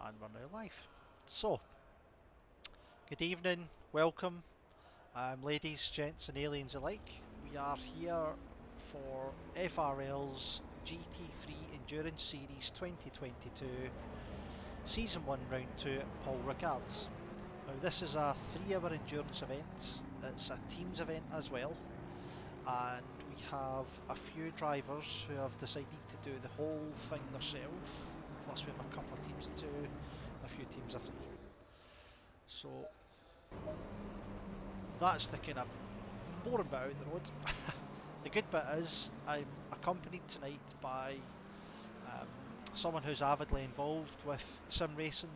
And we're now live. So, good evening, welcome, ladies, gents and aliens alike. We are here for FRL's GT3 Endurance Series 2022, Season 1, Round 2 at Paul Ricard. Now this is a 3-hour endurance event, it's a teams event as well, and we have a few drivers who have decided to do the whole thing themselves, plus we have a couple of teams of 2, a few teams of 3. So that's the kind of boring bit out the road. The good bit is I'm accompanied tonight by someone who's avidly involved with sim racing.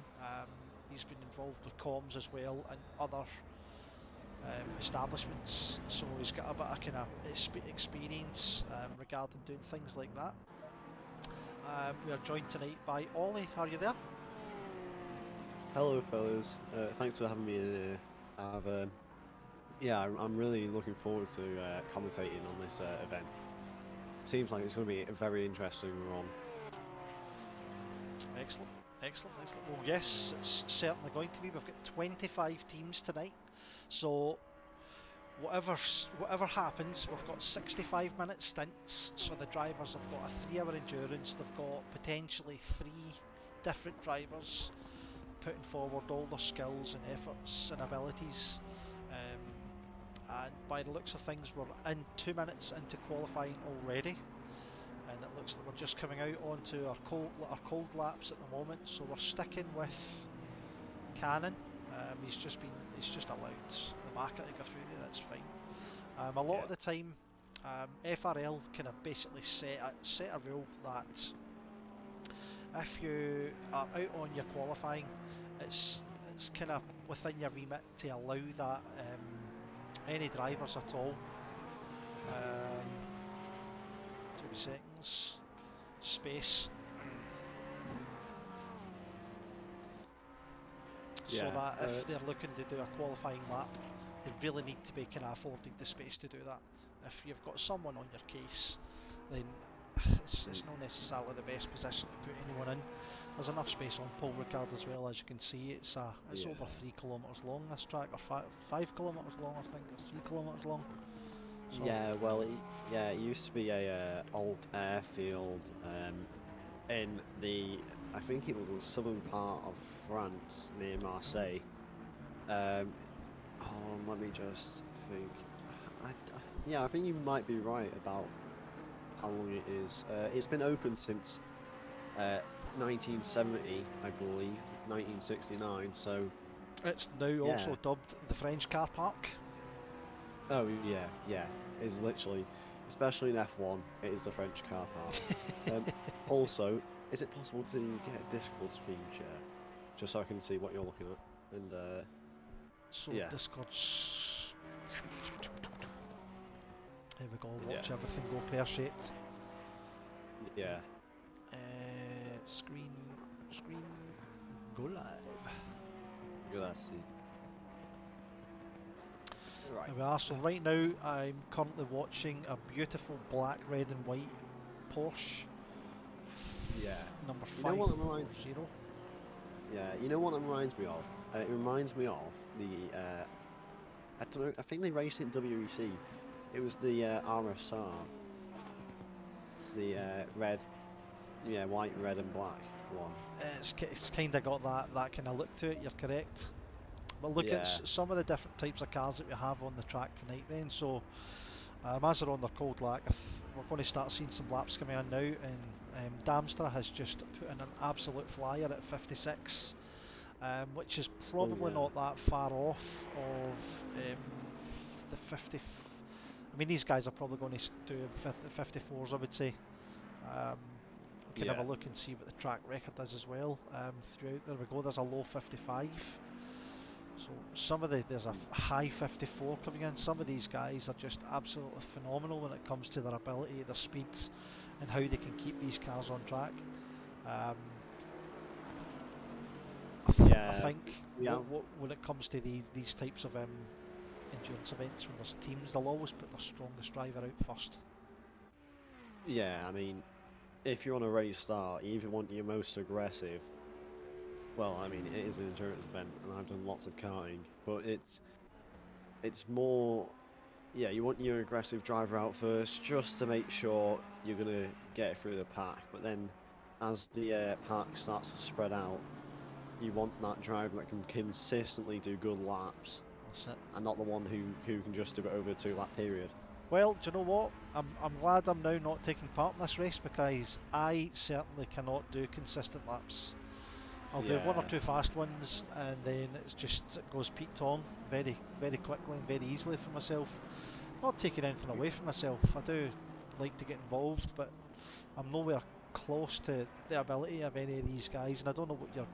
He's been involved with comms as well and other establishments, so he's got a bit of kind of experience regarding doing things like that. We are joined tonight by Ollie. Are you there? Hello fellas, thanks for having me in here. Yeah, I'm really looking forward to commentating on this event. Seems like it's going to be a very interesting run. Excellent, excellent, excellent. Well, yes, it's certainly going to be. We've got 25 teams tonight, so whatever happens, we've got 65-minute stints. So the drivers have got a 3-hour endurance. They've got potentially 3 different drivers putting forward all their skills and efforts and abilities. And by the looks of things, we're in 2 minutes into qualifying already, and it looks like we're just coming out onto our cold laps at the moment. So we're sticking with Cannon. He's just allowed the market to go through there. That's fine. A lot of the time, FRL kind of basically set a rule that if you are out on your qualifying, it's kind of within your remit to allow that any drivers at all. 2 seconds space, so that if they're looking to do a qualifying lap, they really need to be kind of afforded the space to do that. If you've got someone on your case, then it's not necessarily the best position to put anyone in. There's enough space on Paul Ricard as well. As you can see, it's over 3 kilometres long, this track, or 5 kilometres long, I think, or 3 kilometres long. So Yeah, well, it used to be a old airfield in I think it was the southern part of France near Marseille. Hold on, let me just think. Yeah, I think you might be right about how long it is. It's been open since 1970, I believe, 1969. So it's now also dubbed the French car park. Oh yeah. It's literally, especially in F1, it is the French car park. Also, is it possible to get a Discord screen share, just so I can see what you're looking at? And so yeah. Discord's. Here we go. Watch everything go pear-shaped. Yeah. Screen, go live. Grazie. Right. There we are. So right now I'm currently watching a beautiful black, red and white Porsche. Yeah. Number 540. Yeah, you know what that reminds me of? It reminds me of the I don't know, I think they raced it in WEC. It was the RSR. The white, red and black one. It's kind of got that kind of look to it, you're correct. But look at some of the different types of cars that we have on the track tonight then. So as they're on their cold lap, we're going to start seeing some laps coming on now, and Damstra has just put in an absolute flyer at 56, which is probably not that far off of the 50. I mean, these guys are probably going to do 54s, I would say. We can have a look and see what the track record is as well. Throughout, there we go, there's a low 55. So there's a high 54 coming in. Some of these guys are just absolutely phenomenal when it comes to their ability, their speeds, and how they can keep these cars on track. I think when it comes to these types of endurance events, when there's teams, they'll always put their strongest driver out first. Yeah, I mean, if you're on a race start, you either want your most aggressive well, I mean, it is an endurance event, and I've done lots of karting, but it's more, yeah, you want your aggressive driver out first, just to make sure you're gonna get it through the pack. But then, as the pack starts to spread out, you want that driver that can consistently do good laps, That's it. and not the one who can just do it over a 2 lap period. Well, do you know what? I'm glad I'm now not taking part in this race because I certainly cannot do consistent laps. I'll do one or Yeah. two fast ones and then it goes Pete Tong very, very quickly and very easily for myself. Not taking anything away from myself. I do like to get involved, but I'm nowhere close to the ability of any of these guys. And I don't know what you're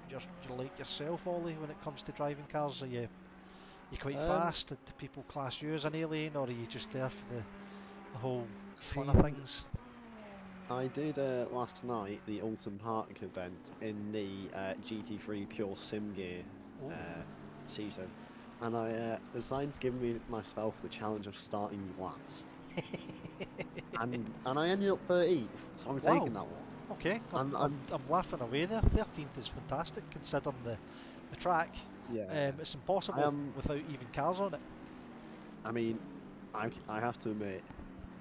like yourself, Ollie, when it comes to driving cars. Are you quite Um, fast? Do people class you as an alien, or are you just there for the whole I fun of mean, things? I did last night the Ultimate Park event in the GT3 Pure Sim Gear Oh, uh, season, and I decided to give myself the challenge of starting last, and I ended up 13th, so I'm wow. taking that one. Okay, I'm I'm laughing away there. 13th is fantastic considering the track. yeah, It's I impossible am. without even cars on it. I mean, I have to admit.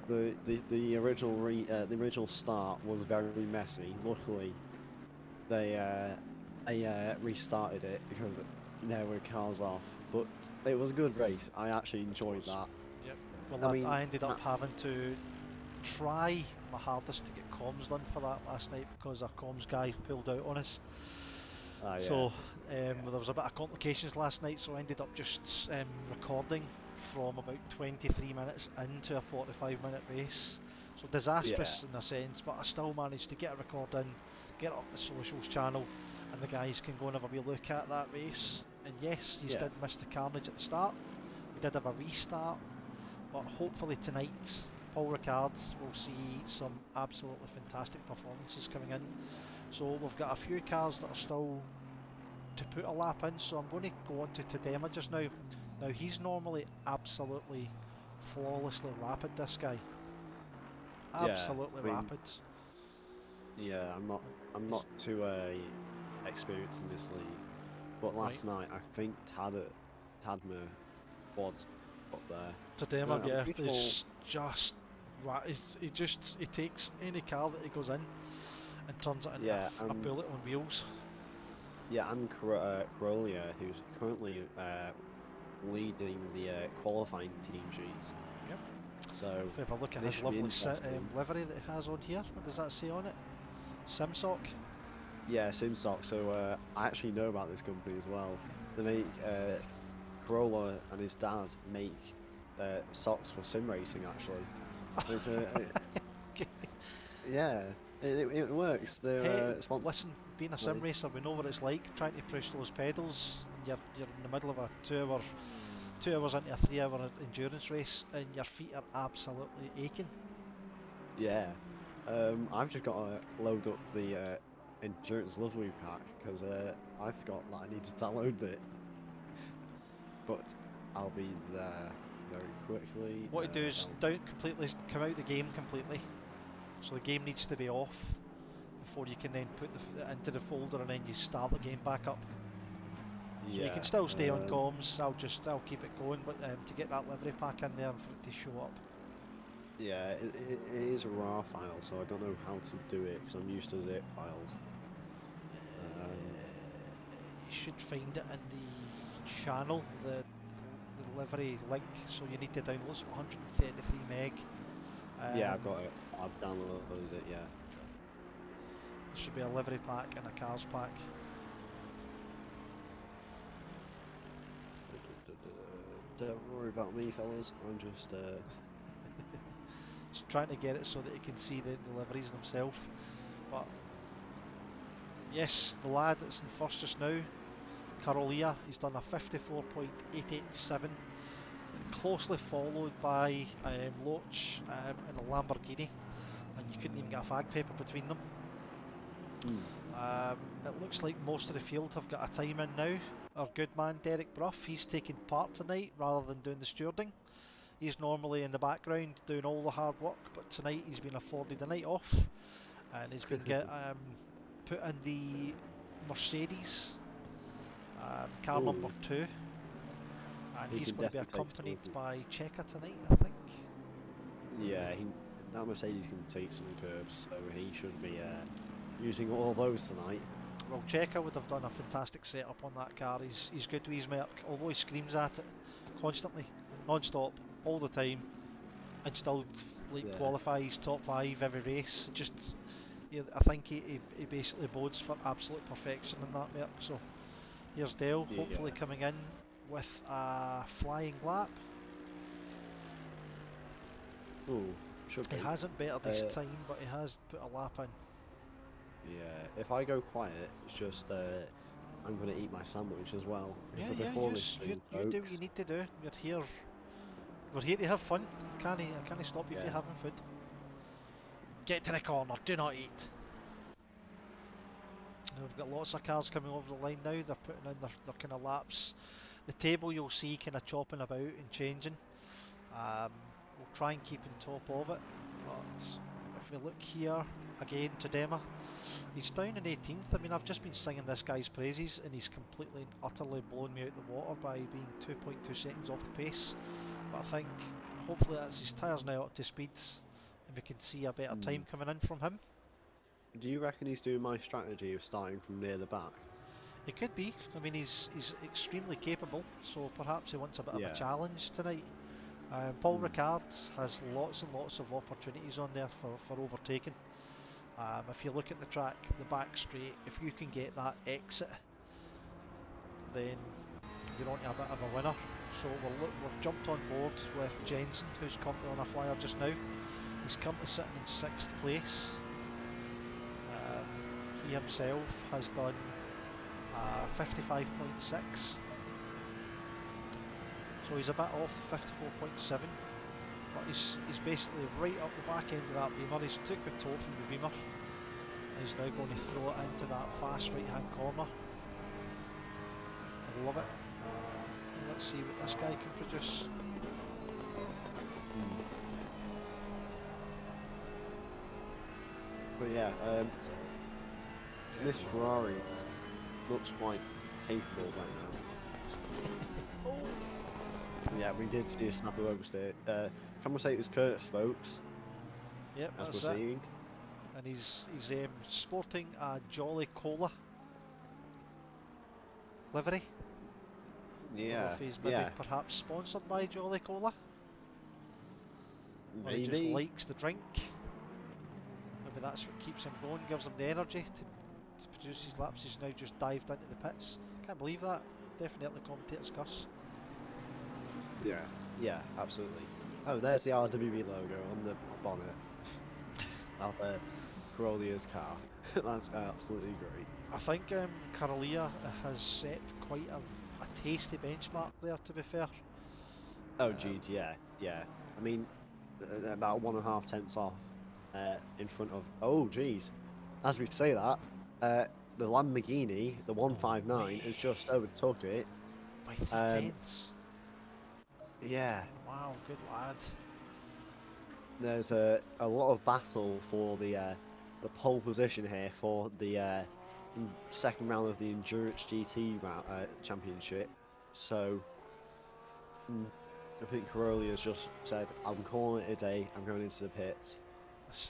The the original start was very messy. Luckily, they restarted it because there were cars off. But it was a good race. I actually It enjoyed was. that. Yep. I Well, mean, I ended up having to try my hardest to get comms done for that last night because our comms guy pulled out on us. yeah, So there was a bit of complications last night, so I ended up just recording from about 23 minutes into a 45-minute race. So yeah, disastrous in a sense, but I still managed to get a record in, get it up the socials channel, and the guys can go and have a wee look at that race. And yes, you yeah, did miss the carnage at the start. We did have a restart, but hopefully tonight, Paul Ricard will see some absolutely fantastic performances coming in. So we've got a few cars that are still to put a lap in, so I'm going to go on to Tadema just now. Now he's normally absolutely flawlessly rapid, this guy. yeah. Absolutely I mean, rapid. yeah. I'm He's not too experienced in this league, but right. last night I think Tadma was up there. Tadema, I'm yeah, pretty sure. is just he takes any car that he goes in and turns it into Yeah, a and bullet on wheels. yeah, and Corollia, who's currently leading the qualifying team sheets. Yep. So If we have a look at this his should be lovely interesting. livery that he has on here, what does that say on it? Simsock. Yeah, SimSock. So I actually know about this company as well. They make Corolla and his dad make socks for sim racing actually. And it's Okay. yeah, it works. They're Hey, spon listen, being a sim like, racer, we know what it's like trying to push those pedals. You're in the middle of a 2 hours into a 3 hour endurance race, and your feet are absolutely aching. yeah. I've just got to load up the endurance livery pack because I forgot that I need to download it. But I'll be there very quickly. What to do is don't completely come out the game completely. So the game needs to be off before you can then put it into the folder, and then you start the game back up. So you can yeah, still stay on comms. I'll keep it going, but to get that livery pack in there and for it to show up. yeah, it is a RAR file, so I don't know how to do it because I'm used to zip files. You should find it in the channel, the delivery link. So you need to download it, 133 meg. Yeah, Um, I've got it. I've downloaded it. Yeah. there should be a livery pack and a cars pack. Don't worry about me, fellas. I'm just Just trying to get it so that you can see the liveries themselves. But yes, the lad that's in first just now, Carolia, he's done a 54.887, closely followed by Loach in a Lamborghini, and you couldn't even get a fag paper between them. mm, It looks like most of the field have got a time in now. Our good man Derek Bruff, he's taking part tonight rather than doing the stewarding. He's normally in the background doing all the hard work, but tonight he's been afforded a night off and he's been put in the Mercedes Car number Ooh, 2, and he he's can going to be definitely take some accompanied of the. by Checker tonight, I think. Yeah, that Mercedes can take some curbs, so he should be using all those tonight. Well, Checker would have done a fantastic setup on that car. He's good with his Merc, although he screams at it constantly, non-stop, all the time, and still like Yeah, qualifies top 5 every race. Just, yeah, I think he basically bodes for absolute perfection in that Merc. So here's Dale, hopefully yeah. coming in with a flying lap. Ooh, should He be. hasn't bettered his Uh, time, but he has put a lap in. yeah. If I go quiet, it's just I'm gonna eat my sandwich as well. It's Yeah, a yeah, before this thing, you do what you folks. need to do. We're here to have fun. I can't stop you if you're Yeah. having food. Get to the corner, do not eat. We've got lots of cars coming over the line now, they're putting in their kind of laps. The table you'll see kind of chopping about and changing. We'll try and keep on top of it, but if we look here, again, Tadema, he's down in 18th. I mean, I've just been singing this guy's praises and he's completely and utterly blown me out the water by being 2.2 seconds off the pace. But I think hopefully that's his tyres now up to speed and we can see a better Mm. time coming in from him. Do you reckon he's doing my strategy of starting from near the back? It could be. I mean, he's extremely capable, so perhaps he wants a bit of a Yeah. challenge tonight. Paul Mm. Ricard has lots and lots of opportunities on there for overtaking. If you look at the track, the back straight, if you can get that exit, then you're onto a bit of a winner. So we've jumped on board with Jensen, who's currently on a flyer just now. He's currently sitting in 6th place. He himself has done 55.6. So he's a bit off the 54.7, but he's basically right up the back end of that beamer. He's took the toe from the beamer and he's now going to throw it into that fast right hand corner. I love it. Let's see what this guy can produce. Mm. But yeah, this Ferrari looks quite capable right now. Oh! Yeah, we did see a snapper oversteer. Can we say it was Curtis, folks? Yep, As we're that's it. seeing. And he's sporting a Jolly Cola livery. Don't know Yeah, if he's maybe yeah, perhaps sponsored by Jolly Cola, or he just maybe. likes the drink. Maybe that's what keeps him going, gives him the energy to produce his laps. He's now just dived into the pits. Can't believe that. Definitely commentator's curse. Yeah, yeah, absolutely. Oh, there's the RWB logo on the bonnet of Corollia's car. That's absolutely great. I think Carolia has set quite a tasty benchmark there, to be fair. Oh, Um, geez, yeah, yeah. I mean, about 1.5 tenths off in front of. Oh, geez. As we say that, the Lamborghini, the no 159, has way. just overtook it. By 3 Um, tenths. yeah, Wow, good lad. there's a lot of battle for the pole position here for the second round of the Endurance GT championship. So mm, I think Caroli has just said, "I'm calling it a day. I'm going into the pits."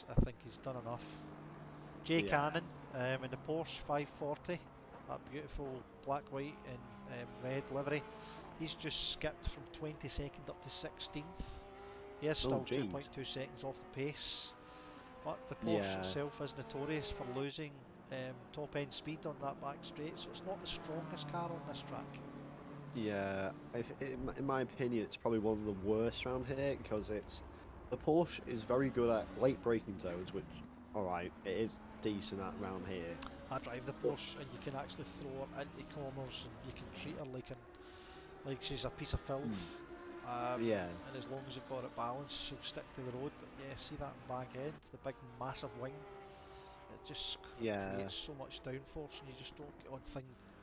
I think he's done enough. Jay Yeah. Cannon in the Porsche 540, that beautiful black, white and red livery. He's just skipped from 22nd up to 16th. He is Oh, still geez. 2.2 seconds off the pace, but the Porsche Yeah. itself is notorious for losing top end speed on that back straight, so it's not the strongest car on this track. Yeah. In my opinion, it's probably one of the worst around here because the Porsche is very good at late braking zones, which, all right, it is decent at around here. I drive the But Porsche and you can actually throw her into corners and you can treat her like she's a piece of mm, filth. yeah, And as long as you've got it balanced, she'll stick to the road. But yeah, see that back end, the big massive wing, it just yeah, creates so much downforce, and you just don't get on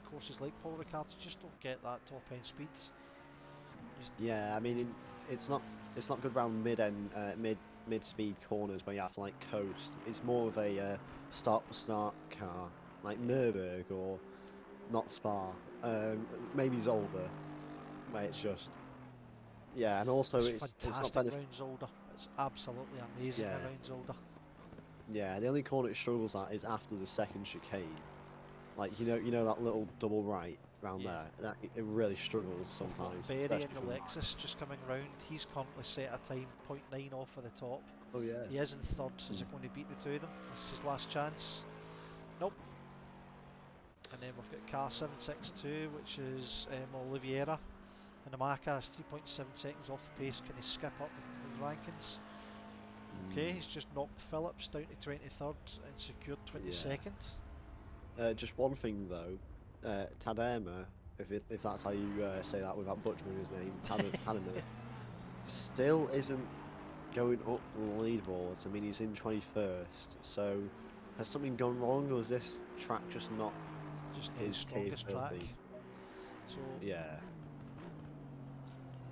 courses like Paul Ricard. You just don't get that top end speed. yeah. I mean, it's not good around mid speed corners where you have to like coast. It's more of a start car like Nürburgring or not Spa. Maybe Zolder, where it's just yeah, and also It's it's not fantastic benefit. round Zolder. It's absolutely amazing Yeah, around Zolder. yeah. The only corner it struggles at is after the second chicane. Like you know that little double right round Yeah. there. That it really struggles We've got sometimes, Berry in especially the from. Lexus just coming round. He's currently set a time 0.9 off of the top. Oh yeah. He is in third. Is Mm. it going to beat the two of them? This is his last chance. Nope. And then we've got car 762, which is Oliveira. And the Maka is 3.7 seconds off the pace. Can he skip up the rankings? Okay, Mm. he's just knocked Phillips down to 23rd and secured Yeah. 22nd. Just one thing though, Tadema, if that's how you say that without butchering his name, Tadema, still isn't going up the leaderboards. I mean, he's in 21st. So has something gone wrong, or is this track just not Just not his his strongest track. capability? So Yeah.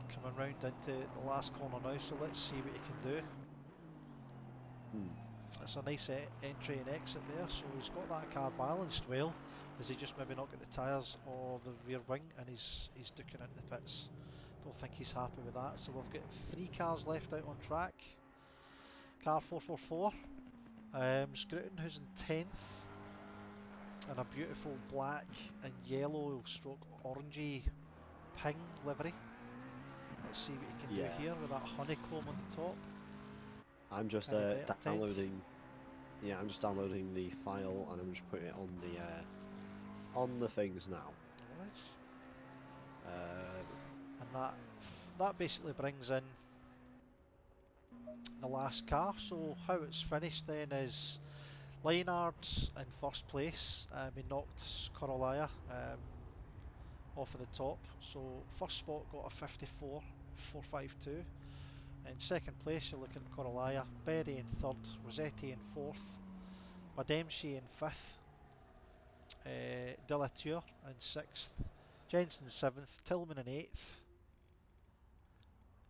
coming round into the last corner now, so let's see what he can do. Hmm. It's a nice entry and exit there, so he's got that car balanced well. Has he just maybe not got the tyres or the rear wing, and he's duking into the pits? Don't think he's happy with that. So we've got 3 cars left out on track. Car 444, Scruton, who's in 10th, and a beautiful black and yellow stroke orangey ping livery. Let's see what he can do Yeah. here with that honeycomb on the top. I'm just Can he better 10th? downloading. Yeah, I'm just downloading the file and I'm just putting it on the things now. Alright. Uh, And that basically brings in the last car. So how it's finished then is Leinard in first place. He knocked Corolaya off of the top. So first spot got a 54.452. In second place you're looking at Corolaya, Berry in third, Rossetti in fourth, Mademshi in fifth, Delatour in sixth, Jensen seventh, Tillman in eighth,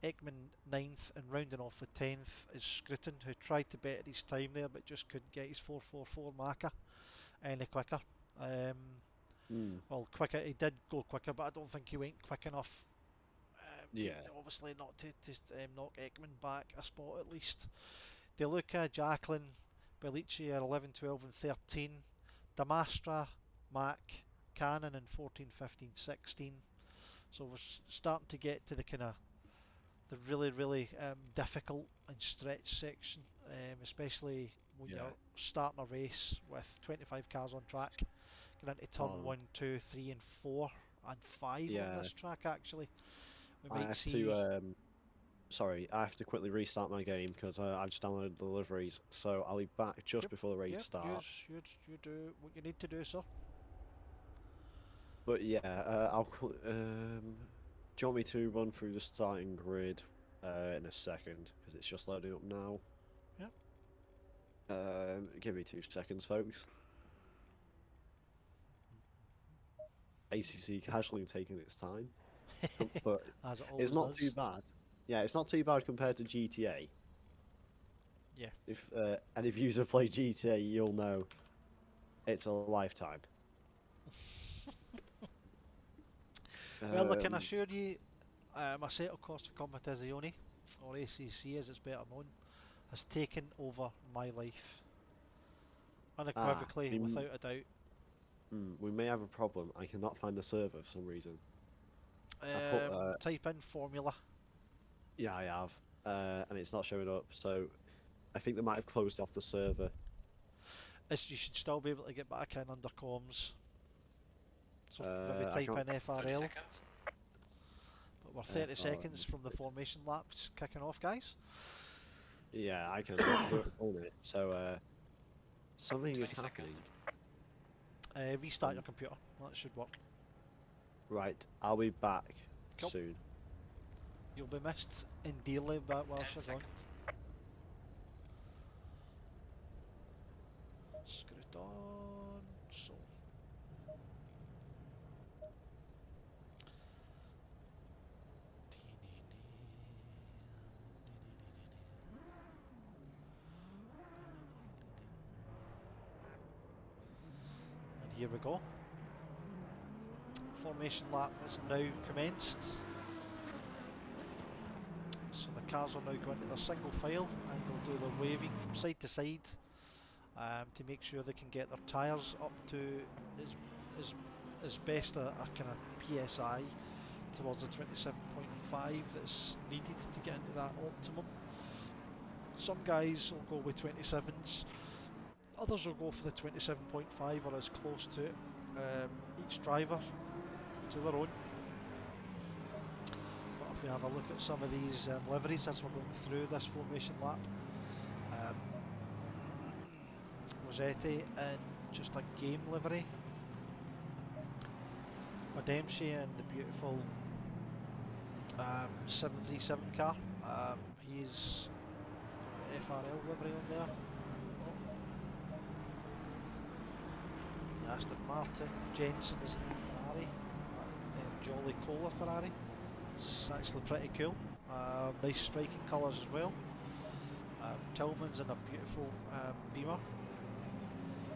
Ekman ninth, and rounding off the 10th is Scruton, who tried to better his time there but just couldn't get his 444 Maka any quicker. hmm. Well, quicker, he did go quicker, but I don't think he went quick enough Yeah. obviously not to knock Ekman back a spot at least. De Luca, Jacqueline, Bellici are 11, 12 and 13. Damastra, Mac, Cannon in 14, 15, 16. So we're starting to get to the kind of the really difficult and stretch section, especially when Yeah. you're starting a race with 25 cars on track, getting into turn Oh, 1, 2, 3 and 4 and 5 on yeah. this track actually. We I might have to. see, Sorry, I have to quickly restart my game because I just downloaded the deliveries. So I'll be back just yep, before the race yep, start. you do what you need to do, sir. But yeah, do you want me to run through the starting grid in a second because it's just loading up now? Yep. Give me 2 seconds, folks. ACC casually taking its time, but As it it's always not too does. bad. Yeah, it's not too bad compared to GTA. Yeah. If any of you have played GTA, you'll know it's a lifetime. Well, I can Um, assure you, Assetto Corsa Competizione, or ACC as it's better known, has taken over my life. Unequivocally, we, without a doubt. we may have a problem. I cannot find the server for some reason. I put Type in formula. yeah, I have, and it's not showing up. So I think they might have closed off the server. You should still be able to get back in under comms. So maybe I type can't. in 30 FRL. seconds. But we're 30 FR, seconds from the formation laps kicking off, guys. yeah, I cannot do it on it. So something is 20 happening. seconds. Restart your computer. That should work. Right, I'll be back Cool. soon. You'll be missed dearly but 10 whilst you're gone. seconds. Screw it on. So. And here we go. formation lap has now commenced. So the cars are now going to their single file and they'll do their waving from side to side to make sure they can get their tyres up to as best a kind of PSI towards the 27.5 that's needed to get into that optimum. Some guys will go with 27s, others will go for the 27.5 or as close to it. Each driver to their own. But if we have a look at some of these liveries as we're going through this formation lap, Rossetti in just a game livery, Dempsey in the beautiful 737 car. He's got the FRL livery on there. The Aston Martin, Jensen is the Ferrari, Jolly Cola Ferrari. It's actually pretty cool. Nice striking colours as well. Tillman's in a beautiful Beamer.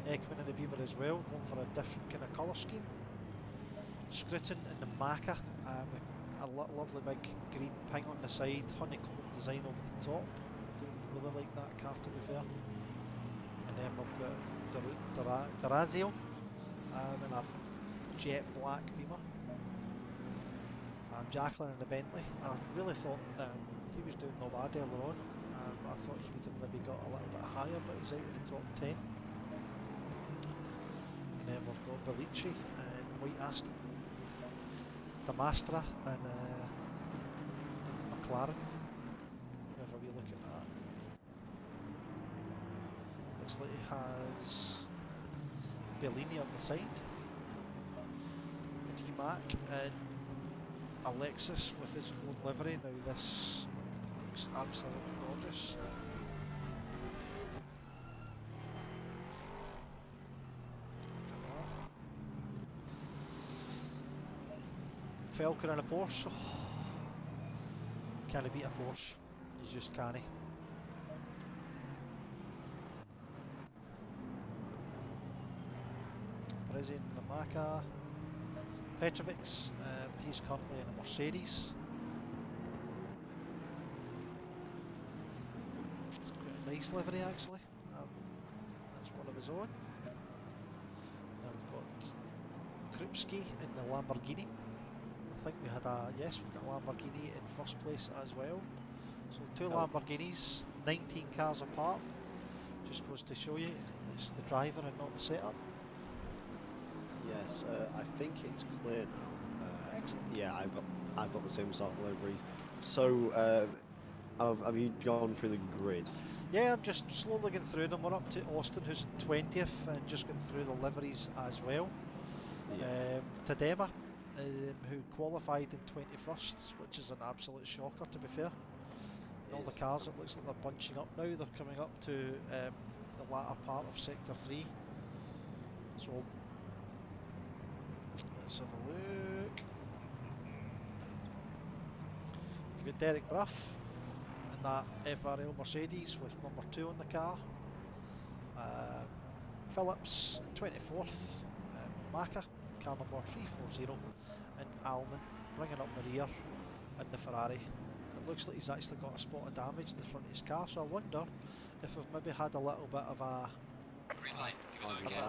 Ekman in the Beamer as well, going for a different kind of colour scheme. Scruton in the Macca, a lovely big green ping on the side, honeycomb design over the top. Do really like that car, to be fair. And then we've got Durazio in a jet black Beamer. Jacqueline in the Bentley. I really thought he was doing no bad earlier on. I thought he would have maybe got a little bit higher, but he's out of the top 10. And then we've got Bellici and White Aston. Damastra and McLaren. Whenever we look at that, looks like he has Bellini up the side. D-Mac and Alexis with his own livery. Now this looks absolutely gorgeous. Falcon and a Porsche. Oh, can't he beat a Porsche? You just can't. Brezzi in the Maca. Petrovic, he's currently in a Mercedes. It's quite a nice livery actually. That's one of his own. Now we've got Krupski in the Lamborghini. I think we had we've got a Lamborghini in first place as well. So two Lamborghinis, 19 cars apart. Just goes to show you it's the driver and not the setup. Yes, I think it's clear now. Excellent. Yeah, I've got the same sort of liveries. So, have you gone through the grid? Yeah, I'm just slowly getting through them. We're up to Austin, who's in 20th, and just getting through the liveries as well. Yeah. Tadema, who qualified in 21st, which is an absolute shocker, to be fair. All the cars, it looks like they're bunching up now. They're coming up to the latter part of Sector 3. So, let's have a look. We've got Derek Bruff in that FRL Mercedes with number 2 on the car. Phillips in 24th. Maka, car number 340. And Alman bringing up the rear in the Ferrari. It looks like he's actually got a spot of damage in the front of his car, so I wonder if we've maybe had a little bit of a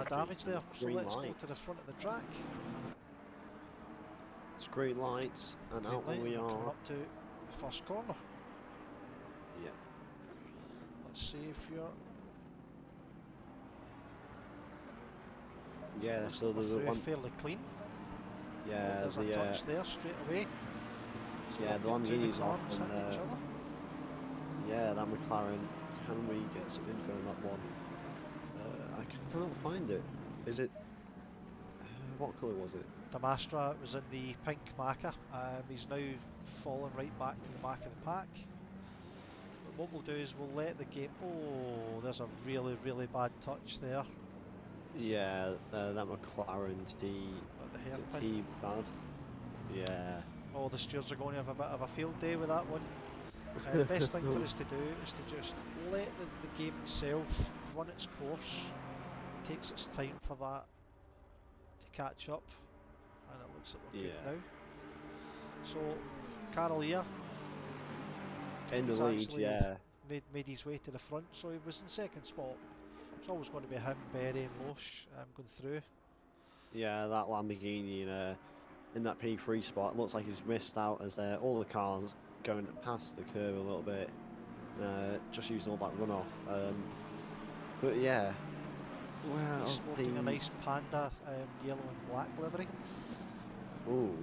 damage there. So let's go to the front of the track. It's green lights, and out we are. Coming up to the first corner. Yeah. Let's see if you're. Yeah, so there's the one fairly clean. Yeah, there's a touch there straight away. So yeah, the Lamborghini's off, and yeah, that McLaren. Can we get some info on that one? I can't find it. Is it? What colour was it? Damastra was in the pink Maca. He's now fallen right back to the back of the pack. But what we'll do is we'll let the game. Oh, there's a really bad touch there. Yeah, that McLaren T bad. Yeah. Oh, the stewards are going to have a bit of a field day with that one. The best thing for us to do is to just let the game itself run its course. It takes its time for that to catch up. and it looks like we're good Yeah. now. So, Carroll here, In the he's lead, actually yeah. made his way to the front, so he was in second spot. It's always going to be him, Berry and Loesch going through. Yeah, that Lamborghini in that P3 spot looks like he's missed out as all the cars going past the curve a little bit, just using all that runoff. But yeah, He's well, sporting a these. nice Panda yellow and black livery. Ooh,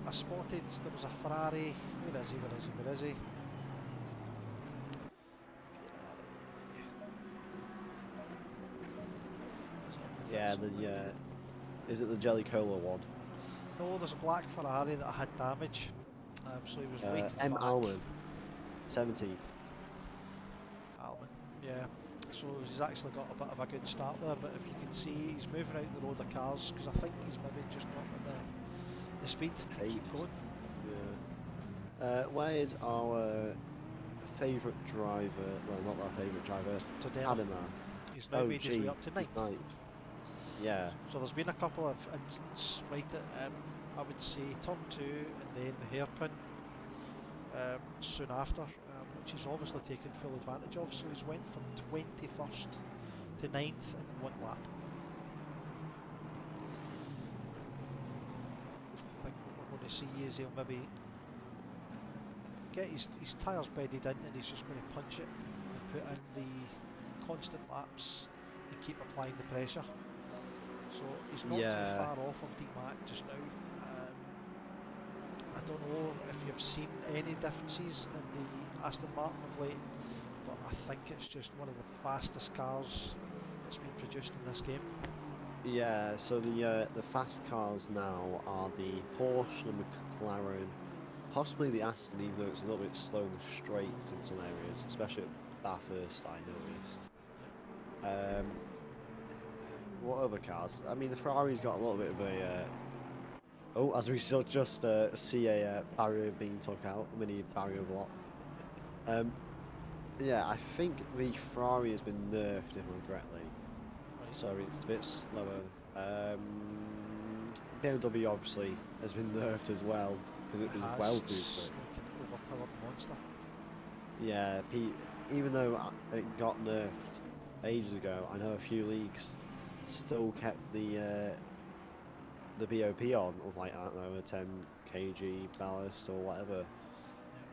I spotted there was a Ferrari. Where is he? Where is he? Where is he? yeah, is it the Jelly Cola one? No, there's a black Ferrari that had damage, so he was waiting M. back. Alman, 17th. Alman, yeah. So he's actually got a bit of a good start there, but if you can see, he's moving out the road of cars because I think he's maybe just not got the speed to keep Eighth. going. Yeah. Where is our favourite driver? Well, not our favourite driver. Tadema. Tadema. He's now Oh, made his way gee, up to he's ninth. ninth. Yeah. So there's been a couple of incidents right at, I would say, turn 2 and then the hairpin soon after, which he's obviously taken full advantage of. So he's went from 21st to 9th in 1 lap. I think what we're going to see is he'll maybe get his tyres bedded in and he's just going to punch it and put in the constant laps and keep applying the pressure. So he's not too Yeah. far off of D-Mac just now. I don't know if you've seen any differences in the Aston Martin of late, but I think it's just one of the fastest cars that's been produced in this game. Yeah, so the fast cars now are the Porsche, the McLaren, possibly the Aston, even though it's a little bit slow in the straights in some areas, especially at Bathurst, I noticed. Yep. What other cars? I mean, the Ferrari's got a little bit of a. Oh, as we still just see a barrier being took out, a mini barrier block. Yeah, I think the Ferrari has been nerfed, if I'm correctly. Right. So it's a bit slower. BMW obviously has been nerfed as well because it was well too It's quick. like an overpowered monster. Yeah, even though it got nerfed ages ago, I know a few leagues still kept the BOP on of like, I don't know, a 10 kg ballast or whatever.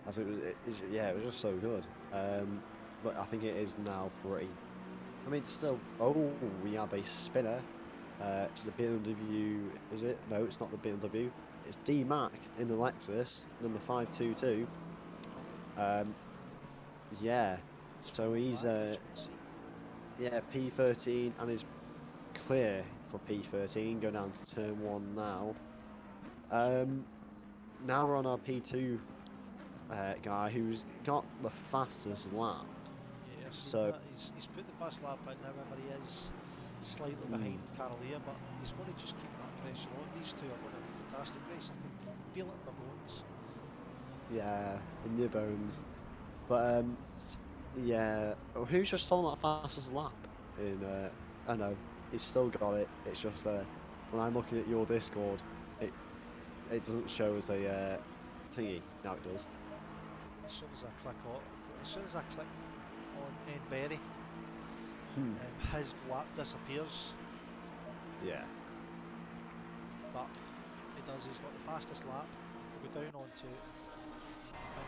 I think yeah, it was just so good. But I think it is now pretty. I mean, still. Oh, we have a spinner. The BMW, is it? No, it's not the BMW. It's D-Mac in the Lexus, number 522. Yeah. So he's yeah, P13 and is clear for P13. Go down to turn 1 now. Now we're on our P2 guy who's got the fastest lap. Yeah, So he's put the first lap in, however he is slightly behind Carolier, but he's going to just keep that pressure on. These two are going to have a fantastic race. I can feel it in my bones. yeah, in your bones. But yeah, who's just stolen that fastest lap? I know he's still got it. It's just when I'm looking at your Discord, it doesn't show as a thingy. Now it does. As soon as I click on Berry, his lap disappears. Yeah. But he does. He's got the fastest lap. If we go down onto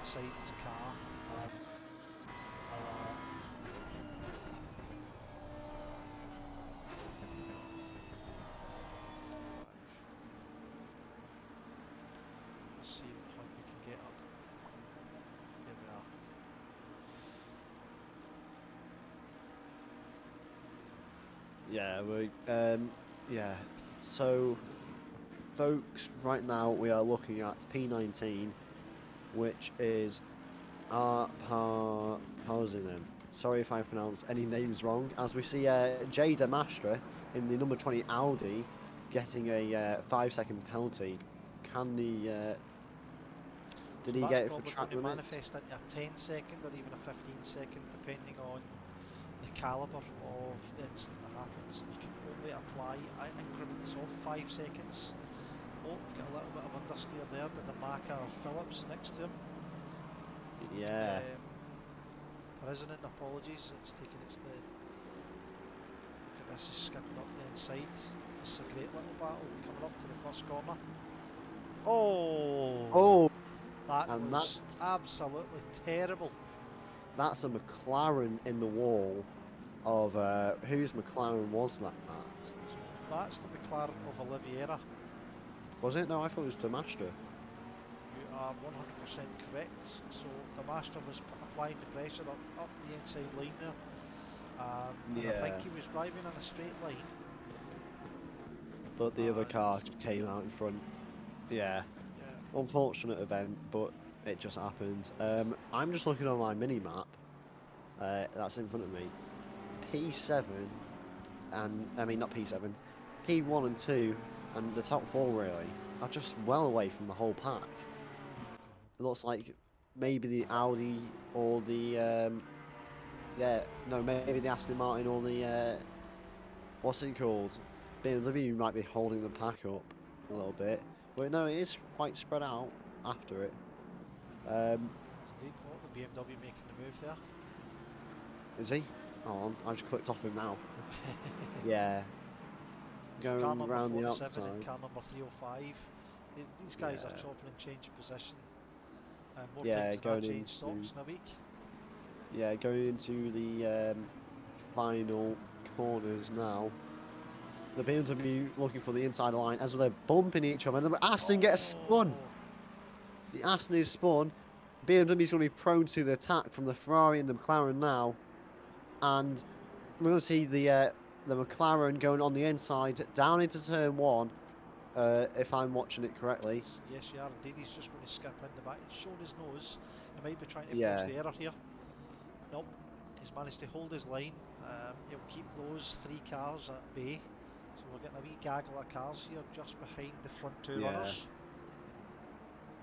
inside his car. Let's see what hunt we can get up. Here we are. Yeah, yeah. So, folks, right now we are looking at P19, which is Parzinen. Sorry if I pronounce any names wrong. As we see Jay Demastra in the number 20 Audi getting a 5-second penalty. Can the did he get it for track limit? Manifest into a 10-second or even a 15-second, depending on the calibre of the incident that happened. You can only apply increments of 5 seconds. Oh, we've got a little bit of understeer there, got the Maca Phillips next to him. Yeah. President, apologies, it's taken its the... Look at this, he's skipping up the inside. This is a great little battle coming up to the first corner. Oh! Oh, That and was absolutely terrible. that's a McLaren in the wall of whose McLaren was that? So that's the McLaren of Oliveira. Was it? No, I thought it was Damastra. You are 100% correct. So Damastra was applying the pressure up the inside line there. And I think he was driving in a straight line. But the other car just came out in front. Yeah. Unfortunate event, but it just happened. I'm just looking on my mini map. That's in front of me. P7 and I mean not P7, P1 and 2 and the top 4 really are just well away from the whole pack. It looks like maybe the Audi or the maybe the Aston Martin or the what's it called? BMW might be holding the pack up a little bit. But no, it is quite spread out after it. Indeed, the BMW making the move there. Is he? Oh, I just clicked off him now. Yeah. Going car number around the 47 outside. and car number 305. These guys are chopping and changing position. More times than I change stops in a week. Yeah, going into the final corners now. The BMW looking for the inside line as they're bumping each other. And the Aston gets spun. The Aston is spun. BMW's going to be prone to the attack from the Ferrari and the McLaren now. And we're going to see the McLaren going on the inside down into turn 1. If I'm watching it correctly. Yes, you are indeed. He's just going to skip in the back. He's showing his nose. He might be trying to force the error here. Nope. He's managed to hold his line. He'll keep those 3 cars at bay. So we're getting a wee gaggle of cars here just behind the front 2 runners.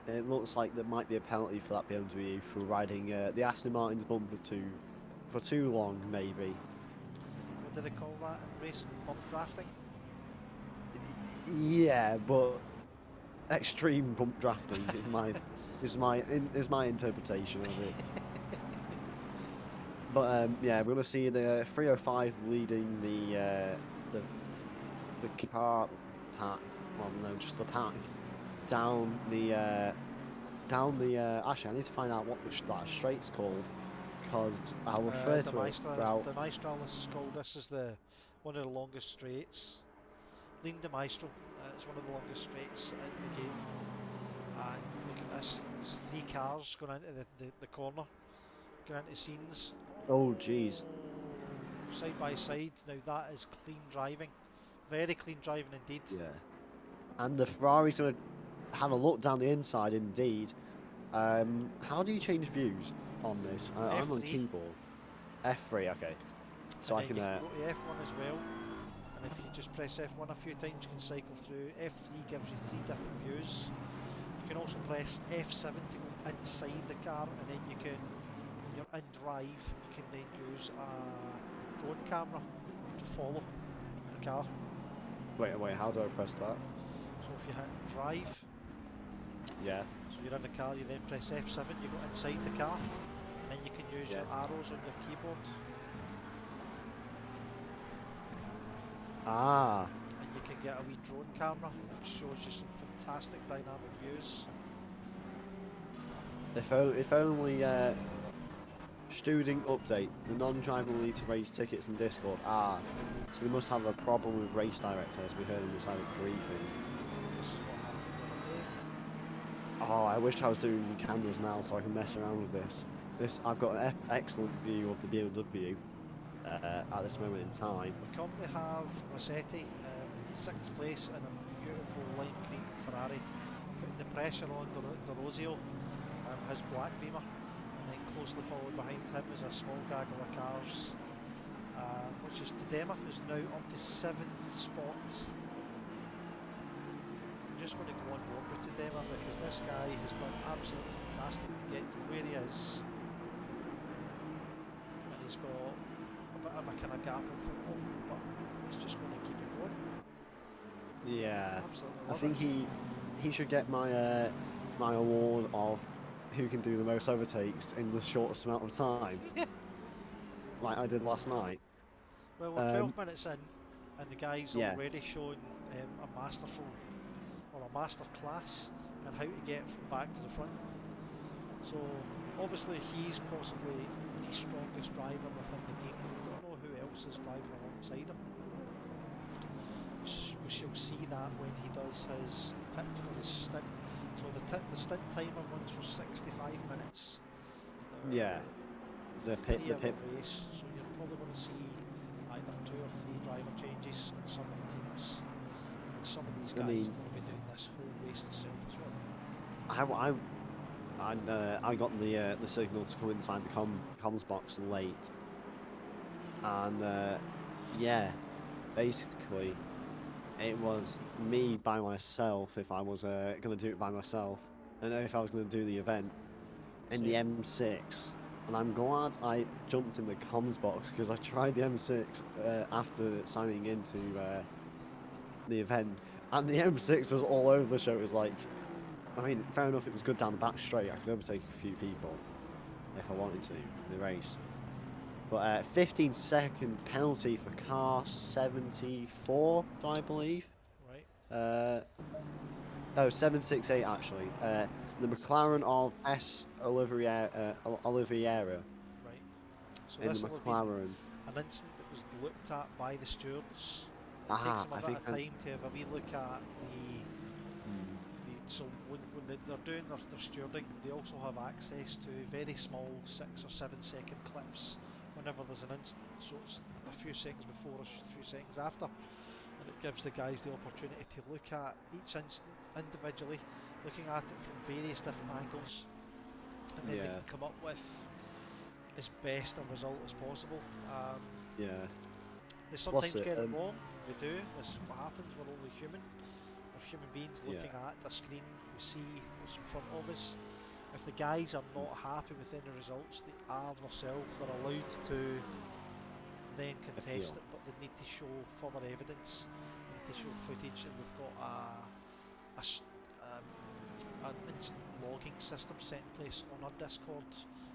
It looks like there might be a penalty for that BMW for riding the Aston Martin's bumper for too long, maybe. What do they call that in racing? Bump drafting? Yeah, but extreme bump drafting is my interpretation of it. But yeah, we're gonna see the 305 leading the car pack. Well, no, just the pack down the actually I need to find out what that straight's called, because I'll refer to it throughout. The Maestral, this is called. This is one of the longest straights. Lean de Maestro, it's one of the longest straights in the game. And look at this, there's 3 cars going into the corner, going into scenes. Oh jeez. Side by side, now that is clean driving. Very clean driving indeed. Yeah. And the Ferrari's going to have a look down the inside indeed. How do you change views on this? I'm on keyboard. F3, okay. So and I can. You can go to F1 as well. And if you just press F1 a few times, you can cycle through. F3 gives you 3 different views. You can also press F7 to go inside the car, and then you can, when you're in drive, you can then use a drone camera to follow the car. Wait, how do I press that? So if you hit drive, yeah. So you're in the car, you then press F7, you go inside the car, and then you can use your arrows on your keyboard. Ah. And you can get a wee drone camera, which shows you some fantastic dynamic views. If only Stewarding update. The non-driver will need to raise tickets in Discord. Ah. So they must have a problem with Race Director, as we heard in the silent briefing. This is what happened the other day. Oh, I wish I was doing cameras now so I can mess around with this. I've got an excellent view of the BMW at this moment in time. We currently have Rossetti in 6th place in a beautiful lime green Ferrari, putting the pressure on D'Orozio, his black Beamer, and then closely followed behind him is a small gaggle of cars, which is Tadema, who's now up to 7th spot. I'm just going to go on board with Tadema because this guy has done absolutely fantastic to get to where he is, and he's got a bit have a kind of gap in front of him, but he's just going to keep it going. Yeah, Absolutely I love it. think he should get my my award of who can do the most overtakes in the shortest amount of time, like I did last night. Well, we're Um, 12 minutes in, and the guy's yeah, already shown a masterful or a master class on how to get from back to the front. So obviously he's possibly the strongest driver within the team. We don't know who else is driving alongside him. We shall see that when he does his pit for his stint. So the stint timer runs for 65 minutes. yeah, The the 3 hour pit, race, so you're probably going to see either 2 or 3 driver changes in some of the teams, and some of these I guys mean, are going to be doing this whole race themselves as well. I got the signal to come inside the comms box late, and yeah, basically it was me by myself if I was gonna do it by myself, and if I was gonna do the event in the Same. M6. And I'm glad I jumped in the comms box because I tried the M6 after signing into the event, and the M6 was all over the show. It was like, I mean, fair enough, it was good down the back straight. I could overtake a few people if I wanted to in the race. But 15-second penalty for car 74, do I believe? Right. Uh, oh, 768 actually. The McLaren 768. of Oliveira Right. So in the this will have been McLaren. an incident that was looked at by the stewards. It takes Ah, them a I bit think of I. time to have a wee look at Hmm, so when they're doing their stewarding, they also have access to very small 6 or 7 second clips whenever there's an incident. So it's a few seconds before or a few seconds after, and it gives the guys the opportunity to look at each incident individually, looking at it from various different angles, and then they yeah, can come up with as best a result as possible. yeah. They What's sometimes it? get it wrong. They do. This is what happens. We're only human. We're human beings Yeah. looking at a screen. We see what's in front of us. If the guys are not happy with any results, they are themselves. They're allowed to then contest Appeal. it, but they need to show further evidence. They need to show footage, and we've got a an instant logging system set in place on our Discord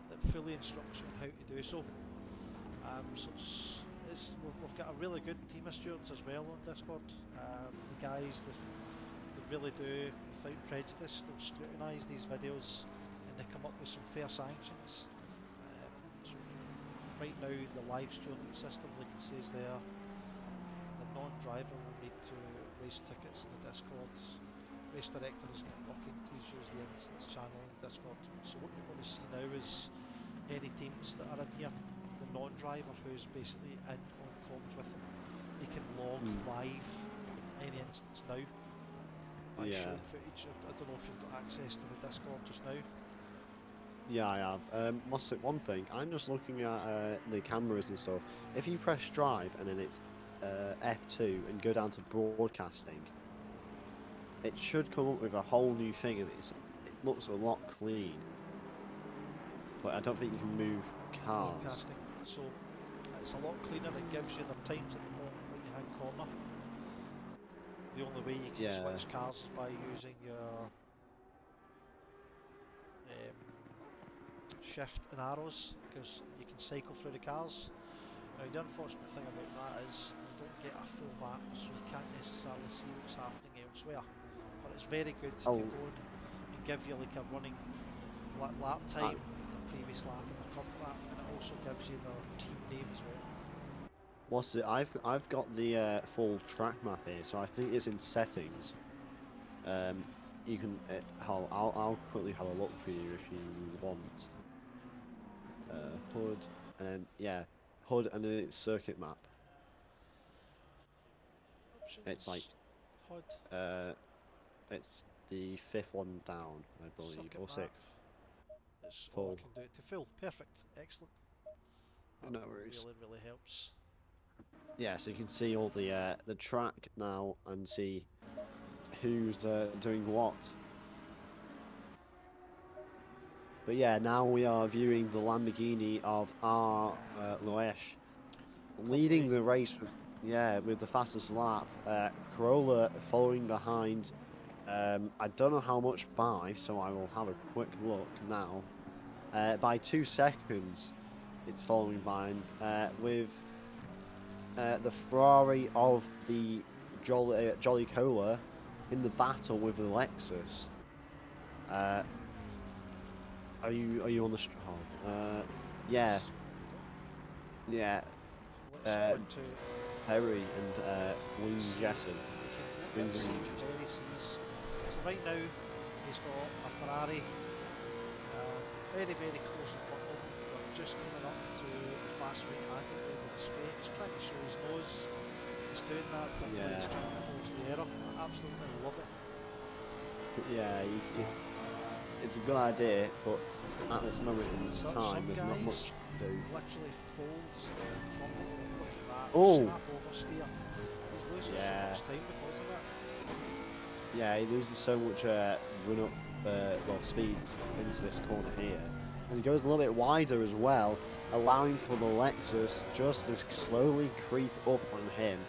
that fully instructs you on how to do so. So we've got a really good team of stewards as well on Discord. The guys, they really do, without prejudice, they'll scrutinise these videos and they come up with some fair sanctions. So right now, the live stewarding system, like it says there, the non-driver will need to raise tickets in the Discord. Race director is not working. Please use the instance channel in the Discord. So what you're going to see now is any teams that are in here, the non-driver who's basically in on comms with them, they can log Hmm, live any instance now by yeah. showing footage. I don't know if you've got access to the Discord just now. Yeah, I have. What's it? One thing, I'm just looking at the cameras and stuff. If you press drive and then it's F2 and go down to broadcasting, it should come up with a whole new thing, and it looks a lot clean. But I don't think you can move cars. Broadcasting, so it's a lot cleaner. It gives you the times at the bottom right hand corner. The only way you can Yeah. switch cars is by using your shift and arrows, because you can cycle through the cars. Now the unfortunate thing about that is you don't get a full map, so you can't necessarily see what's happening elsewhere. But it's very good to Oh, go and give you like a running lap I, time, their previous lap and their current lap, and it also gives you their team name as well. what's it? I've got the full track map here, so I think it's in settings. Um, you can. I'll quickly have a look for you if you want. HUD, and then yeah, HUD, and then it's circuit map. It's like Options, HUD, uh, it's the fifth one down, I believe, circuit or map. sixth. It's I Full. can do it to full. Perfect, excellent. That No worries. really helps. Yeah, so you can see all the track now and see who's doing what. But yeah, now we are viewing the Lamborghini of R. leading the race with the fastest lap. Corolla following behind. I don't know how much by, so I will have a quick look now. By 2 seconds, it's following behind with the Ferrari of the Jolly Cola in the battle with the Lexus. Are you on the yeah. Yeah. Let's go into Perry and Wing Jessen. Let's see where he sees. So right now he's got a Ferrari very close in front of him. We're just coming up to the fast right hand over the straight. He's trying to show his nose. He's doing that, but he's trying to force the error. I absolutely love it. Yeah, it's a good idea, but at this moment in time, there's not much to do. Literally folds from him. Look at that. Oh! Snap oversteer. He's losing so much time because of it. Yeah, he loses so much run up, speed into this corner here. And he goes a little bit wider as well, allowing for the Lexus just to slowly creep up on him.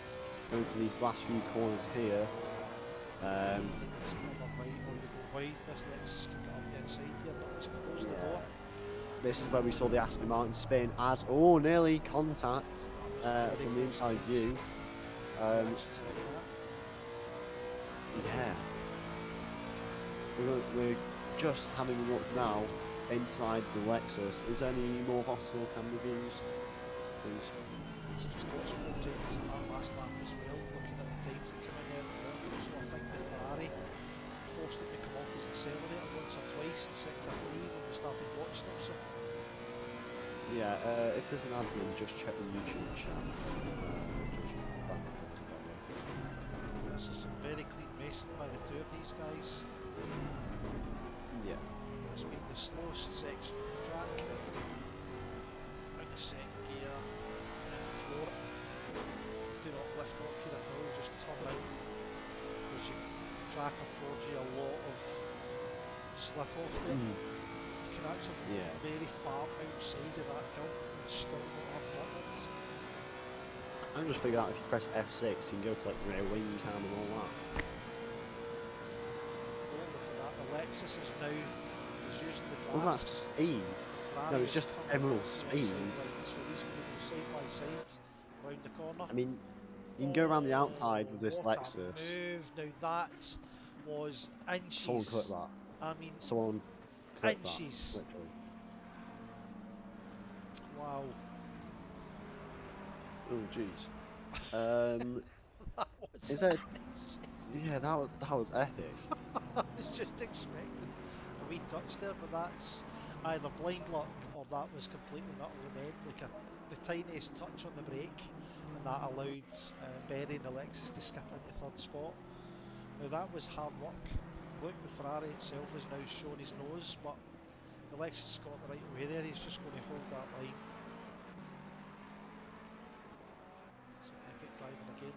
Going to these last few corners here. This Lexus can get up the inside here, but it's closed the door. This is where we saw the Aston Martin spin as nearly contact from the inside view. Yeah, we're just having a look now inside the Lexus. Is there any more possible camera views, please? So just watch our last lap as well, looking at the times that come in there. So I think the Ferrari forced it to come off his accelerator once or twice in sector 3 when we started watching it. So yeah, if there's an admin, just check the YouTube chat. Just back up together. This is some very clean racing by the two of these guys. Yeah. This being the slowest section of the track. In the second gear, and floor it. Do not lift off here at all, just turn in. Because the track affords you a lot of slip off there. You can actually go very far outside of that jump and still not have problems. I'm just figuring out if you press F6, you can go to like rear wing cam and all that. Oh, look at that. The Lexus is now using the glass. Oh, that's speed. No, it's just general speed. So these can go side by side around the corner. I mean, you can go around the outside with this what Lexus. A move. Now that was inches. Someone clip that. I mean, someone clip inches. That, literally. Wow. Oh jeez. That was is that? Yeah, that was epic. I was just expecting a wee touch there, but that's either blind luck or that was completely not really meant. Like the tiniest touch on the brake, and that allowed Berry and the Lexus to skip into third spot. Now that was hard work. Look, the Ferrari itself has now shown his nose, but the Lexus has got the right way there. He's just going to hold that line. Some epic driving again.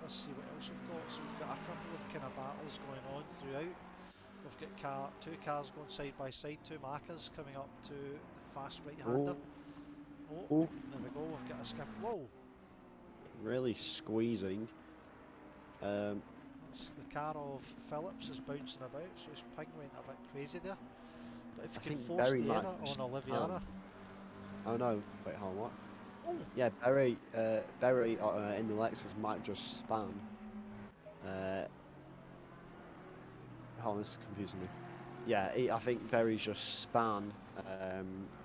Let's see what else we've got. So we've got a couple of kind of battles going on throughout. We've got two cars going side by side, two markers coming up to the fast right-hander. Oh, there we go. We've got a skip. Whoa! Really squeezing. It's the car of Phillips is bouncing about, so his ping went a bit crazy there. But if you can force the error on Oliviera. Oh no! Wait, hold on. What? Oh. Yeah, Berry in the Lexus might just span. Hold on, this is confusing me. Yeah, I think Berry's just span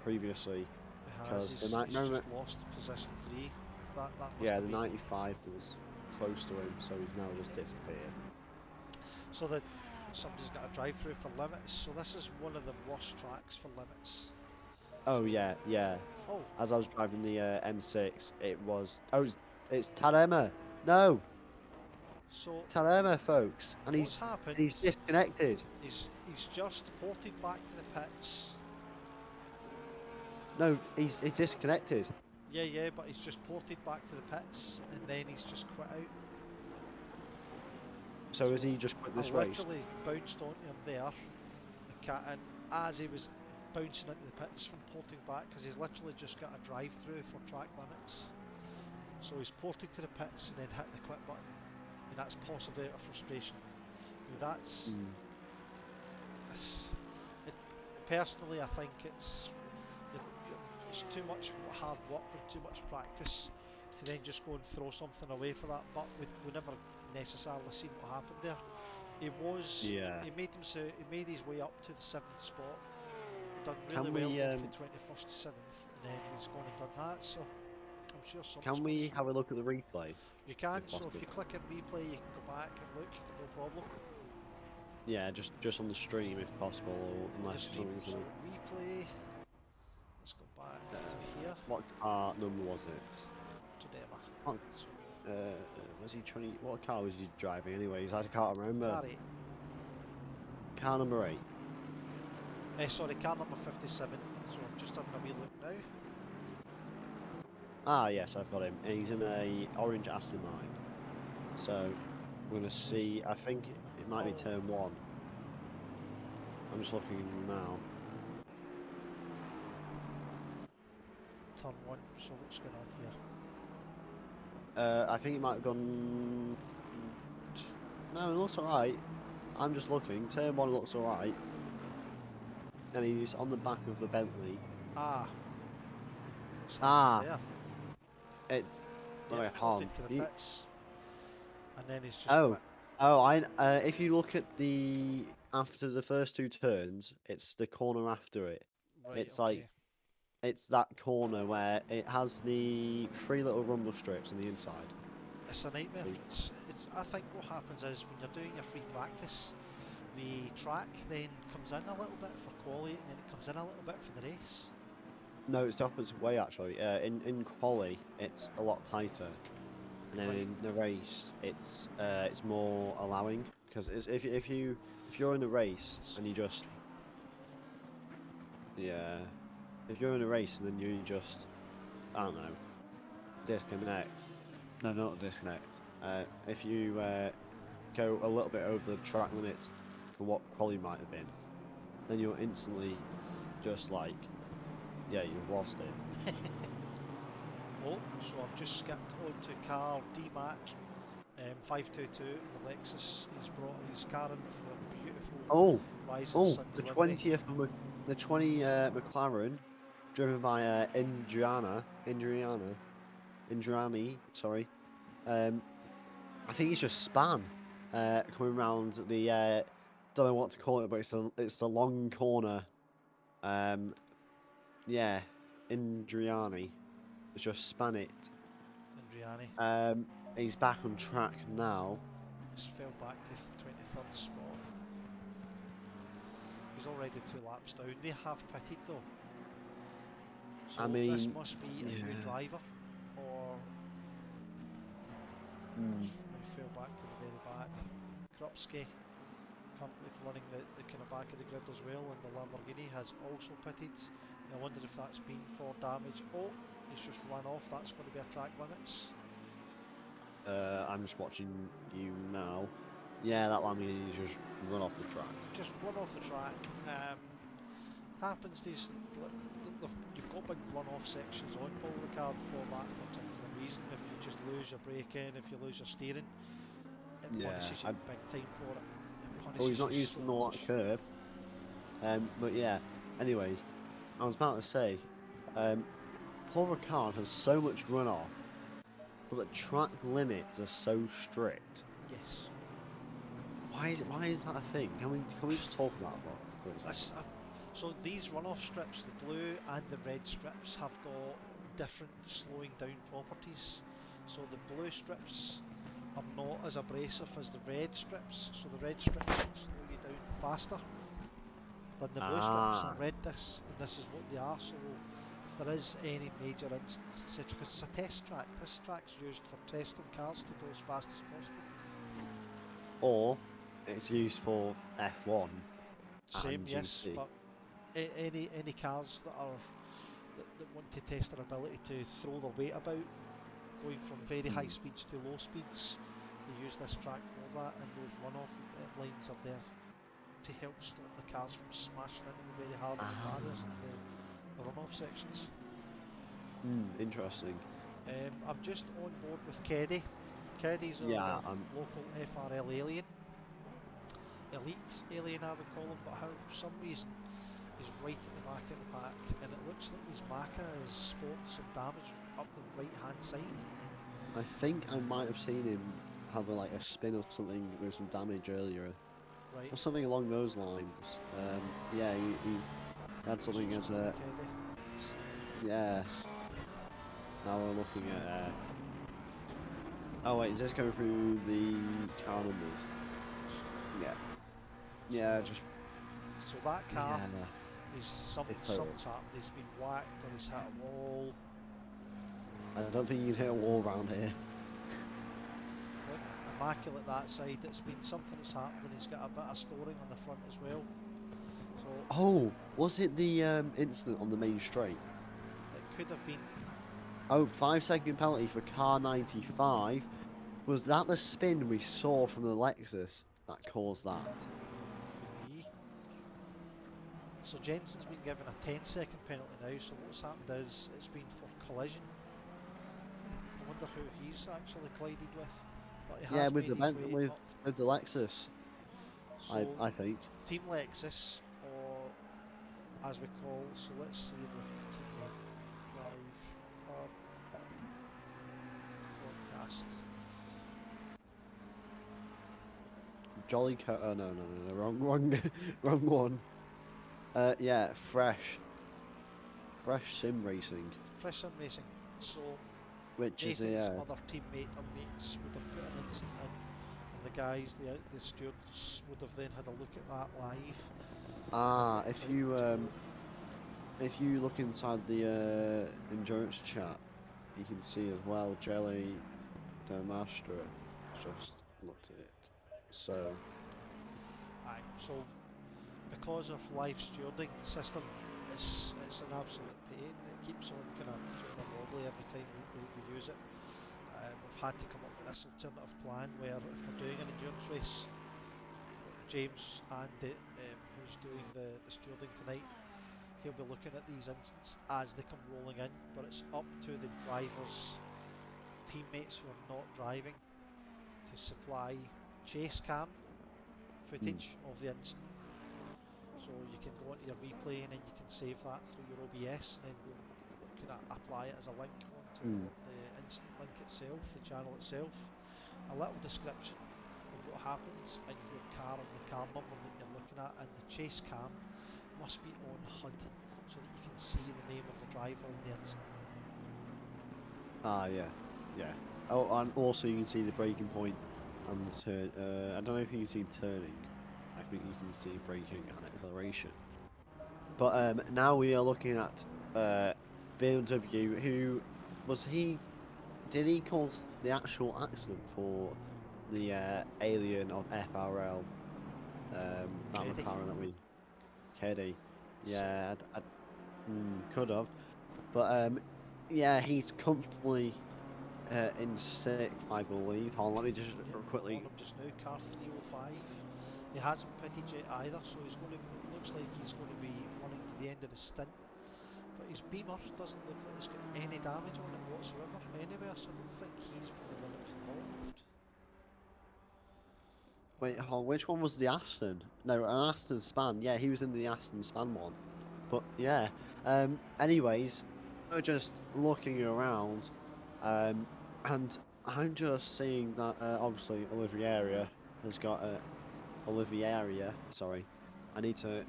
previously. Because he's just lost position 3. That yeah, the 95 was close to him, so he's now just disappeared. So that somebody's got a drive-through for limits. So this is one of the worst tracks for limits. Oh yeah, yeah. Oh. As I was driving the M6, it was. Oh, it's Tarema. No. So Tarema, folks, and what's happened? He's disconnected. He's just ported back to the pits. No, he's disconnected. Yeah, but he's just ported back to the pits, and then he's just quit out. So has he just quit this race? Literally bounced onto him there, and as he was bouncing into the pits from porting back, because he's literally just got a drive-through for track limits. So he's ported to the pits and then hit the quit button, and that's possibly out of frustration. Now that's, it, personally I think it's too much hard work and too much practice to then just go and throw something away for that, but we never necessarily seen what happened there. He made his way up to the 7th spot. He done really well going from 21st to 7th, and then he's gone and done that, so I'm sure something's Can we have a look at the replay? You can, so if you click in replay you can go back and look, no problem. Yeah, just on the stream if possible, unless so replay, let's go back to here. What car number was it? Todema. Was he trying? What car was he driving anyways? I can't remember. Car 8. Car number 8. Sorry, car number 57. So I'm just having a wee look now. Ah, yes, I've got him. And he's in a orange Aston Martin. So we're gonna see. I think it might be turn 1. I'm just looking now. Turn 1. So what's going on here? I think it might have gone. No, it looks alright. I'm just looking. Turn 1 looks alright. And he's on the back of the Bentley. There. It's. Yeah, I can't. to the pits. And then he's just quit. If you look at the after the first 2 turns, it's the corner after it. Right, it's like it's that corner where it has the 3 little rumble strips on the inside. It's a nightmare. I think what happens is when you're doing your free practice, the track then comes in a little bit for quali, and then it comes in a little bit for the race. No, it's the opposite way actually. In quali, it's a lot tighter, and then in the race, it's more allowing. Because if you're in a race and you just if you're in a race and then you just I don't know disconnect. No, not disconnect. If you go a little bit over the track limits for what quali might have been, then you're instantly just like, yeah, you've lost it. So I've just skipped onto car D-Mac 522 in the Lexus. He's brought his car in with the beautiful Rising Sun the livery. 20 McLaren, driven by Indrani, sorry. I think he's just span coming around the don't know what to call it, but it's the long corner. Yeah, Indriani. It's just span it. Indriani. He's back on track now. He's fell back to 23rd spot. He's already 2 laps down. They have pitted though. So this must be a new driver, or he fell back to the very back. Krupski currently running the kind of back of the grid as well, and the Lamborghini has also pitted. I wonder if that's been for damage. Oh, he's just run off. That's going to be a track limits. I'm just watching you now. Yeah, that Lamborghini just run off the track. Just run off the track. It happens. You've got big run-off sections on Paul Ricard for that particular reason. If you just lose your braking, if you lose your steering, it punishes you big time for it. He's not used to know that curve. But yeah. Anyways, I was about to say, Paul Ricard has so much runoff, but the track limits are so strict. Yes. Why is that a thing? Can we just talk about that for a second? So these runoff strips, the blue and the red strips, have got different slowing down properties. So the blue strips are not as abrasive as the red strips. So the red strips will slow you down faster than the blue strips. And this is what they are. So if there is any major incidents, etc., because it's a test track. This track's used for testing cars to go as fast as possible. Or it's used for F1. Same, and yes, GT. but any cars that want to test their ability to throw their weight about, going from very high speeds to low speeds, they use this track for that, and those runoff lines are there to help stop the cars from smashing into the very hardest barriers in the runoff sections. Interesting. I'm just on board with Keddy. Keddy's Yeah, our local FRL alien. Elite alien I would call him, but how for some reason he's right at the back of the pack, and it looks like his Maka has sported some damage up the right hand side. I think I might have seen him have like a spin or something with some damage earlier, Right. or something along those lines. Yeah, he had something as a yeah. Now we're looking at. Oh wait, is this going through the car numbers? Yeah. Yeah, just So that car yeah. is something's happened. He's been whacked or he's hit a wall. I don't think you can hit a wall around here. Look, immaculate that side. It's been something that's happened, and he's got a bit of scoring on the front as well. So Oh, was it the incident on the main straight? it could have been. Oh, 5 second penalty for car 95. Was that the spin we saw from the Lexus that caused that? Could be. So Jensen's been given a 10-second penalty now. So what's happened is it's been for collision. I wonder who he's actually collided with, but he Yeah, has with made the his way up. with the Lexus, So I think. Team Lexus, or as we call, so let's see the team name. Drive broadcast. Jolly Co. Oh no, wrong wrong one. Yeah, Fresh Sim Racing, Fresh Sim Racing. So which is Nathan's other teammate or mates would have put an incident in, and the guys, the stewards, would have then had a look at that live. if you look inside the endurance chat, you can see as well. Jelly Demastra just looked at it. So Aye, so because of live stewarding system, it's an absolute pain. It keeps on kind of throwing a wobbly every time we use it. We've had to come up with this alternative plan where if we're doing an endurance race, James and who's doing the stewarding tonight, he'll be looking at these incidents as they come rolling in, but it's up to the drivers, teammates who are not driving, to supply chase cam footage of the incident. So you can go into your replay and then you can save that through your OBS and then go kind of apply it as a link onto the incident link itself, the channel itself. A little description of what happens in your car and the car number that you're looking at, and the chase cam must be on HUD so that you can see the name of the driver in the incident. yeah. Oh, and also you can see the braking point and the turn. I don't know if you can see turning. I think you can see braking and acceleration. But now we are looking at BMW. Who was he? Did he cause the actual accident for the alien of FRL? That McLaren that we, Keddy. Yeah, could have. But yeah, he's comfortably in 6th, I believe. Hold on, let me just quickly. On him just now, car 305. He hasn't pitted yet either, so he's going to. It looks like he's going to be running to the end of the stint. But his Beamer doesn't look like it's got any damage on it whatsoever anywhere, so I don't think he's one of the one that was involved. Wait, hold on, which one was the Aston? No, an Aston Span. Yeah, he was in the Aston Span one. But yeah. Anyways, we're just looking around, and I'm just seeing that obviously Oliviera has got Oliviera. Sorry, I need to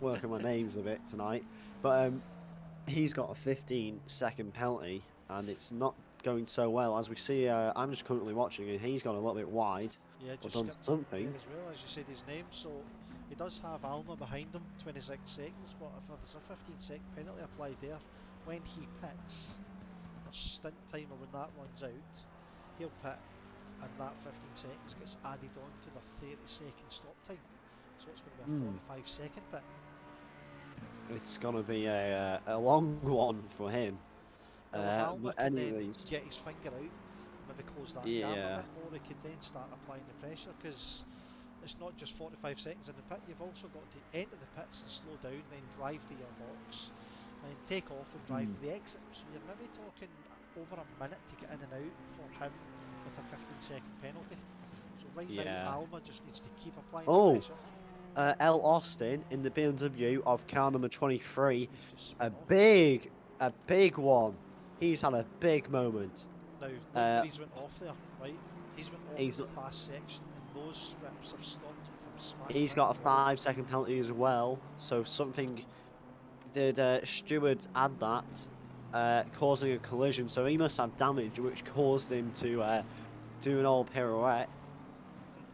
work on my names a bit tonight. But he's got a 15-second penalty, and it's not going so well. As we see, I'm just currently watching, and he's gone a little bit wide. Yeah, Or just done skipped something. there as well, as you said his name. So he does have Alma behind him, 26 seconds, but if there's a 15-second penalty applied there, when he pits, there's stint timer when that runs out, he'll pit, and that 15 seconds gets added on to the 30-second stop time. So it's going to be a 45-second pit. It's gonna be a long one for him. Alma But can then anyways, get his finger out, maybe close that gap a yeah. bit more. He could then start applying the pressure, because it's not just 45 seconds in the pit, you've also got to enter the pits and slow down, then drive to your box, and then take off and drive to the exit. So you're maybe talking over a minute to get in and out for him with a 15-second penalty. So right now, Yeah. Alma just needs to keep applying Oh, pressure. L. Austin in the BMW of car number 23. He's just A spun off. big one. He's had a big moment. Now, look where he's went off there, right? He's went off He's in the fast section, and those strips have stopped him from smashing he's into got a the wall. 5-second penalty as well. So something did Stewart add that, causing a collision. So he must have damage, which caused him to do an old pirouette.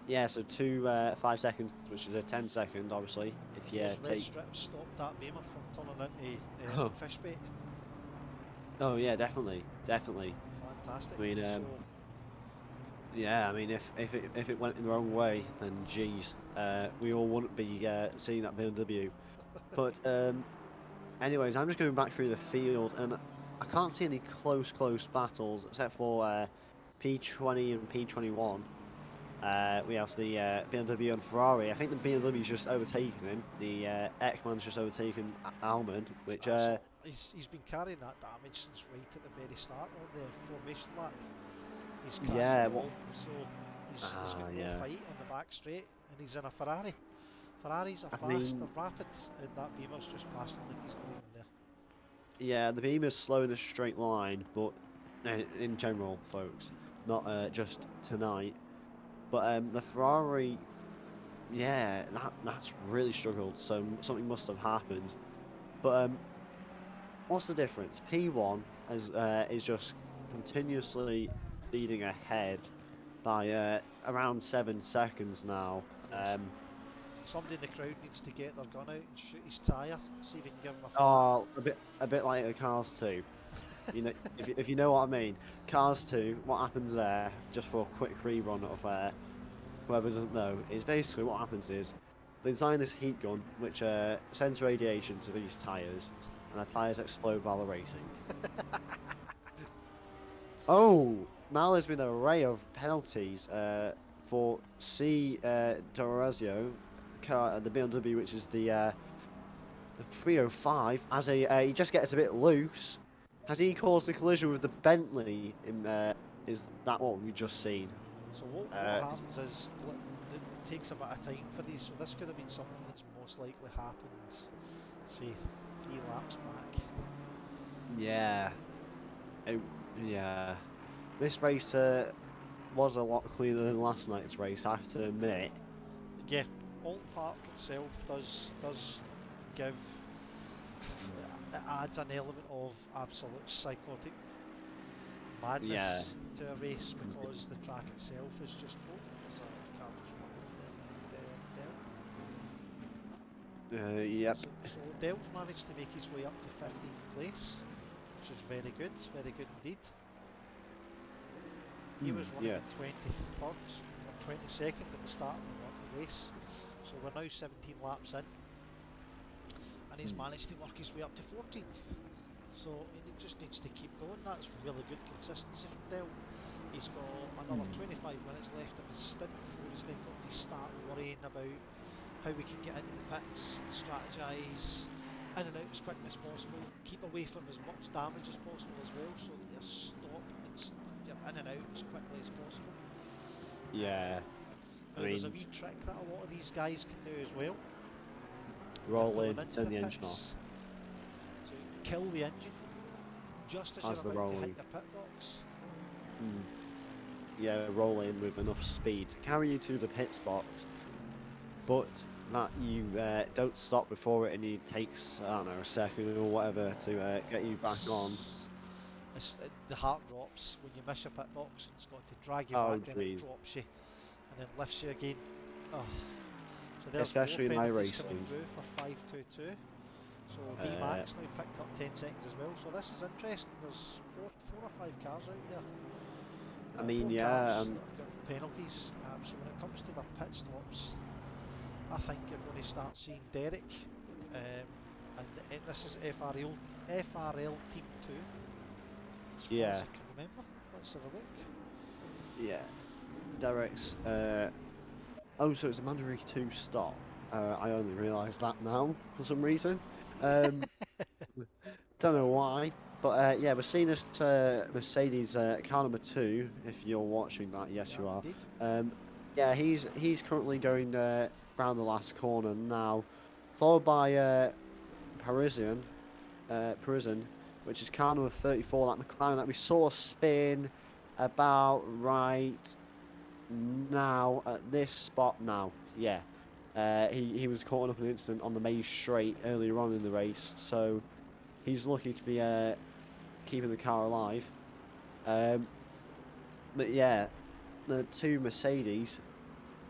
Yeah, so 5 seconds, which is a 10-second, obviously. If you Those red take. strips stopped that Beamer from turning into Oh, fish bait. oh yeah, definitely. Fantastic. I mean, So, yeah, I mean, if it went in the wrong way, then geez, we all wouldn't be seeing that BMW. But anyways, I'm just going back through the field, and I can't see any close battles except for P20 and P21. We have the BMW and Ferrari. I think the BMW's just overtaken him. The Ekman's just overtaken Alman, which he's been carrying that damage since right at the very start of the formation lap. He's cracked yeah, the wall, so he's got no yeah. fight on the back straight, and he's in a Ferrari. Ferraris are I fast, mean, they're rapid, and that Beamer's just passed him like he's not even there. yeah, the Beamer's slow in a straight line, but in general, folks, not just tonight. But the Ferrari, yeah, that's really struggled. So something must have happened. But what's the difference? P1 is just continuously leading ahead by around 7 seconds now. Yes. Somebody in the crowd needs to get their gun out and shoot his tyre, see if he can give him a flat. Oh, a bit like a Cars 2. You know, if you know what I mean. Cars 2, what happens there? Just for a quick rerun of whoever doesn't know, is basically what happens is they design this heat gun which sends radiation to these tyres, and the tyres explode while they're racing. Oh, now there's been an array of penalties for C. Dorazio, the BMW, which is the 305. As he just gets a bit loose. Has he caused a collision with the Bentley? Is that what we've just seen? So what happens is it takes a bit of time for these, so this could have been something that's most likely happened, say, 3 laps back. Yeah. Yeah. This race was a lot cleaner than last night's race, I have to admit. Yeah, Alton Park itself does give, it adds an element of absolute psychotic madness to a race, because the track itself is just, oh, there's a car just run off there behind Dell. Yep. So Dell's managed to make his way up to 15th place, which is very good indeed. He was running in 23rd or 22nd at the start of the race, so we're now 17 laps in, and he's managed to work his way up to 14th. So he just needs to keep going. That's really good consistency from Dell. He's got another 25 minutes left of his stint before he's then got to start worrying about how we can get into the pits, strategise in and out as quickly as possible, keep away from as much damage as possible as well, so that you stop and you're in and out as quickly as possible. Yeah. Now there's a wee trick that a lot of these guys can do as well. Roll in, turn the engine off. To kill the engine just as you're about to hit your pit box. Yeah, roll in with enough speed to carry you to the pit spot, but that you don't stop before it, and it takes, I don't know, a second or whatever to get you back on. The heart drops when you miss your pit box, and it's got to drag you back, then it drops you and then lifts you again. Oh. So there's especially in my racing coming through for 522. So D-Max now picked up 10 seconds as well. So this is interesting. There's four or five cars out there. I mean, four yeah, cars that have got penalties. So when it comes to their pit stops, I think you're going to start seeing Derek, and this is FRL Team 2. As far as I can remember. Let's have a look. Yeah, Derek's. Oh, so it's a mandatory 2 stop. I only realised that now for some reason. Don't know why. But yeah, we're seeing this Mercedes car number 2. If you're watching that, yes, you are. Indeed. Yeah, he's currently going round the last corner now, followed by Parisian, which is car number 34, that McLaren that we saw spin about right now at this spot now. Yeah, he was caught up in an incident on the main straight earlier on in the race, so he's lucky to be keeping the car alive. But yeah, the 2 Mercedes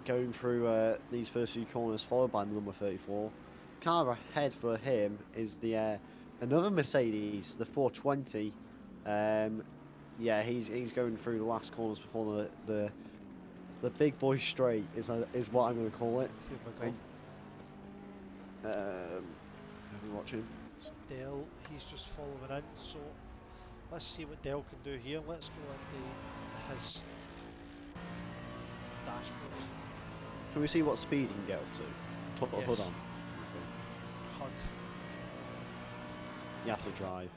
going through these first few corners, followed by the number 34. Car ahead for him is the another Mercedes, the 420. Yeah, he's going through the last corners before the big boy straight is what I'm going to call it. Here we go. Watching. So Dell, he's just following in. So let's see what Dell can do here. Let's go into his dashboard. Can we see what speed he can get up to? Put the hood on. HUD. You have to drive.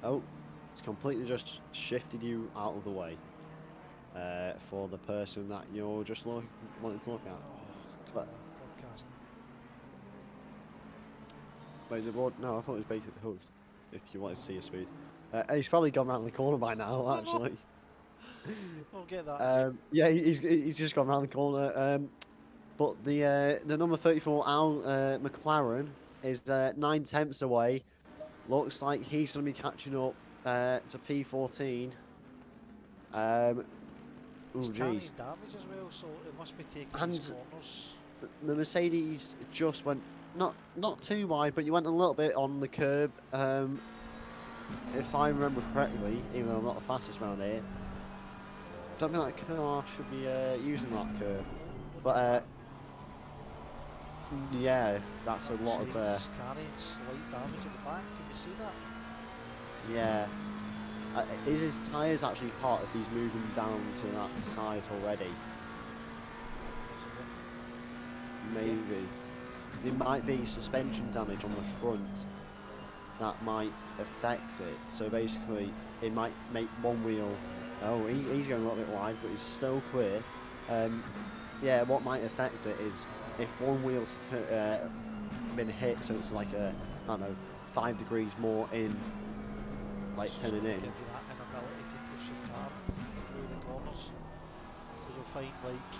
Oh, it's completely just shifted you out of the way for the person that you're just wanting to look at. Oh, but broadcast. Wait, is it broad? No, I thought it was basically hooked. If you wanted to see his speed, he's probably gone round the corner by now. Actually, I'll get that. Yeah, he's just gone round the corner. But the number 34 McLaren is 9/10 away. Looks like he's going to be catching up to P14. Oh jeez. Damage as well, so it must be taking And these corners. the Mercedes just went not too wide, but you went a little bit on the curb. If I remember correctly, even though I'm not the fastest around here, I don't think that car should be using that curb. But yeah, that's a lot of. He's carrying slight damage at the back. Can you see that? Yeah. Is his tyres actually hot if he's moving down to that side already? Maybe. There might be suspension damage on the front that might affect it. So basically, it might make one wheel. Oh, he's going a little bit wide, but he's still clear. Yeah, what might affect it is if one wheel's been hit, so it's like I don't know, 5 degrees more in, like turning in. Give you that inability to push your car through the corners. So you'll find like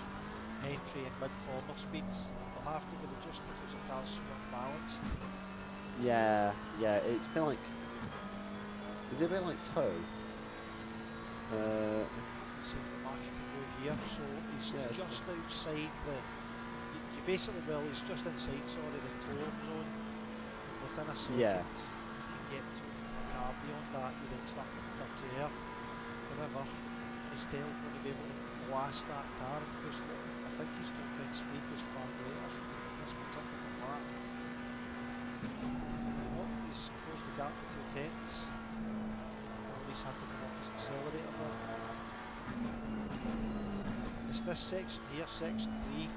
entry and mid corner speeds will have to be reduced because the car's so balanced. Yeah, it's a bit like. Is it a bit like toe? See what Mark can do here. So he's just outside the. You basically, well, he's just inside, sorry, the tow zone. Within a second, you can get to the car. Beyond that, you then start getting up to air. However, is Dale going to be able to blast that car and push it? I think his top-end speed is far greater in this particular lap. He's closed the gap to 2/10. He's had to come off his accelerator there. It's this section here, section 3. You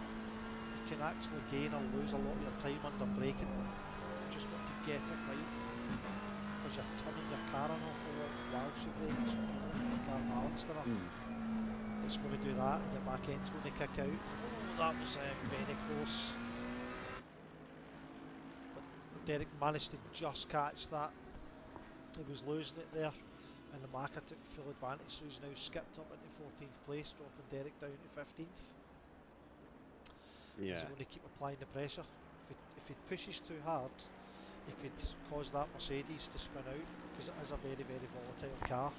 can actually gain or lose a lot of your time under braking. You just got to get it right. Because you're turning your car an awful lot whilst you brake, so if you don't get the car balanced enough, it's going to do that and your back end's going to kick out. Oh, that was very close. But Derek managed to just catch that. He was losing it there. And the Maka took full advantage, so he's now skipped up into 14th place, dropping Derek down to 15th. Yeah. He's going to keep applying the pressure. If he pushes too hard, he could cause that Mercedes to spin out, because it is a very, very volatile car.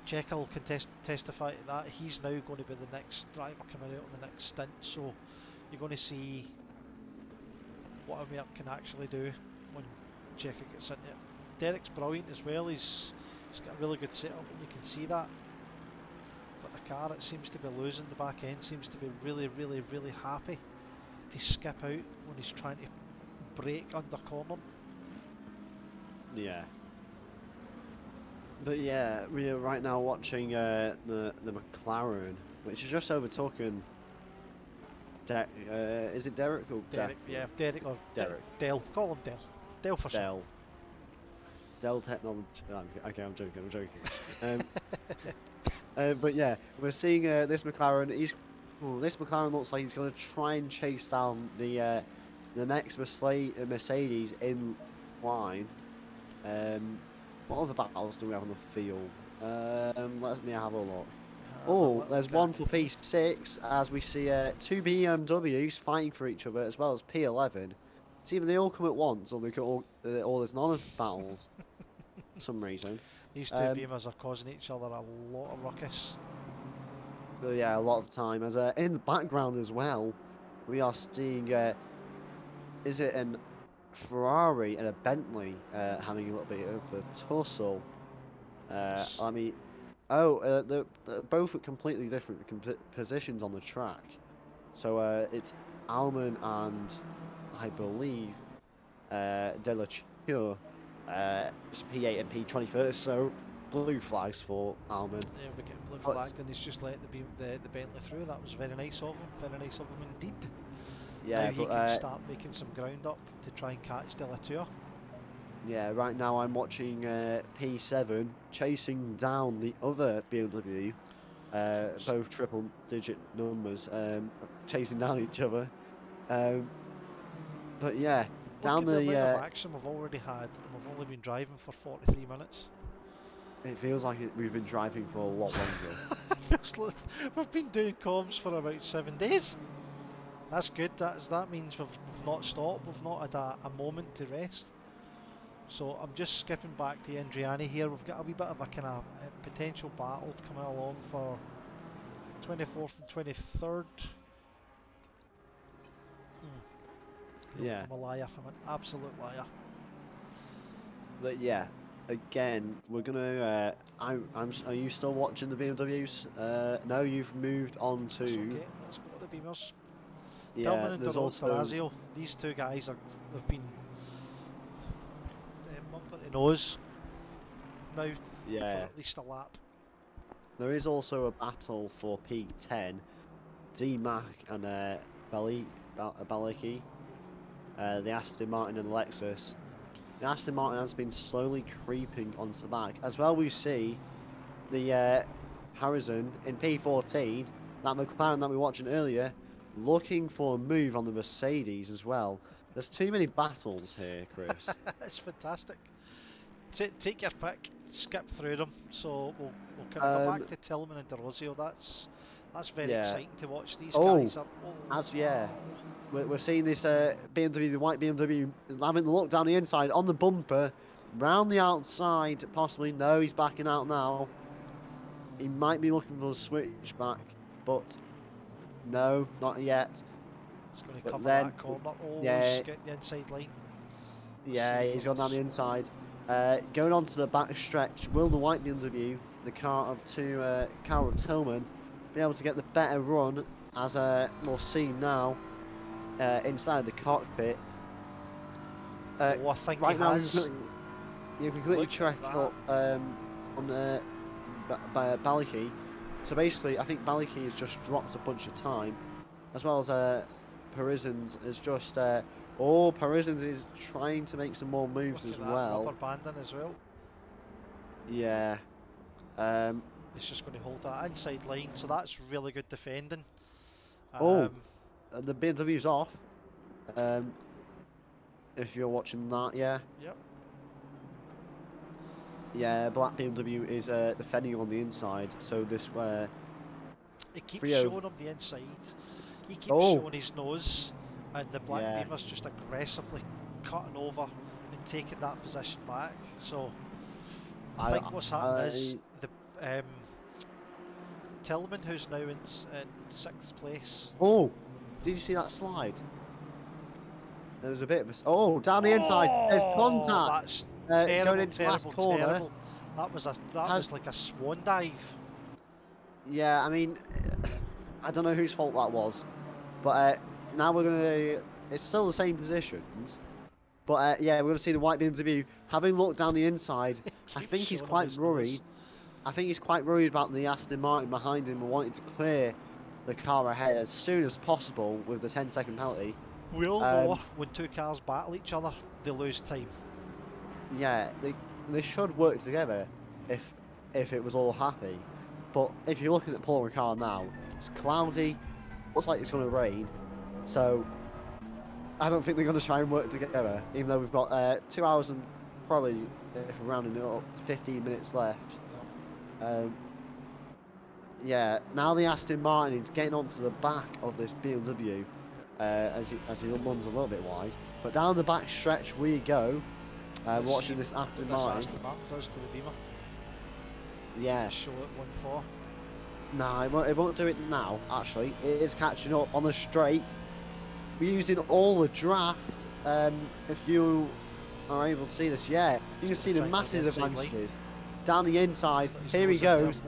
Jekyll can testify to that. He's now going to be the next driver coming out on the next stint, so you're going to see what Amir can actually do when Jekyll gets into it. Derek's brilliant as well, he's got a really good setup and you can see that. But the car, it seems to be losing, the back end seems to be really, really, really happy to skip out when he's trying to brake under corner. Yeah. But yeah, we are right now watching the McLaren, which is just overtaken. Is it Derek or Derek? Yeah, Derek or Derek. Dale. Call him Dale. Dale for Dell. Dell Technology. Okay, I'm joking. But yeah, we're seeing this McLaren. This McLaren looks like he's going to try and chase down the next Mercedes in line. What other battles do we have on the field? Let me have a look. Oh, there's one for P6 as we see two BMWs fighting for each other as well as P11. It's either they all come at once or there's none of battles for some reason. These two Beamers are causing each other a lot of ruckus. So yeah, a lot of time. As in the background as well, we are seeing is it an Ferrari and a Bentley having a little bit of a tussle. I mean, they're both at completely different positions on the track. So it's Alman and I believe De La Tour, it's P8 and P21st. So blue flags for Alman. Yeah, we're getting blue flagged, and he's just let the Bentley through. That was very nice of him. Very nice of him indeed. Yeah, now he can start making some ground up to try and catch De La Tour. Yeah, right now I'm watching P7 chasing down the other BMW, both triple-digit numbers, chasing down each other. But yeah, down Look at the amount of action we've already had, and we've only been driving for 43 minutes. It feels like we've been driving for a lot longer. We've been doing comms for about 7 days. That's good. That means we've not stopped. We've not had a moment to rest. So I'm just skipping back to Andriani here. We've got a wee bit of a kind of potential battle coming along for 24th and 23rd. Yeah. I'm a liar. I'm an absolute liar. But yeah, again, we're gonna. Are you still watching the BMWs? No, you've moved on to. That's okay. Let's go to the Beamers. Yeah, Tillman and there's also. Tarazio. These two guys they've been bumper to nose now for at least a lap. There is also a battle for P10. D-Mac and Balicki. The Aston Martin and Lexus. The Aston Martin has been slowly creeping onto the back. As well, we see the Harrison in P14, that McLaren that we were watching earlier, looking for a move on the Mercedes as well. There's too many battles here, Chris. It's fantastic. Take your pick, skip through them. So we'll kind of go back to Tillman and DeRosio. That's very exciting to watch. These guys are. We're seeing this BMW, the white BMW, having a look down the inside on the bumper, round the outside. Possibly, no, he's backing out now. He might be looking for a switchback, but no, not yet. It's going to cover that corner. He's getting the inside line. Yeah, he's gone down the inside. Going on to the back stretch, will the white BMW, the car of Tillman, be able to get the better run, as we'll see now inside the cockpit? I think right he now has. you can clearly check up on Balicki. So basically, I think Balicki has just dropped a bunch of time, as well as Parisans is just. Parisans is trying to make some more moves as well. Rubber banding as well. Yeah. He's just going to hold that inside line, so that's really good defending. The BMW's off. If you're watching that, yeah. Yep. Yeah, black BMW is defending on the inside, so this He keeps showing him the inside. He keeps showing his nose, and the black Beamer's just aggressively cutting over and taking that position back. So I think what's happened is the Tillman, who's now in 6th place. Oh, did you see that slide? There was a bit of a down the inside. There's contact. That's terrible, going into last corner. Terrible. That was like a swan dive. Yeah, I mean, I don't know whose fault that was, but now we're gonna. It's still the same positions, but yeah, we're gonna see the white BMW having looked down the inside. I think he's quite worried. I think he's quite worried about the Aston Martin behind him and wanting to clear the car ahead as soon as possible with the 10-second penalty. We all know when two cars battle each other, they lose time. Yeah, they should work together if it was all happy. But if you're looking at Paul Ricard now, it's cloudy, looks like it's going to rain, so I don't think they're going to try and work together. Even though we've got 2 hours and probably, if we're rounding it up, 15 minutes left. Yeah, now the Aston Martin is getting onto the back of this BMW as he runs a little bit wide. But down the back stretch we go, watching this Aston Martin. Aston Martin does to the Beamer. Yeah. Show it 1-4. Nah, it won't do it now, actually. It is catching up on the straight. We're using all the draft. If you are able to see this, yeah, you can see the massive advantages. Down the inside, here he goes.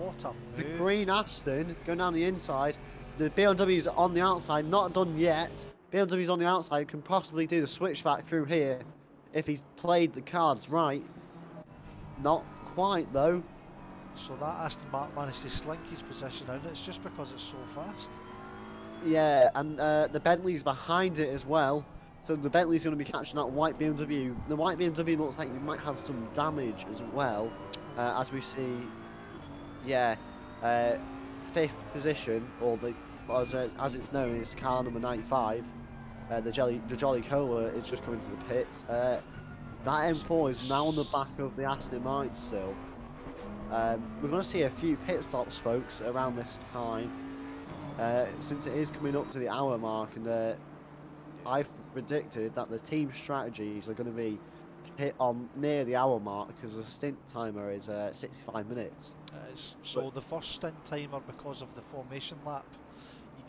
The green Aston going down the inside. The BMW's on the outside, not done yet. BMW's on the outside, can possibly do the switchback through here if he's played the cards right. Not quite though. So that Aston Martin managed to slink his position out. It's just because it's so fast. Yeah, and the Bentley's behind it as well. So the Bentley's going to be catching that white BMW. The white BMW looks like it might have some damage as well. As we see, yeah, 5th position, or as it's known, is car number 95. The Jolly Cola is just coming to the pits. That M4 is now on the back of the Aston Martin still. We're going to see a few pit stops, folks, around this time, since it is coming up to the hour mark, and I've predicted that the team strategies are going to be hit on near the hour mark because the stint timer is 65 minutes. So the first stint timer, because of the formation lap,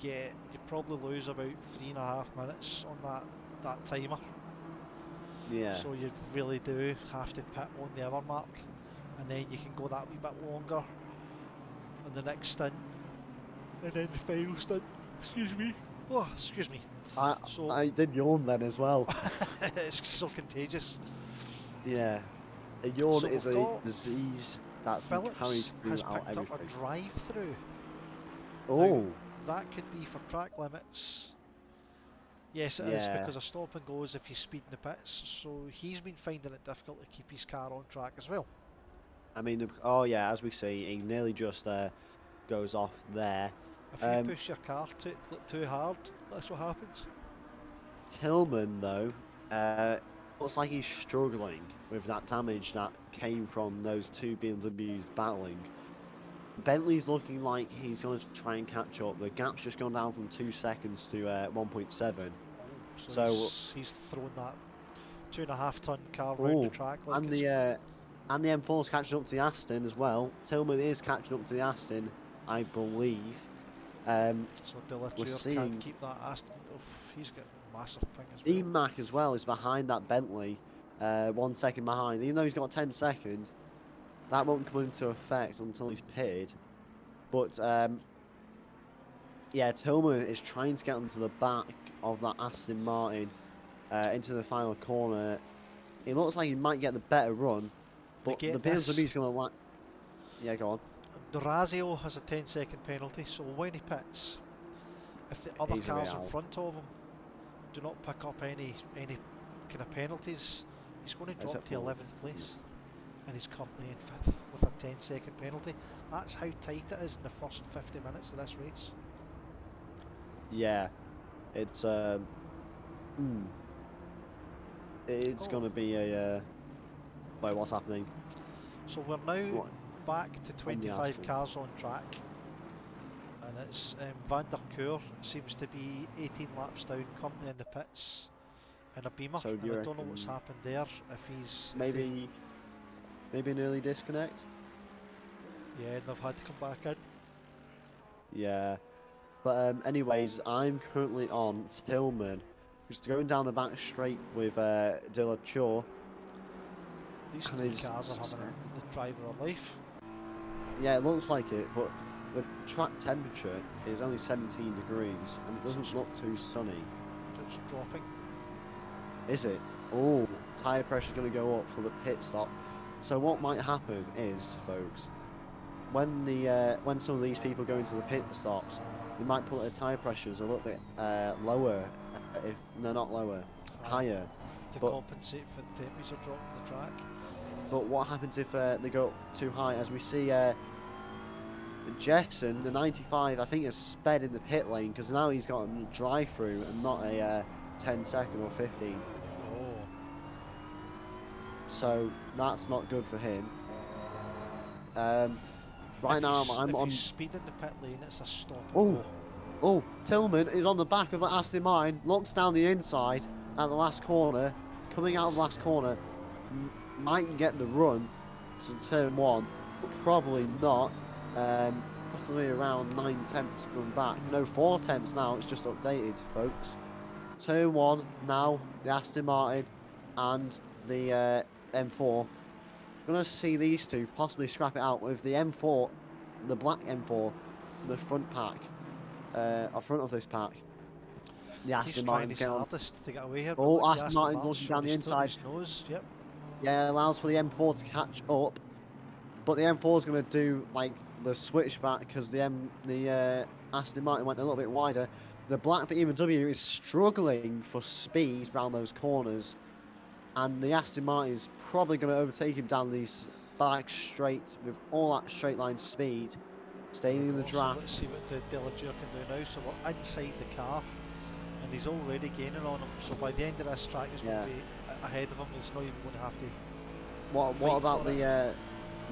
you probably lose about 3.5 minutes on that timer. Yeah. So you really do have to pit on the hour mark, and then you can go that wee bit longer on the next stint, and then the final stint. Excuse me. Oh, excuse me. I did yawn then as well. It's so contagious. Yeah, a yawn is a disease that's been carried throughout everything. Up a drive-through. Oh. Now, that could be for track limits. Yes, it is, because a stop and go is if you speed in the pits. So he's been finding it difficult to keep his car on track as well. I mean, oh yeah, as we see, he nearly just goes off there. If you push your car too hard, that's what happens. Tillman, though, looks like he's struggling with that damage that came from those two BMWs battling. Bentley's looking like he's going to try and catch up. The gap's just gone down from 2 seconds to 1.7. So he's thrown that 2.5 ton car round the track. Like and the M4's catching up to the Aston as well. Tillman is catching up to the Aston, I believe. So Delatour can't keep that Aston. He's got a massive ping as well. D-Mac as well is behind that Bentley, 1 second behind. Even though he's got 10 seconds, that won't come into effect until he's pitted. But yeah, Tillman is trying to get onto the back of that Aston Martin into the final corner. It looks like he might get the better run, but the BMW's going to yeah, go on. Durazio has a 10-second penalty, so when he pits, if the other cars in front of him do not pick up any kind of penalties, he's going to drop to 11th place, and he's currently in 5th with a 10-second penalty. That's how tight it is in the first 50 minutes of this race. Yeah, it's going to be a wait, what's happening? So we're now back to 25 cars on track, and it's Van der Kuur seems to be 18 laps down, currently in the pits in a Beamer. So and I don't know what's happened there. If he's maybe an early disconnect. Yeah, and they've had to come back in. Yeah, but anyways, I'm currently on Tillman, who's going down the back straight with Delatour. These three cars are having the drive of their life. Yeah, it looks like it, but the track temperature is only 17 degrees, and it doesn't look too sunny. It's dropping. Is it? Oh, tyre pressure's going to go up for the pit stop. So what might happen is, folks, when some of these people go into the pit stops, they might put their tyre pressures a little bit lower, if they're not lower, higher. To compensate for the temperature drop on the track. but what happens if they go up too high? As we see, Jackson, the 95, I think has sped in the pit lane because now he's got a drive-through and not a 10-second or 15. Oh. So that's not good for him. Right If now he's, I'm if on. he's speed in the pit lane, it's a stop and Oh, go. oh, Tillman is on the back of the Aston Martin, looks down the inside at the last corner, coming out of the last corner, might get the run to turn 1, but probably not. Roughly around 9 attempts going back. No, 4 attempts now, it's just updated, folks. Turn 1 now, the Aston Martin and the M4. Gonna see these two possibly scrap it out with the M4, the black M4, the front pack, front of this pack. The Aston Martin's getting getting on. hardest to get away here. Oh, Aston Martin's looking down the inside. His nose. Yep. Yeah, allows for the M4 to catch up, but the M4 is gonna do like the switchback because the Aston Martin went a little bit wider. The black BMW is struggling for speed around those corners. And the Aston Martin is probably going to overtake him down these back straight with all that straight line speed, staying in the draft. So let's see what the Delagere can do now. So we're inside the car, and he's already gaining on him. So by the end of this track, he's going to be ahead of him. He's not even going to have to. What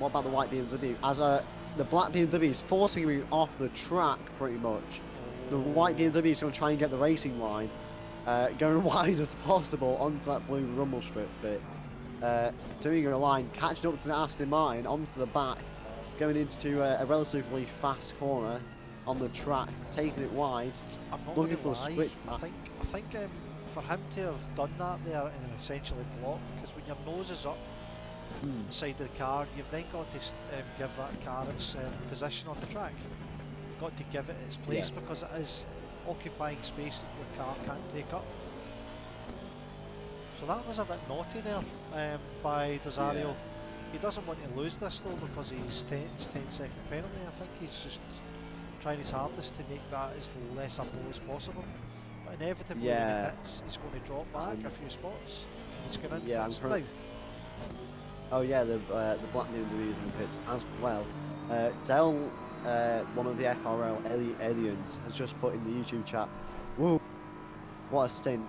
about the white BMW? As the black BMW is forcing me off the track pretty much. The white BMW is going to try and get the racing line. Going wide as possible onto that blue rumble strip bit, doing a line, catching up to the Aston Martin onto the back, going into a relatively fast corner on the track, taking it wide, looking for a switch. I think for him to have done that there and essentially block, because when your nose is up the side of the car, you've then got to give that car its position on the track. You've got to give it its place because it is occupying space that your car can't take up. So that was a bit naughty there by Rosario. Yeah. He doesn't want to lose this though because he's 10-second penalty. I think he's just trying his hardest to make that as less a blow as possible. But inevitably when he hits, he's going to drop back a few spots. And he's going into pits now. Oh yeah, the black BMW is in the pits as well. Dell, one of the FRL aliens, has just put in the YouTube chat, "Whoa, what a stint!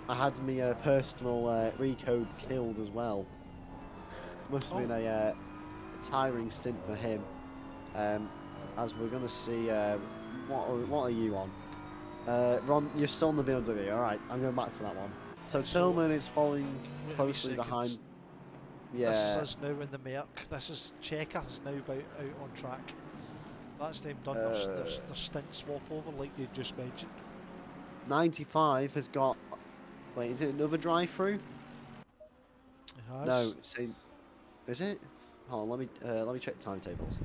I had me personal RICARD killed as well." Must have been a tiring stint for him. As we're gonna see, what are you on? Ron, you're still on the BMW. All right, I'm going back to that one. So Tillman is following closely behind. Yeah. This is us now in the Merc. This is Checker is now out on track. That's them done their stint swap over like you just mentioned. 95 has got. Wait, is it another drive-through? It has. No, is it? Hold on, let me check timetables.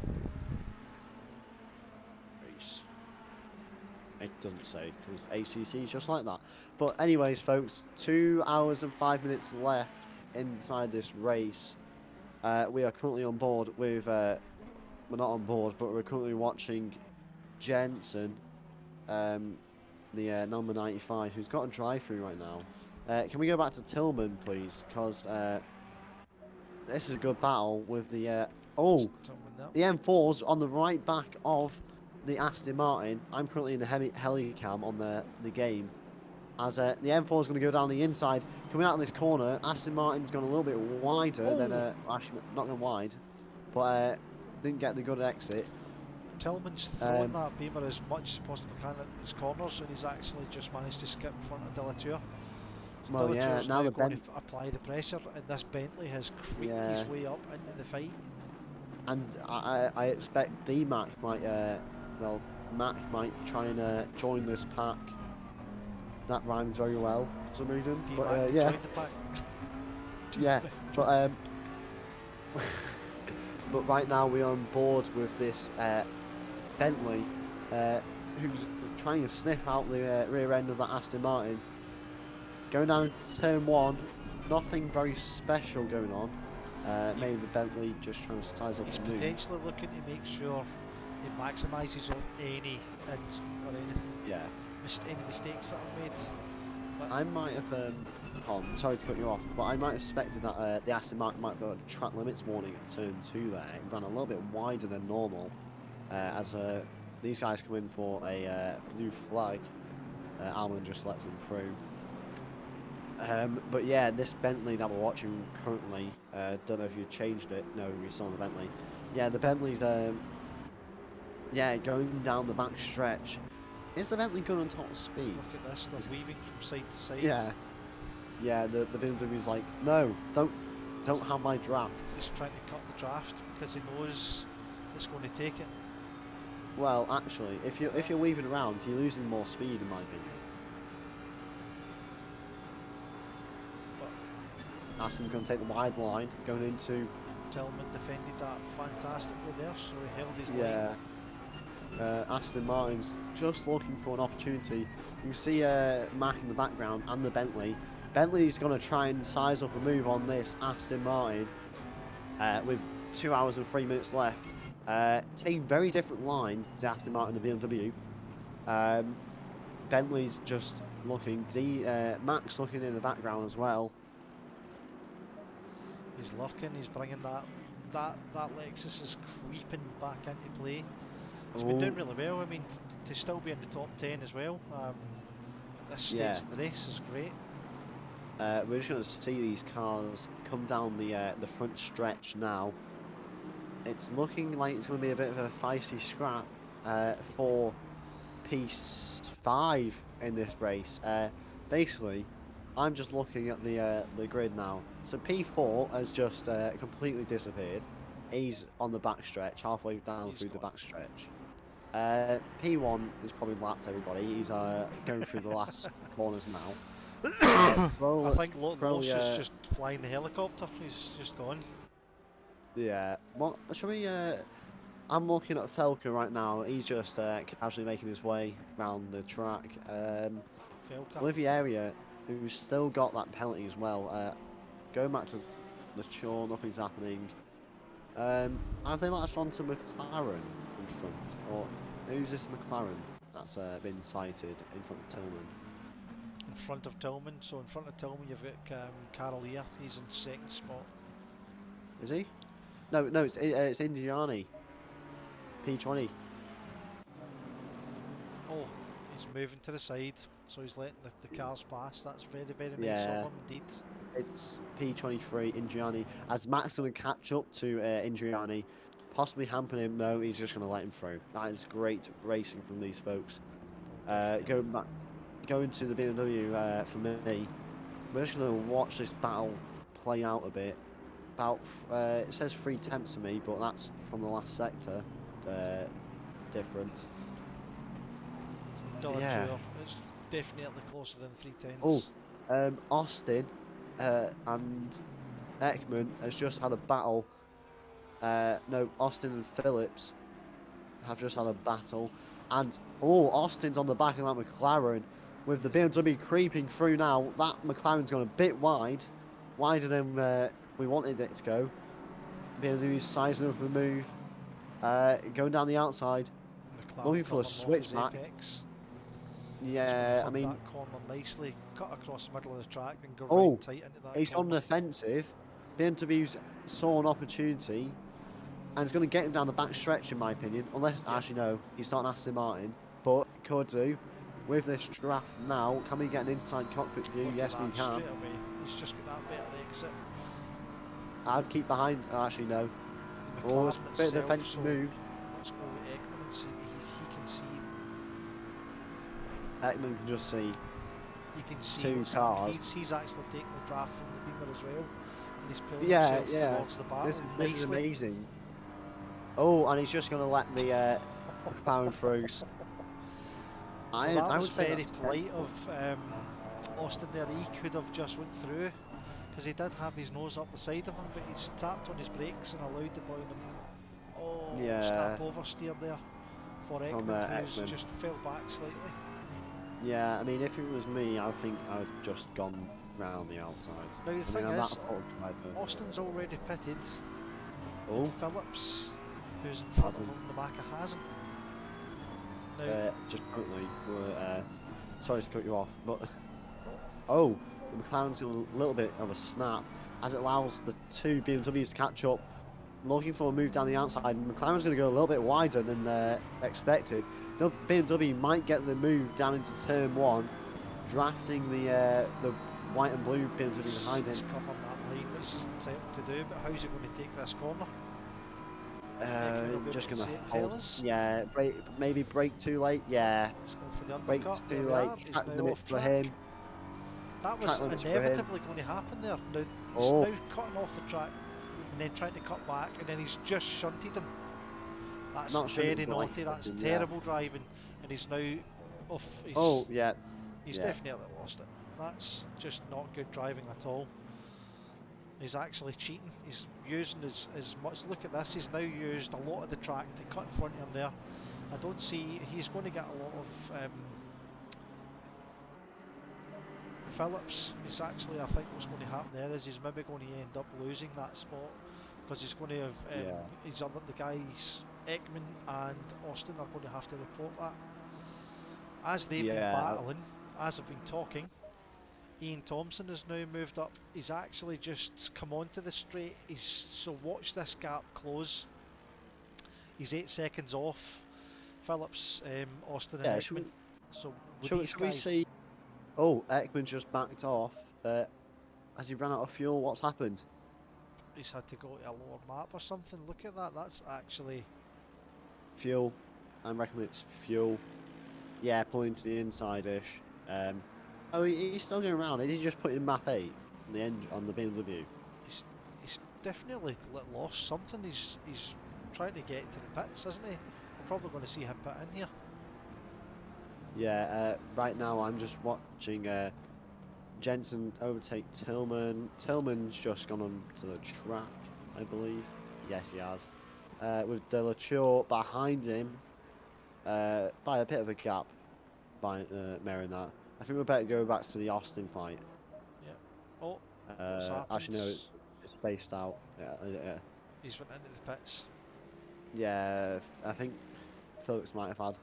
It doesn't say because ACC is just like that. But anyways, folks, 2 hours and 5 minutes left inside this race. We are currently on board with. We're not on board, but we're currently watching Jensen, the number 95, who's got a drive-through right now. Can we go back to Tillman, please? Because this is a good battle with the the M4's on the right back of the Aston Martin. I'm currently in the helicam on the game. As the M4 is going to go down the inside, coming out of this corner, Aston Martin's gone a little bit wider than actually not going wide, but didn't get the good exit. Tillman's thrown that Beamer as much as possible can at his corners, and he's actually just managed to skip in front of Delagere. So well, Delature's now the going to apply the pressure, and this Bentley has creeped his way up into the fight. And I expect D-Mac might, Mac might try and join this pack. That rhymes very well for some reason. But yeah. Yeah, but but right now we're on board with this Bentley, who's trying to sniff out the rear end of that Aston Martin. Going down to turn 1, nothing very special going on. Maybe the Bentley just trying to ties up He's the move. potentially looking to make sure he maximises on any instant or anything. Yeah. Any mistakes that are made. I might have sorry to cut you off, but I might have suspected that the Aston Martin might have got a track limits warning at turn 2 there. It ran a little bit wider than normal, as these guys come in for a blue flag. Alman just lets them through. But yeah, this Bentley that we're watching currently, don't know if you changed it. No, we saw the Bentley. Yeah, the Bentley's yeah, going down the back stretch. Is the Bentley going on top speed? Look at this, they're weaving from side to side. Yeah. Yeah, the BMW's like, no, don't have my draft. He's trying to cut the draft because he knows it's going to take it. Well, actually, if you're weaving around, you're losing more speed, in my opinion. Aston's going to take the wide line, going into... Tillman defended that fantastically there, so he held his line. Yeah. Aston Martin's just looking for an opportunity. You can see Mack in the background and the Bentley. Bentley's going to try and size up a move on this Aston Martin with 2 hours and 3 minutes left. Taking very different lines to Aston Martin and the BMW. Bentley's just looking. Mack's looking in the background as well. He's lurking. He's bringing that Lexus is creeping back into play. He's been doing really well. I mean, to still be in the top 10 as well at this stage of the race is great. We're just going to see these cars come down the front stretch now. It's looking like it's going to be a bit of a feisty scrap for P5 in this race. Basically, I'm just looking at the grid now. So P4 has just completely disappeared. He's on the backstretch, halfway down through the backstretch. P1 has probably lapped everybody. He's going through the last corners now. I think Loss is just flying the helicopter. He's just gone. Yeah. What? Shall we? I'm looking at Felker right now. He's just casually making his way around the track. Oliviera, who's still got that penalty as well. Going back to the shore, nothing's happening. Have they latched on to McLaren in front, or who's this McLaren that's been sighted in front of Tillman? In front of Tillman, so in front of Tillman you've got Carolier. He's in 2nd spot. Is he? No, it's Indiani. P20. Oh, he's moving to the side, so he's letting the cars pass. That's very, very nice of him indeed. It's P23, Indiani. As Max going to catch up to Indiani, possibly hampering him. No, he's just going to let him through. That is great racing from these folks. Going to the BMW for me. We're just going to watch this battle play out a bit. About it says 3 tenths to me, but that's from the last sector difference. Not sure. It's definitely closer than 3 tenths. Oh, Austin and Ekman has just had a battle. No, Austin and Phillips have just had a battle, and Austin's on the back of that McLaren with the BMW creeping through now. That McLaren's gone a bit wide, wider than we wanted it to go. BMW's sizing up a move, going down the outside, McLaren looking for a switchback. Yeah, I mean, that corner nicely, cut across the middle of the track and go right tight into that. He's gone offensive. BMW's saw an opportunity, and it's going to get him down the back stretch, in my opinion. Unless, actually, no, he's not an Aston Martin, but could do. With this draft now, can we get an inside cockpit view? Yes, we can. He's just got that better exit. I'd keep behind. Actually, no. Oh, it's a bit of defensive move. Let's go with Ekman and see he can see. Ekman can just see. You can see 2 cars. He's actually taking the draft from the beamer as well, and he's pulling himself towards the battle. This is amazing. Oh, and he's just going to let the McLaren through. I would say very polite of Austin there. He could have just went through because he did have his nose up the side of him, but he's tapped on his brakes and allowed the boy to snap oversteer there for Ekman, who's just fell back slightly. Yeah, I mean, if it was me, I think I'd just gone round the outside. Now the thing is, Austin's already pitted. Oh, Phillips, who's in front of him, the back hasn't. Now, just currently, we're sorry to cut you off, but Oh, the McLaren's got a little bit of a snap as it allows the two BMWs to catch up. Looking for a move down the outside. McLaren's going to go a little bit wider than expected. The BMW might get the move down into turn one, drafting the white and blue BMW behind He's him. covering that line, which he's entitled to do, but how's he going to take this corner? Just going to hold. Yeah, maybe brake too late. Yeah, He's going for the brake undercut. too There we late. are. He's Track now limit off for track. him. That Track was limits for him. inevitably going to happen there. Now he's now cutting off the track and then trying to cut back, and then he's just shunted him. That's Not very shunted, naughty. like, That's terrible driving, and he's now off. He's definitely lost it. That's just not good driving at all. He's actually cheating. He's using as much. Look at this. He's now used a lot of the track to cut in front of him there. I don't see. He's going to get a lot of Phillips. Is actually, I think what's going to happen there is he's maybe going to end up losing that spot because he's going to have his other the guys Ekman and Austin are going to have to report that as they've been battling, as I've been talking. Ian Thompson has now moved up. He's actually just come onto the straight. So watch this gap close. He's 8 seconds off Phillips, Austin and Ekman. Should we see? Oh, Ekman just backed off. Has he run out of fuel? What's happened? He's had to go to a lower map or something. Look at that. That's actually fuel. I reckon it's fuel. Yeah, pulling to the inside-ish. Oh, he's still going around. Did he just put in map 8 on the end on the BMW? He's definitely lost something. He's trying to get to the pits, isn't he? We're probably going to see him put in here. Yeah. Right now I'm just watching Jensen overtake Tillman. Tillman's just gone onto the track, I believe. Yes, he has. With Delachaux behind him by a bit of a gap by Marinat. I think we better go back to the Austin fight. Yeah. Oh. Actually, no, it's spaced out. Yeah. He's went into the pits. Yeah, I think Phillips might have had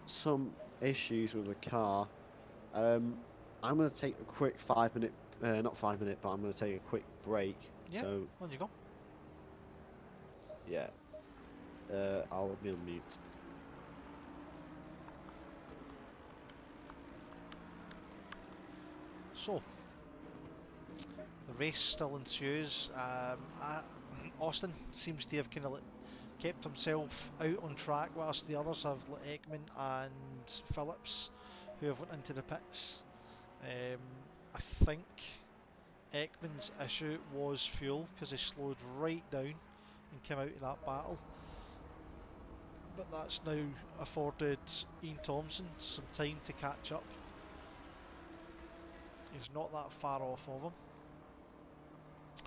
some issues with the car. I'm going to take a quick 5 minute, not 5 minute, but I'm going to take a quick break. Yeah, so, on you go. Yeah, I'll be on mute. So, the race still ensues. Austin seems to have kind of kept himself out on track, whilst the others have Ekman and Phillips, who have went into the pits. I think Ekman's issue was fuel because he slowed right down and came out of that battle. But that's now afforded Ian Thompson some time to catch up. He's not that far off of him.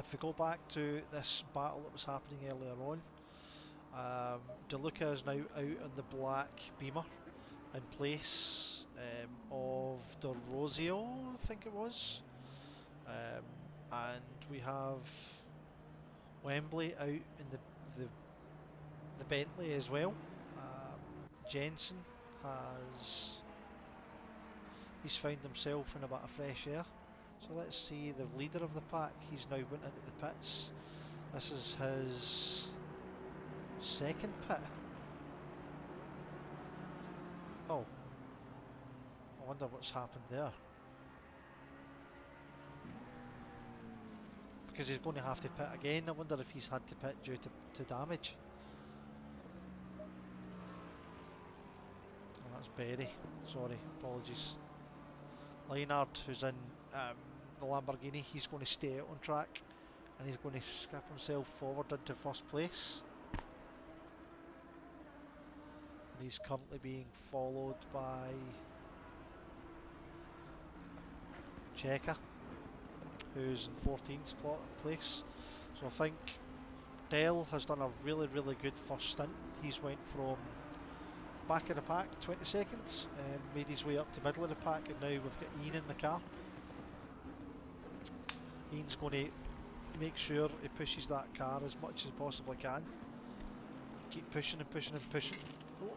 If we go back to this battle that was happening earlier on, DeLuca is now out on the black Beamer in place of De Rosio, I think it was. And we have Wembley out in the Bentley as well. Jensen he's found himself in a bit of fresh air. So let's see the leader of the pack. He's now went into the pits. This is his second pit. Oh, I wonder what's happened there. Because he's going to have to pit again. I wonder if he's had to pit due to damage. Oh, that's Berry. Sorry, apologies. Leinard, who's in the Lamborghini, he's going to stay out on track and he's going to skip himself forward into first place. And he's currently being followed by Checa, who's in 14th place. So I think Dell has done a really good first stint. He's went from back of the pack 20 seconds and made his way up to middle of the pack, and now we've got Ian in the car. Ian's going to make sure he pushes that car as much as he possibly can. Keep pushing and pushing and pushing. Oh.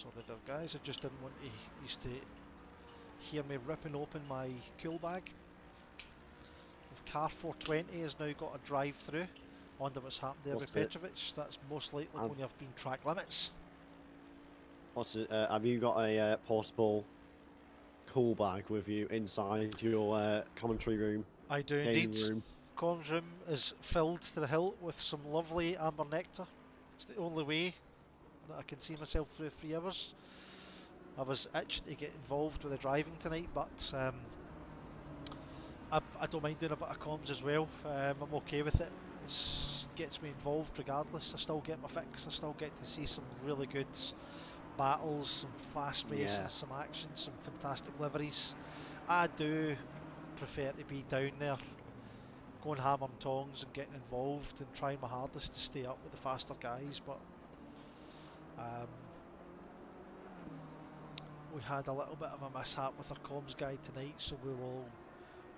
Sorry there guys, I just didn't want to used to hear me ripping open my cool bag. The car 420 has now got a drive-through. I wonder what's happened there with What's it? Petrovic. That's most likely I've, going to have been track limits. what's it? Have you got a portable cool bag with you inside your commentary room, I do indeed. gaming room? Comms room is filled to the hilt with some lovely amber nectar. It's the only way that I can see myself through 3 hours. I was itching to get involved with the driving tonight, but I don't mind doing a bit of comms as well. I'm okay with it. It gets me involved regardless. I still get my fix. I still get to see some really good battles, some fast racing, Yeah, some action, some fantastic liveries. I do prefer to be down there, going hammer and tongs and getting involved and trying my hardest to stay up with the faster guys, but um, we had a little bit of a mishap with our comms guy tonight, so we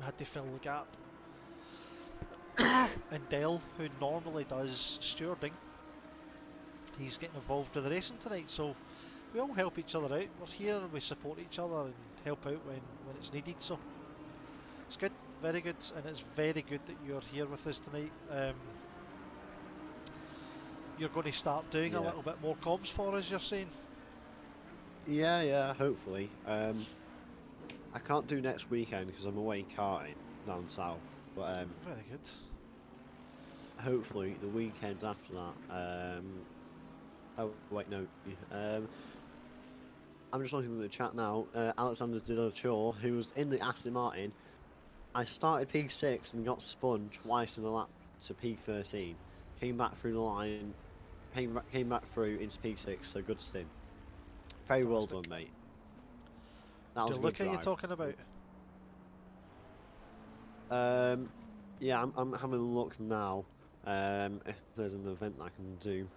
had to fill the gap. And Dale, who normally does stewarding, he's getting involved with the racing tonight, so we all help each other out. We're here, we support each other and help out when it's needed, so it's good, very good, and it's very good that you're here with us tonight. You're going to start doing a yeah, little bit more comms for us, you're saying? yeah. Hopefully. I can't do next weekend because I'm away karting down south. But Very good. hopefully the weekend after that. Oh wait, no. I'm just looking at the chat now. Alexander Dillator, who was in the Aston Martin. I started P6 and got spun twice in a lap to P13. Came back through the line. Came back through into P6. So good stint. Very well done, mate. That was a good Look, are you drive. talking about? Yeah, I'm having a look now. If there's an event I can do.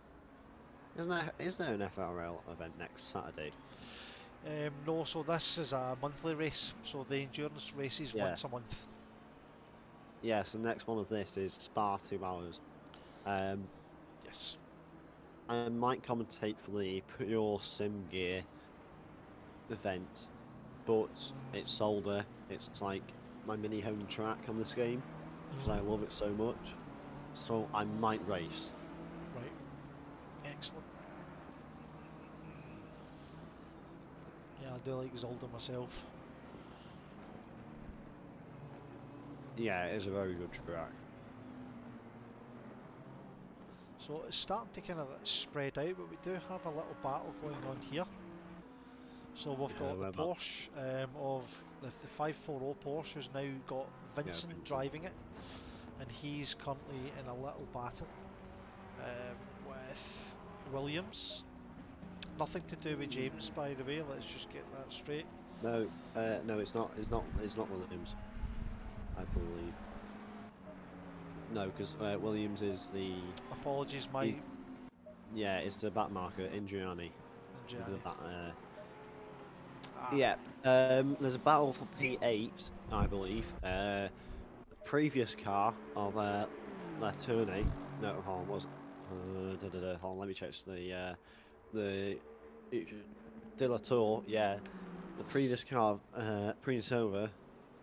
Is there an FRL event next Saturday? No, so this is a monthly race, so the endurance race is Yeah. once a month. Yeah, so the next one of this is Spa 2 hours. Yes. I might commentate for the Put Your Sim Gear event, but it's older. It's like my mini home track on this game, because I love it so much. So I might race. Right. Excellent. Yeah, I do like Zolder myself. Yeah, it is a very good track. So it's starting to kind of spread out, but we do have a little battle going on here. So we've Yeah, got the Porsche of the 540 Porsche, who's now got Vincent driving it, and he's currently in a little battle with Williams. Nothing to do with James, by the way. Let's just get that straight. No, no, it's not. It's not Williams, I believe. No, because Williams is the. Apologies, Yeah, it's the back marker, Ingiani. The back, yeah. There's a battle for P8, I believe. The previous car of Tourney. No, hold on, was hold on, let me check the Dillator. Yeah, the previous car, previous owner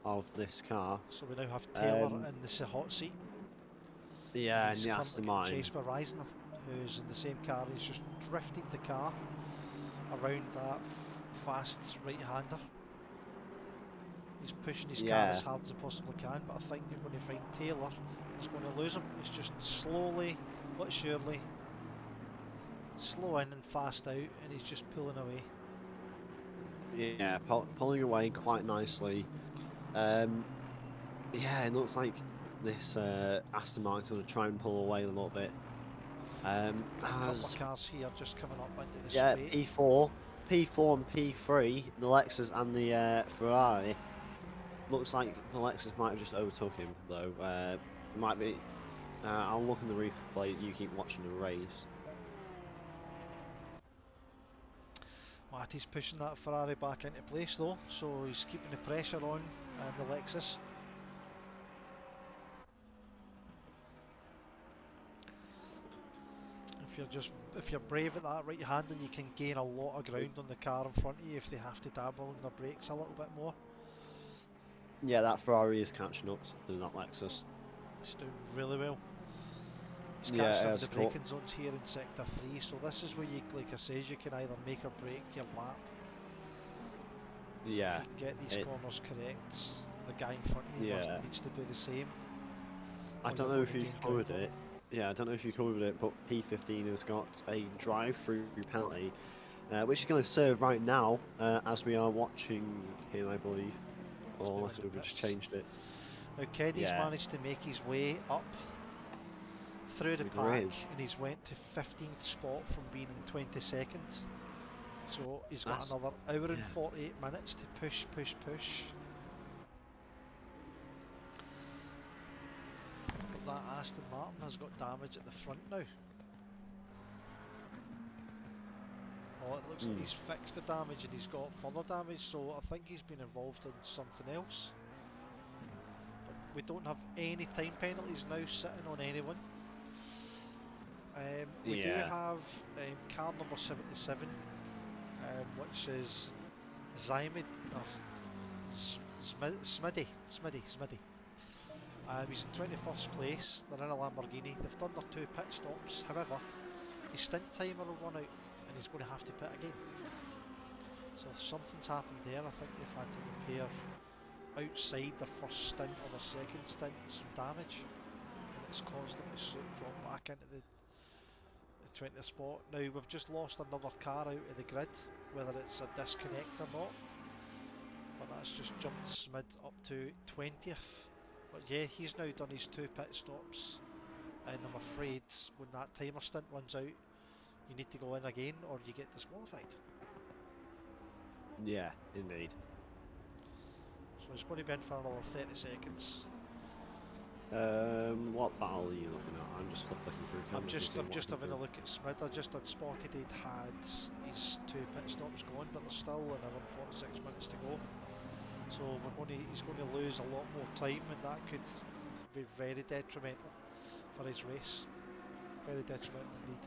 of this car. So we now have Taylor in the hot seat. Yeah, and He's the currently Aston getting Martin. chased by Reisner, who's in the same car. He's just drifted the car around that fast right-hander. He's pushing his car as hard as he possibly can, but I think you're going to find Taylor is going to lose him. He's just slowly but surely slow in and fast out, and he's just pulling away. Yeah, pulling away quite nicely. Yeah, it looks like this Aston Martin's going to try and pull away a little bit. A couple of cars here just coming up into the straight. P4 and P3, the Lexus and the Ferrari. Looks like the Lexus might have just overtook him, though. It might be. I'll look in the replay. You keep watching the race. Matty's pushing that Ferrari back into place though, so he's keeping the pressure on the Lexus. if you're brave at that right-handed, you can gain a lot of ground on the car in front of you if they have to dabble on their brakes a little bit more. Yeah, that Ferrari is catching up to that Lexus. He's doing really well. He's Yeah, catched it some of has the caught. braking zones here in sector 3, so this is where you, like I says, you can either make or break your lap. Yeah, If you can get these it. corners correct, the guy in front of you Yeah, needs to do the same, I or don't you're know going if to you gain ground covered on him. it. Yeah, I don't know if you covered it, but P15 has got a drive-through penalty, which is going to serve right now as we are watching here, I believe. He's Or now unless in the we've just pits. changed it. Now Keddy's Yeah, managed to make his way up through the we pack, in. and he's went to 15th spot from being in 22nd. So he's got That's another hour and yeah. 48 minutes to push. But that Aston Martin has got damage at the front now. Oh, it looks like he's fixed the damage and he's got further damage, so I think he's been involved in something else. But we don't have any time penalties now sitting on anyone. We do Yeah. have car number 77, which is Zymid, or Smitty. He's in 21st place. They're in a Lamborghini. They've done their 2 pit stops. However, his stint timer will run out and he's going to have to pit again. So if something's happened there, I think they've had to repair outside their first stint or their second stint some damage, and it's caused them to drop back into the 20th spot. Now we've just lost another car out of the grid, whether it's a disconnect or not, but that's just jumped Smid up to 20th. But yeah, he's now done his 2 pit stops, and I'm afraid when that timer stint runs out, you need to go in again or you get disqualified. Yeah, indeed. So he's going to be in for another 30 seconds. What battle are you looking at? I'm just flicking through I'm cameras and seeing what just I can having a do. look at Smid. I just had spotted he'd had his 2 pit stops going, but there's still an hour and 46 minutes to go. So he's going to lose a lot more time, and that could be very detrimental for his race. Very detrimental indeed.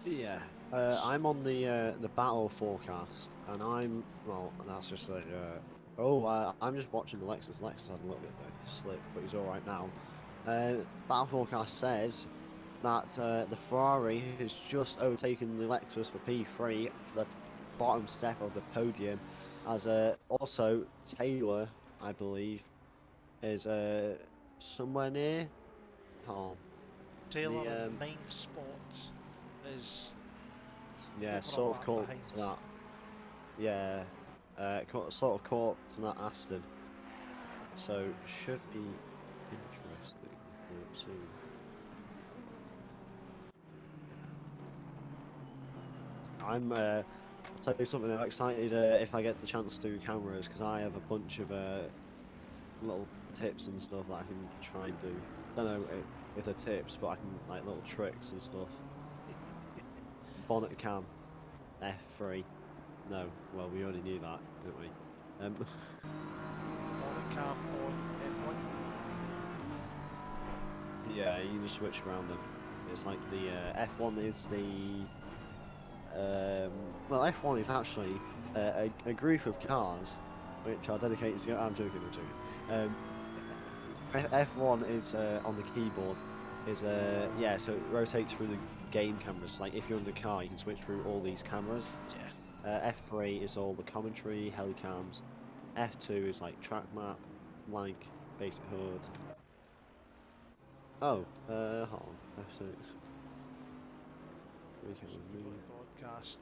Yeah, I'm on the battle forecast, and well, that's just like I'm just watching the Lexus. Lexus had a little bit of a slip, but he's all right now. Battle forecast says that the Ferrari has just overtaken the Lexus for P3 for the bottom step of the podium, as also Taylor, I believe, is somewhere near. Oh, Taylor the in 9th spot is yeah, over a sort of lap caught behind. to that. Yeah, sort of caught to that Aston, so should be interesting soon. I'll tell you something. I'm excited if I get the chance to do cameras, because I have a bunch of little tips and stuff that I can try and do. I don't know if they're tips, but I can like little tricks and stuff. Bonnet cam, F3. No, well we already knew that, didn't we? Bonnet cam on F1. Yeah, you just switch around them. It's like the F1 is the well, F1 is actually a group of cars which are dedicated to. I'm joking. F1 is on the keyboard. Is yeah, so it rotates through the game cameras. Like if you're in the car, you can switch through all these cameras. Yeah. F3 is all the commentary, helicams. F2 is like track map, like basic HUD. Oh, hold on, F6. We can So if we go to broadcast,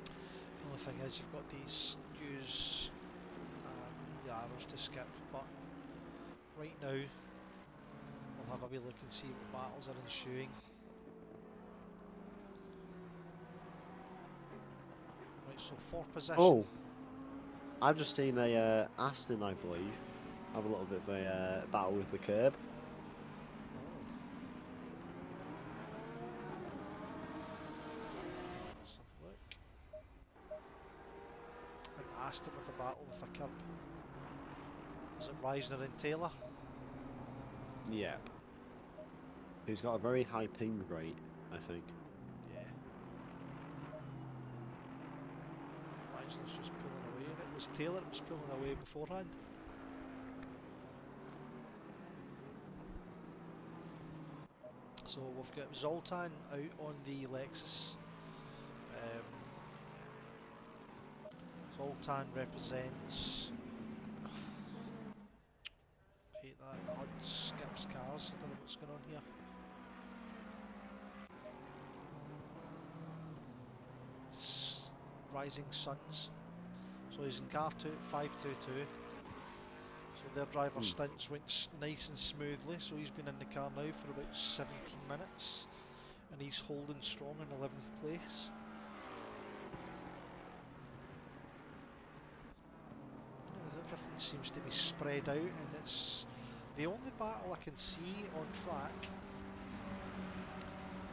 the only thing is you've got to use the arrows to skip, but right now we'll have a wee look and see what battles are ensuing. Right, so for position. Oh, I've just seen a Aston, I believe, have a little bit of a battle with the curb. Let's have a look. And Aston with a battle with a curb. Is it Reisner and Taylor? Yeah. He's got a very high ping rate, I think. Yeah. Chrysler's just pulling away, and it was Taylor that was pulling away beforehand. So we've got Zoltan out on the Lexus. Zoltan represents. I hate that. The HUD skips cars. I don't know what's going on here. It's Rising Suns. So he's in car 522. So their driver Stints went nice and smoothly. So he's been in the car now for about 17 minutes. And he's holding strong in 11th place. Everything seems to be spread out, and it's the only battle I can see on track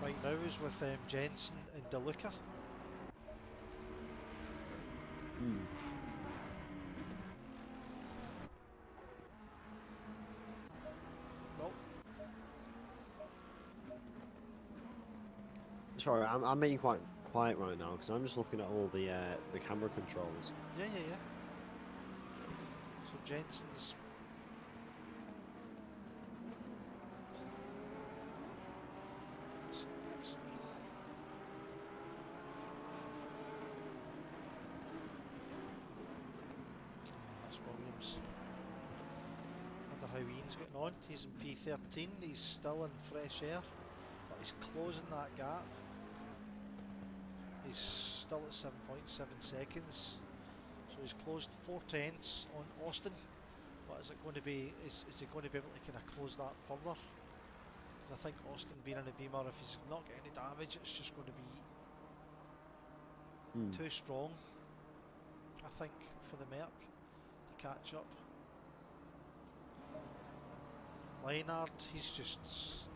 right now is with Jensen and DeLuca. Well, sorry, I'm being quite quiet right now because I'm just looking at all the camera controls. yeah. So Jensen's. That's Williams. Wonder how Ian's getting on. He's in P13. He's still in fresh air, but he's closing that gap. He's still at 7.7 seconds. So he's closed 4/10 on Austin. But is it going to be? Is he going to be able to kind of close that further? Because I think Austin being in a Beamer, if he's not getting any damage, it's just going to be too strong. I think for the Merc to catch up. Leinard, he's just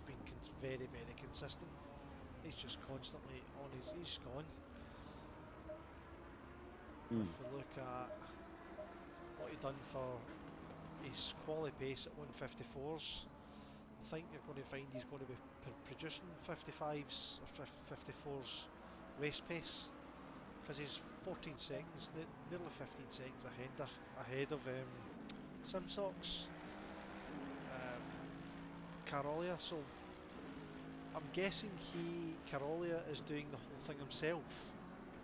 been very consistent. He's just constantly on he's gone. If we look at what he done for his quality pace at 154s, I think you're going to find he's going to be producing 55s or 54s race pace, because he's 14 seconds, nearly 15 seconds ahead of Simsox, Carolia. So I'm guessing Carolia is doing the whole thing himself.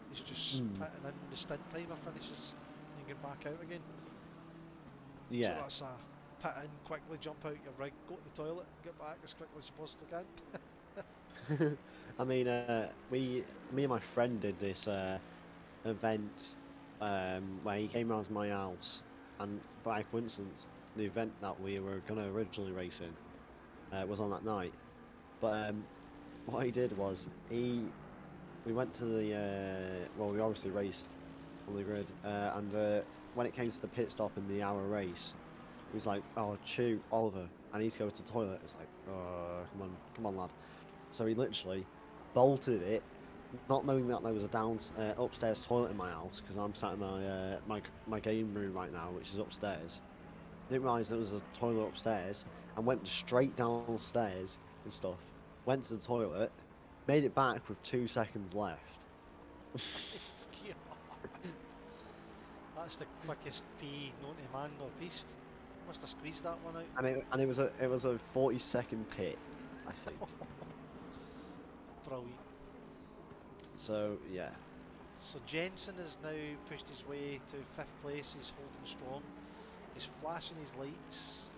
He's just putting in the stint timer finishes and getting back out again. Yeah. So that's a pit in, quickly jump out your rig, go to the toilet, get back as quickly as you possibly can. I mean, me and my friend did this event where he came around to my house, and by coincidence, the event that we were going to originally race in was on that night. But what he did was we went to the well, we obviously raced on the grid, and when it came to the pit stop in the hour race, he was like, "Oh, shoot, Oliver, I need to go to the toilet." It's like, "Oh, come on, lad." So he literally bolted it, not knowing that there was a upstairs toilet in my house, because I'm sat in my game room right now, which is upstairs. Didn't realise there was a toilet upstairs, and went straight downstairs and stuff. Went to the toilet, made it back with 2 seconds left. That's the quickest P known to man nor beast. Must have squeezed that one out. And it was a 40-second pit, I think. Brilliant. So yeah. So Jensen has now pushed his way to 5th place. He's holding strong. He's flashing his lights.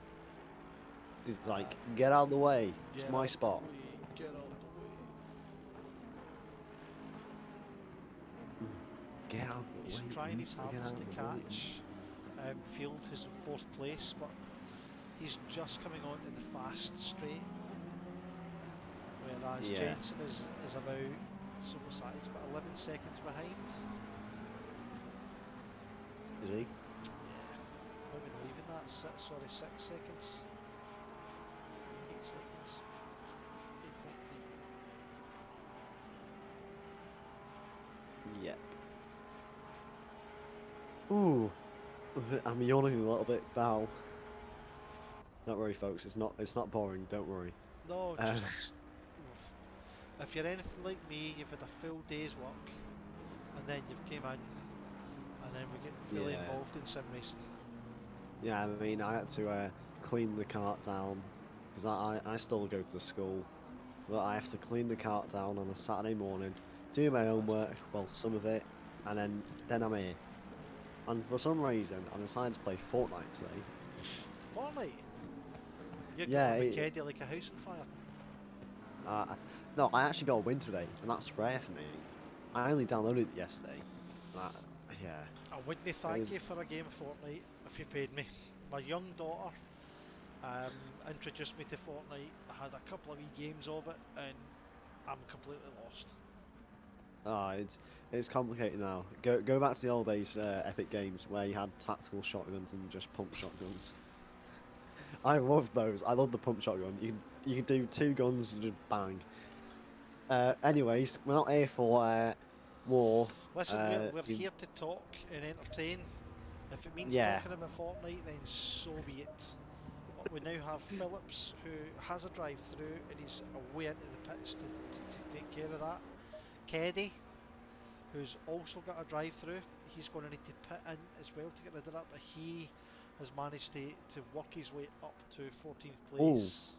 He's like, "Get out of the way. It's my spot." Get out of the way. Get out of the way. He's trying his hardest to catch Field, who's in 4th place, but he's just coming onto the fast straight. Whereas Jensen is about, so what's that? He's about 11 seconds behind. Is he? Yeah. Maybe not even that. 6 seconds. 8 seconds. 8.3. Yep. Ooh, I'm yawning a little bit now. Don't worry, folks. It's not boring. Don't worry. No, Uh, if you're anything like me, you've had a full day's work, and then you've came in, and then we get fully yeah, involved in sim racing. yeah. I mean, I had to clean the cart down because I still go to school, but I have to clean the cart down on a Saturday morning, do my homework, well, some of it, and then I'm here. And for some reason, I decided to play Fortnite today. Fortnite, you're getting Yeah, on the keddy like a house on fire. uh, no, I actually got a win today, and that's rare for me. I only downloaded it yesterday. Uh, yeah, I wouldn't it thank was. you for a game of Fortnite if you paid me. My young daughter introduced me to Fortnite. I had a couple of wee games of it, and I'm completely lost. It's complicated now. Go back to the old days, Epic Games, where you had tactical shotguns and just pump shotguns. I love those. I love the pump shotgun. You can do two guns and just bang. Anyways, we're not here for war. Listen, we're You, here to talk and entertain. If it means yeah, talking about Fortnite, then so be it. But we now have Phillips, who has a drive-through and he's away into the pits to take care of that. Keddy, who's also got a drive-through, he's going to need to pit in as well to get rid of that, but he has managed to work his way up to 14th oh, place.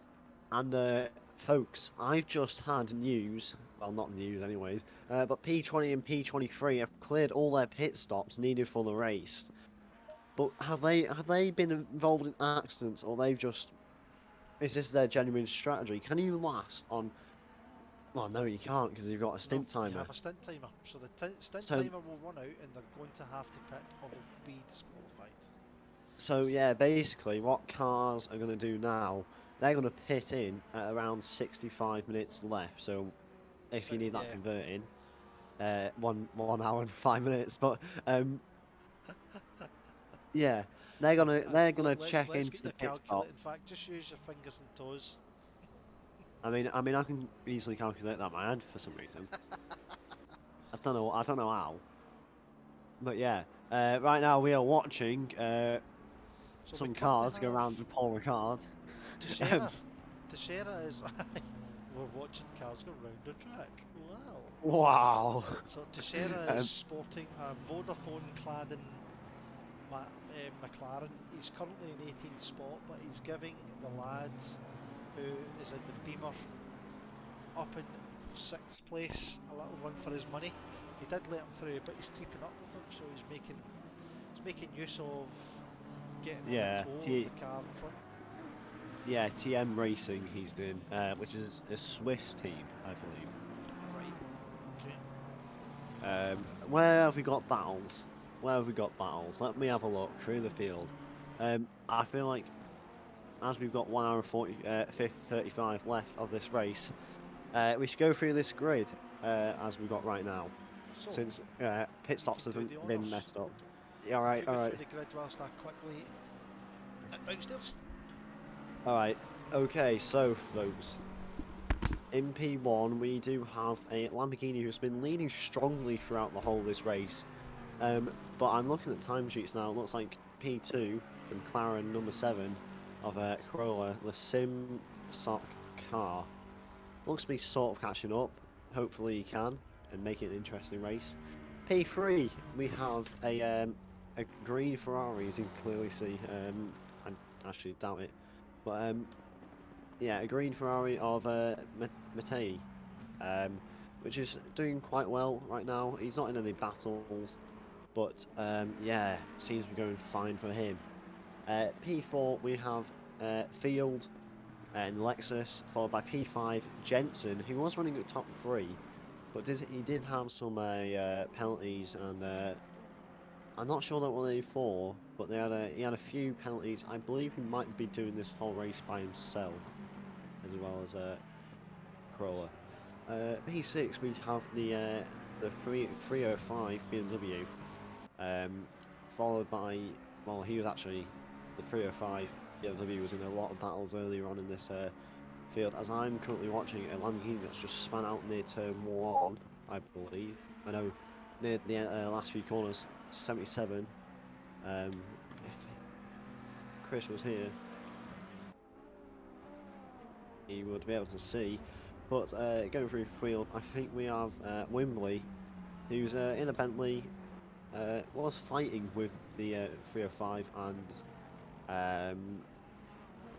and folks, I've just had news. Well, not news, anyways. But P20 and P23 have cleared all their pit stops needed for the race. But have they been involved in accidents, or they've just is this their genuine strategy? Can you last on? Well, no, you can't because you've got a No, stint you timer. have a stint timer, so the stint So, timer will run out and they're going to have to pit or they'll be disqualified. so yeah, basically, what cars are going to do now? They're going to pit in at around 65 minutes left. So, if So you need that yeah, converting, 1 hour and 5 minutes. But yeah, they're gonna check let's into get the your pit stop. calculator. In fact, just use your fingers and toes. I mean, I can easily calculate that in my head for some reason. I don't know how. But yeah, right now we are watching So we some currently cars go have around with Paul Ricard. Um, Teixeira. Teixeira is. We're watching cars go round the track. Wow. wow. So Teixeira is um, sporting a Vodafone-cladding McLaren. He's currently in 18th spot, but he's giving the lad who is in the Beamer up in 6th place a little run for his money. He did let him through, but he's keeping up with him, so he's making use of getting on the yeah, toe of the car in front. TM Racing he's doing, which is a Swiss team, I believe. Right. Okay. Where have we got battles? Where have we got battles? Let me have a look through the field. I feel like as we've got 1 hour and 35 left of this race, we should go through this grid as we've got right now, So since pit you stops can do haven't the been honours. messed up. Yeah, all If right, you all go right, through the grid whilst I quickly nip downstairs. all right. Okay, so folks, in P1 we do have a Lamborghini who's been leading strongly throughout the whole of this race. But I'm looking at timesheets now. It looks like P2, the McLaren number 7 of Corolla, the Sim Sock car, looks to be sort of catching up. Hopefully he can and make it an interesting race. P3, we have a green Ferrari, as you can clearly see. I actually doubt it, but yeah, a green Ferrari of Mattei, which is doing quite well right now. He's not in any battles. But yeah, seems to be going fine for him. P4 we have Field and Lexus, followed by P5 Jensen, who was running at top 3, but he did have some penalties, and I'm not sure that what they for, but he had a few penalties. I believe he might be doing this whole race by himself, as well as Corolla. P6 we have the 305 BMW. Followed by, well, he was actually the 305 BMW was in a lot of battles earlier on in this field. As I'm currently watching a Lamborghini that's just spun out near turn 1, I believe. I know near the last few corners, 77. If Chris was here, you would be able to see. But going through the field, I think we have Wimbley, who's in a Bentley, was fighting with the 305 and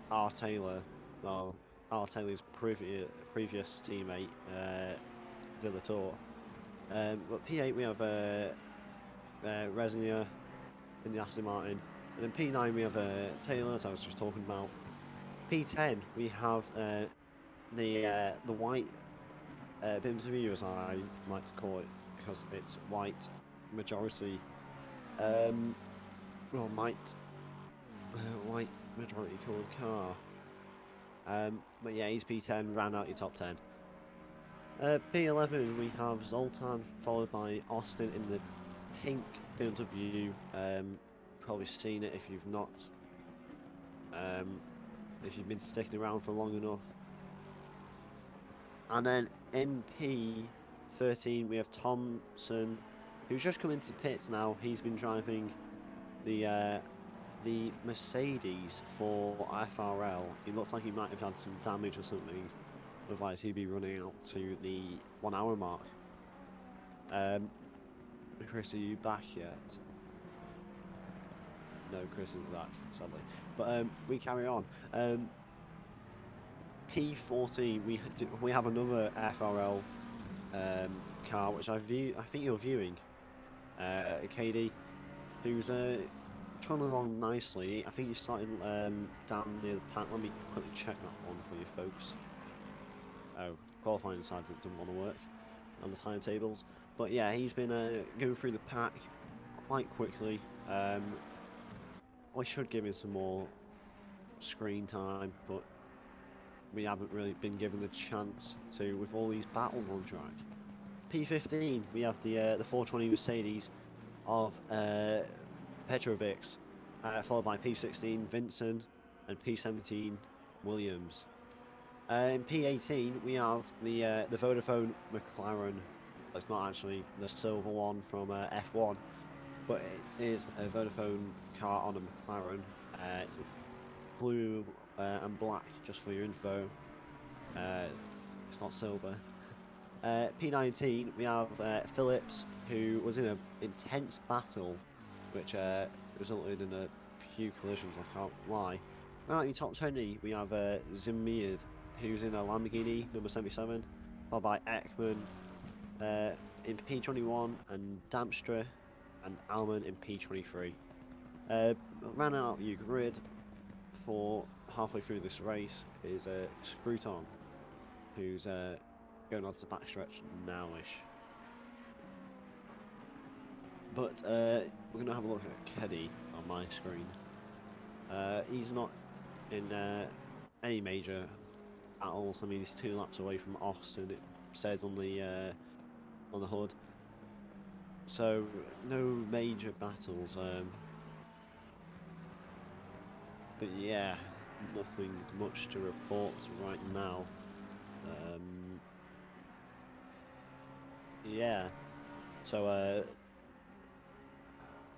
R. Taylor, well, R. Taylor's previous teammate, Villator. But P8 we have Resnier in the Aston Martin, and then P9 we have Taylor, as I was just talking about. P10 we have the white BMW, as I like to call it, because it's white majority. Well, white majority colored car. But yeah, he's P10, ran out your top 10. P11 we have Zoltan, followed by Austin in the pink BMW. Probably seen it if you've not. If you've been sticking around for long enough. And then in P13 we have Thompson, who's just come into pits now. He's been driving the Mercedes for FRL. He looks like he might have had some damage or something. Otherwise he'd be running out to the 1 hour mark. Chris, are you back yet? No, Chris isn't back, sadly. But we carry on. P14, we have another FRL car, which I think you're viewing. KD, who's trundling along nicely. I think he's starting down near the pack. Let me quickly check that one for you folks. Oh, qualifying decides it doesn't want to work on the timetables. But yeah, he's been going through the pack quite quickly. I should give him some more screen time, but we haven't really been given the chance to with all these battles on track. P15, we have the 420 Mercedes of Petrovics, followed by P16 Vincent and P17 Williams. In P18 we have the Vodafone McLaren. It's not actually the silver one from F1, but it is a Vodafone car on a McLaren. It's blue and black, just for your info. It's not silver. P19 we have Phillips, who was in an intense battle, which resulted in a few collisions, I can't lie. Right, in top 20 we have Zimmead, who's in a Lamborghini number 77, followed by Ekman in P21 and Damstra and Alman in P23. Ran out your grid for halfway through this race is Scruton, who's going on to the backstretch nowish. But we're going to have a look at Keddy on my screen. He's not in any major battles. I mean, he's 2 laps away from Austin, it says on the hood. So no major battles. But yeah, nothing much to report right now. Yeah, so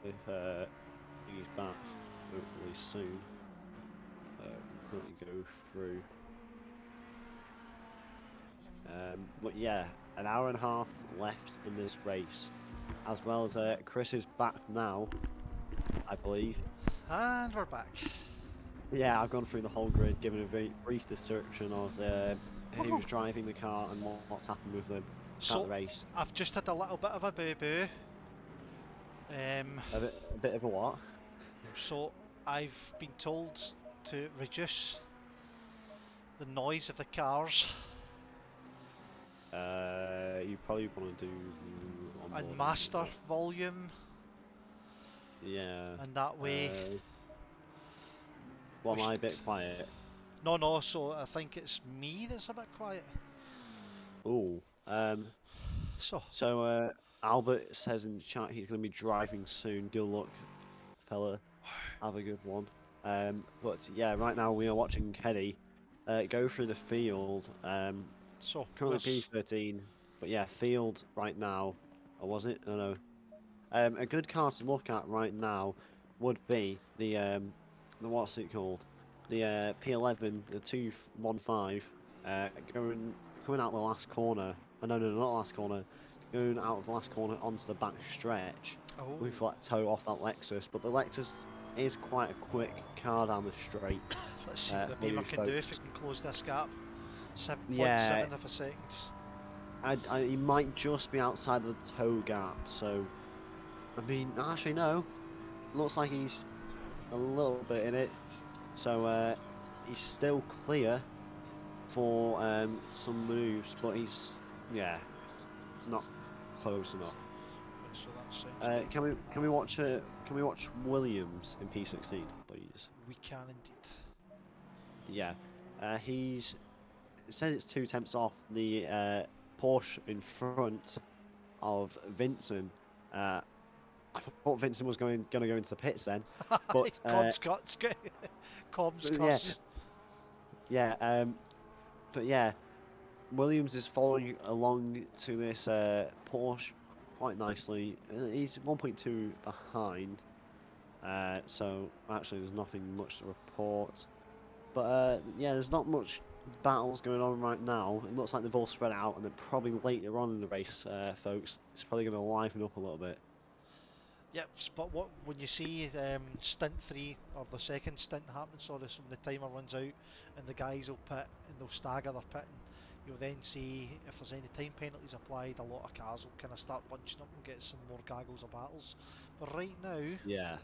if he's back, hopefully soon, we'll quickly go through. But yeah, an hour and a half left in this race, as well as Chris is back now, I believe. And we're back. Yeah, I've gone through the whole grid, given a very brief description of who's driving the car and what's happened with them at the race. I've just had a little bit of a boo-boo. A bit of a what? So I've been told to reduce the noise of the cars. You probably want to do And master volume. Yeah. And that way. Well, am I a bit quiet? No, so I think it's me that's a bit quiet. Ooh. So Albert says in the chat he's going to be driving soon. Good luck, fella. Have a good one. But yeah, right now we are watching Keddy go through the field. So currently P13, but yeah, field right now. Or was it? I don't know. A good car to look at right now would be the what's it called? The P11, the 215 coming out the last corner. No, no, not the last corner. Going out of the last corner onto the back stretch. Oh, We flat toe off that Lexus, but the Lexus is quite a quick car down the straight. let's see what the For Beamer you can do if folks. it can close this gap. 7.7 Yeah, of a second. he might just be outside of the toe gap. So, I mean, actually no. Looks like he's a little bit in it. So he's still clear for some moves, but he's not close enough. So that sounds good. Can we watch Williams in P16, please? We can indeed. Yeah, it says it's 2 tenths off the Porsche in front of Vincent. I thought Vincent was gonna go into the pits then, but Comms cuts. Comms cuts. yeah, but yeah, Williams is following along to this Porsche quite nicely. He's 1.2 behind, so actually there's nothing much to report. But yeah, there's not much battles going on right now. It looks like they've all spread out, and then probably later on in the race, folks, it's probably going to liven up a little bit. Yep, but when you see stint 3 or the second stint happen, sorry, so when the timer runs out and the guys will pit and they'll stagger their pitting, you'll then see if there's any time penalties applied. A lot of cars will kind of start bunching up and get some more gaggles or battles. But right now, Yeah,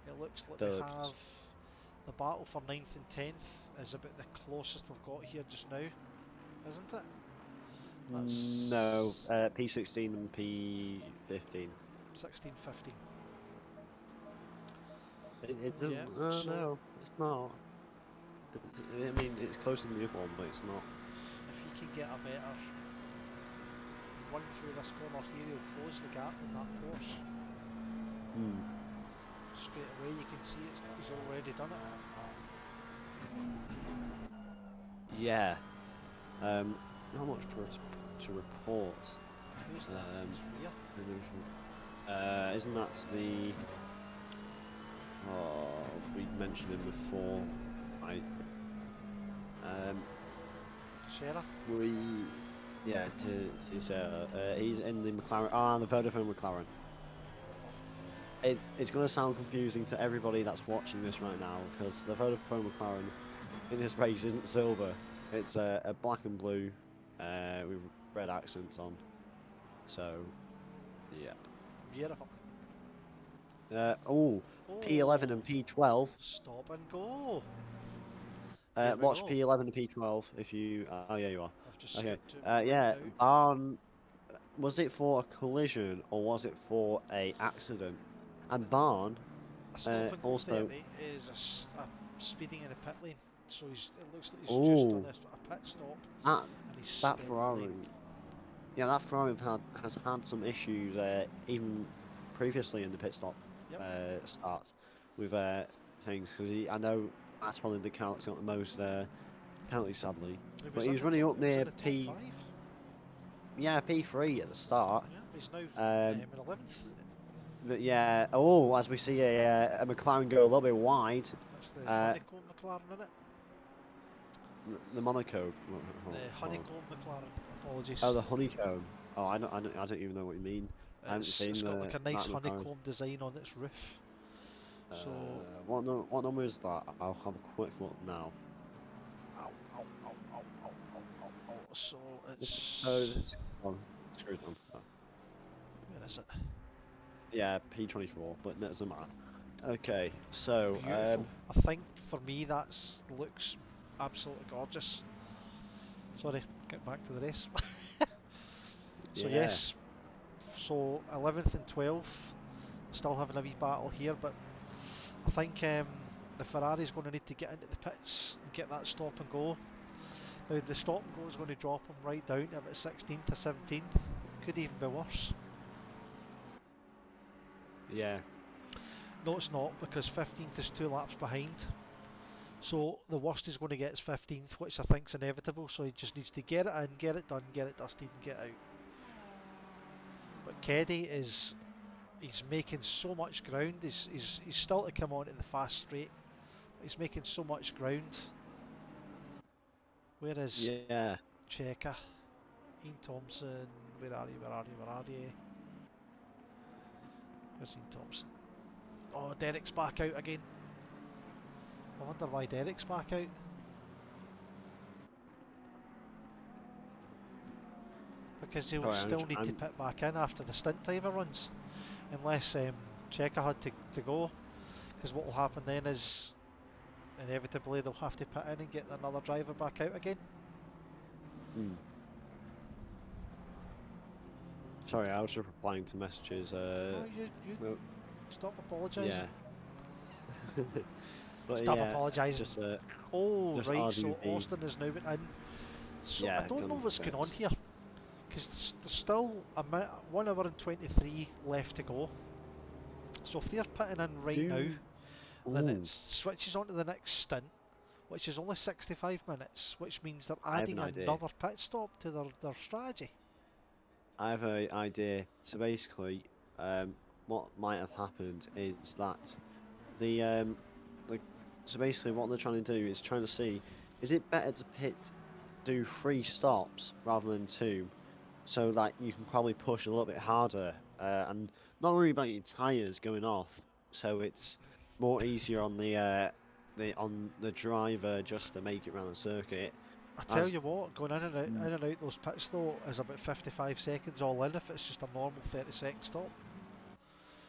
it looks like we Phillips. have the battle for 9th and 10th is about the closest we've got here just now, isn't it? That's No, P16 and P15. 16, 15. It doesn't. Yeah, so No, it's not. I mean, it's closer than the other one, but it's not. if he can get a better run through this corner here, he'll close the gap in that Porsche. Straight away you can see he's already done it. Yeah. Not much to report. Who's that? Isn't that the? Oh, we mentioned him before. Sarah? To Sarah. He's in the McLaren. The Vodafone McLaren. It's going to sound confusing to everybody that's watching this right now, because the Vodafone McLaren in this race isn't silver. It's a black and blue with red accents on. So, yeah. Beautiful. P11 and P12. Stop and go. Watch P11 and P12 if you. Oh yeah, you are. I've just Okay. yeah. Barn. Was it for a collision or was it for a accident? And Barn. A stop and go also 30 is a speeding in a pit lane. So it looks like he's just done a pit stop. And he's that Ferrari. Yeah, that Ferrari has had some issues even previously in the pit stop start with things, because I know that's probably the car that's got the most penalties, sadly. But he was running up near P3 at the start. Yeah, he's now in 11th. But yeah, as we see a McLaren go a little bit wide. That's the honeycomb McLaren, isn't it? The Monaco. The honeycomb McLaren. Apologies. Oh, the honeycomb. Oh, I don't even know what you mean. I haven't seen it's got like a nice honeycomb McLaren design on its roof. So what number is that? I'll have a quick look now. So it's it's screwed on. where is it? Yeah, P24, but it doesn't matter. Okay, so I think for me that looks absolutely gorgeous. Sorry, get back to the race. So yes, so 11th and 12th, still having a wee battle here, but I think the Ferrari's going to need to get into the pits and get that stop and go. Now the stop and go is going to drop him right down to about 16th or 17th, could even be worse. Yeah. No, it's not, because 15th is 2 laps behind. So the worst he's going to get is 15th, which I think is inevitable. So he just needs to get it in, get it done, get it dusted, and get out. But Keddy he's making so much ground. He's still to come on to the fast straight. But he's making so much ground. Where is Yeah. Checker? Ian Thompson, where are you, where are you, where are you? Where's Ian Thompson? Oh, Derek's back out again. I wonder why Derek's back out. Because he'll Sorry, still need to pit back in after the stint timer runs. Unless Checker had to go. Because what will happen then is, inevitably, they'll have to pit in and get another driver back out again. Sorry, I was just replying to messages. Oh, you stop apologising. Yeah. But Stop yeah, apologising. just Oh, just right, RDV. so Austin has now been in. So Yeah, I don't know guns what's going on bits. here. Because there's still 1 hour and 23 left to go. So if they're putting in right now, then it Ooh, switches on to the next stint, which is only 65 minutes, which means they're I have an adding idea. another pit stop to their strategy. I have an idea. So basically, what might have happened is that the like, so basically what they're trying to do is trying to see, is it better to do 3 stops rather than 2, so that you can probably push a little bit harder and not worry about your tires going off, so it's more easier on the driver just to make it around the circuit. I tell As you what, going in and out those pits though is about 55 seconds all in if it's just a normal 30-second stop.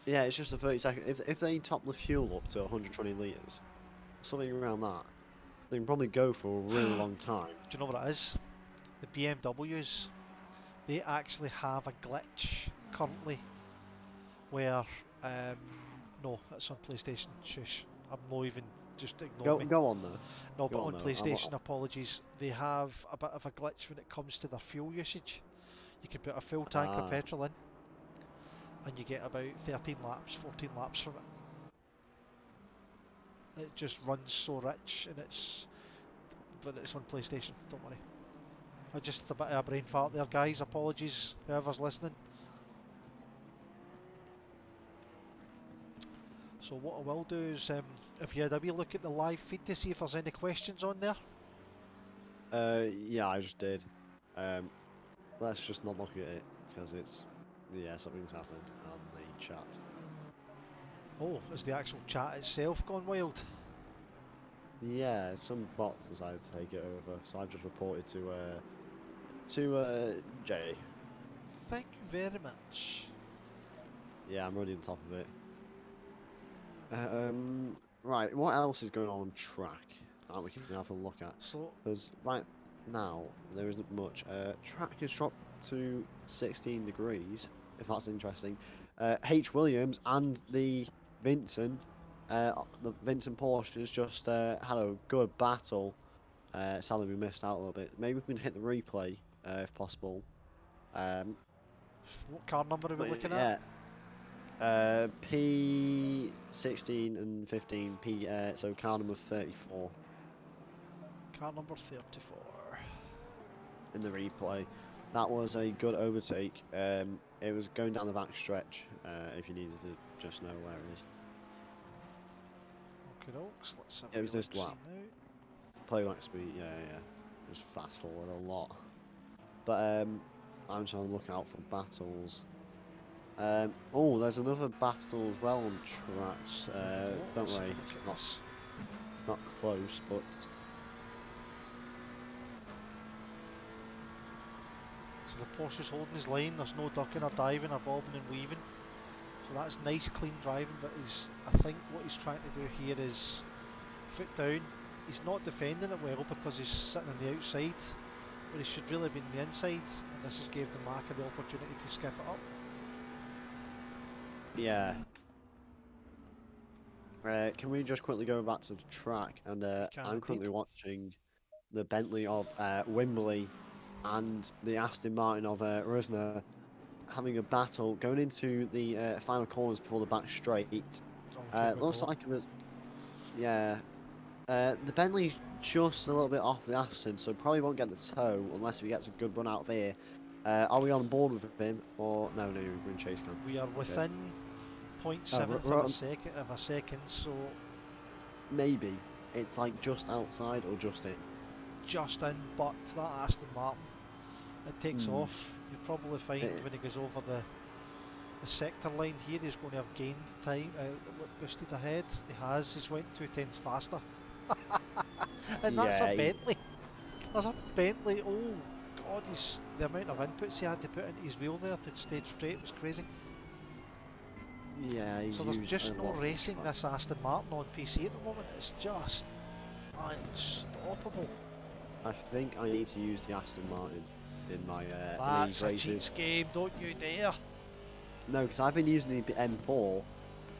Yeah, it's just a 30-second. If they top the fuel up to 120 litres, something around that, they can probably go for a really long time. Do you know what it is? The BMWs, they actually have a glitch currently where, no, it's on PlayStation, shush, I'm not even, just ignore me. Go on though. No, but Go on on though. PlayStation, apologies, they have a bit of a glitch when it comes to their fuel usage. You can put a full tank of Ah, petrol in and you get about 13 laps, 14 laps from it. It just runs so rich and but it's on PlayStation, don't worry. I just had a bit of a brain fart there, guys, apologies, whoever's listening. So what I will do is, if you had a wee look at the live feed to see if there's any questions on there. yeah, I just did. Let's just not look at it because yeah, something's happened on the chat. Oh, is the actual chat itself gone wild? Yeah, some bots decided to take it over, so I've just reported to Jay. Thank you very much. Yeah, I'm already on top of it. Right, what else is going on track that we can have a look at? So, Because right now there isn't much. Track has dropped to 16 degrees, if that's interesting. H. Williams and the Vincent Porsche has just had a good battle. Sadly, we missed out a little bit. Maybe we can hit the replay if possible. what car number are we But looking at? yeah, P16 and 15. So car number 34 Car number 34. in the replay. That was a good overtake. It was going down the back stretch. If you needed to just know where it is. Okay, dokes, let's have It was this look lap. now. Playback speed, yeah. Just fast forward a lot. But I'm trying to look out for battles. Oh, there's another battle as well on tracks. Don't worry, it's not close, but So the Porsche's holding his line, there's no ducking or diving or bobbing and weaving. So that's nice clean driving, but I think what he's trying to do here is foot down. He's not defending it well because he's sitting on the outside, but he should really be on the inside, and this has gave the marker the opportunity to skip it up. yeah. Can we just quickly go back to the track? And I'm currently watching the Bentley of Wimberley and the Aston Martin of Rusner having a battle going into the final corners before the back straight. Looks like there's, yeah. The Bentley's just a little bit off the Aston, so probably won't get the tow unless he gets a good run out of here. Are we on board with him, or no? We're in chase cam. We are within 0.7 of a second, so maybe it's like just outside or just in. just in, but that Aston Martin, it takes off. You'll probably find when he goes over the sector line here, he's going to have gained time, boosted ahead. He has, he's went 2/10 faster. And that's a Bentley. That's a Bentley. Oh God, the amount of inputs he had to put into his wheel there to stay straight was crazy. Yeah, he's so there's used just a no lot of racing this Aston Martin on PC at the moment. It's just unstoppable. I think I need to use the Aston Martin in my That's league a races. cheats game, don't you dare. No, because I've been using the M4,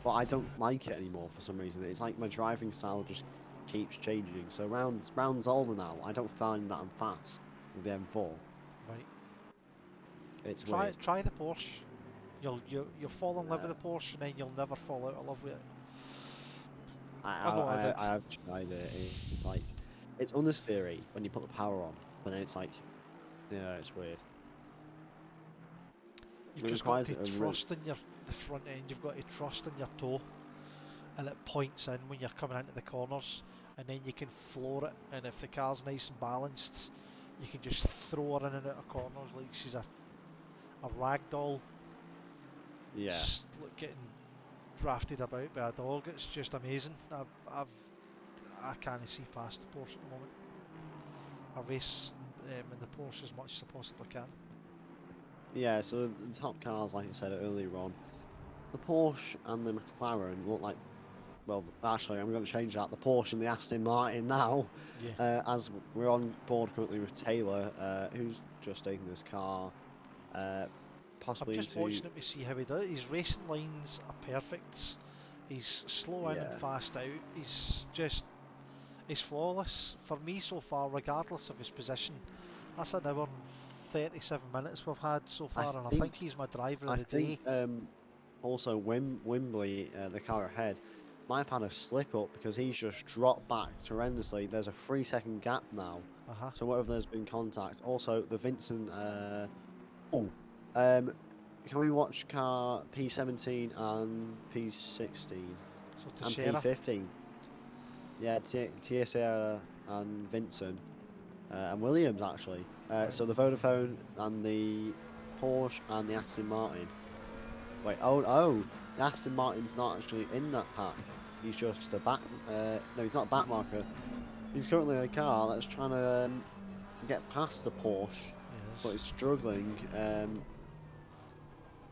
but I don't like it anymore for some reason. It's like my driving style just keeps changing. So rounds older now, I don't find that I'm fast with the M4. Right. It's weird. Try the Porsche. You'll fall in love with the Porsche, and then you'll never fall out of love with it. I have tried it. It's like, it's understeery when you put the power on, but then it's like, yeah, it's weird. You've just got to trust in the front end. You've got to trust in your toe, and it points in when you're coming into the corners, and then you can floor it. And if the car's nice and balanced, you can just throw her in and out of corners like she's a rag doll. Yeah. Just getting drafted about by a dog. It's just amazing. I can't see past the Porsche at the moment. I race in the Porsche as much as I possibly can. Yeah, so the top cars, like I said earlier on, the Porsche and the McLaren look like, well, actually, I'm going to change that. The Porsche and the Aston Martin now, as we're on board currently with Taylor, who's just taking this car, possibly I'm just watching him to see how he does it. His racing lines are perfect. He's slow in and fast out. He's flawless for me so far, regardless of his position. That's an hour and 37 minutes we've had so far, and I think he's my driver of the day. Also Wimbley, the car ahead, might have had a slip up because he's just dropped back horrendously. There's a 3-second gap now, so whether there's been contact. Also, the Vincent. Can we watch car P17 and P16 and P15? Yeah, Teixeira and Vincent and Williams actually. So the Vodafone and the Porsche and the Aston Martin. Wait, oh, the Aston Martin's not actually in that pack. He's just a back. No, he's not a back marker. He's currently in a car that's trying to get past the Porsche, but he's struggling.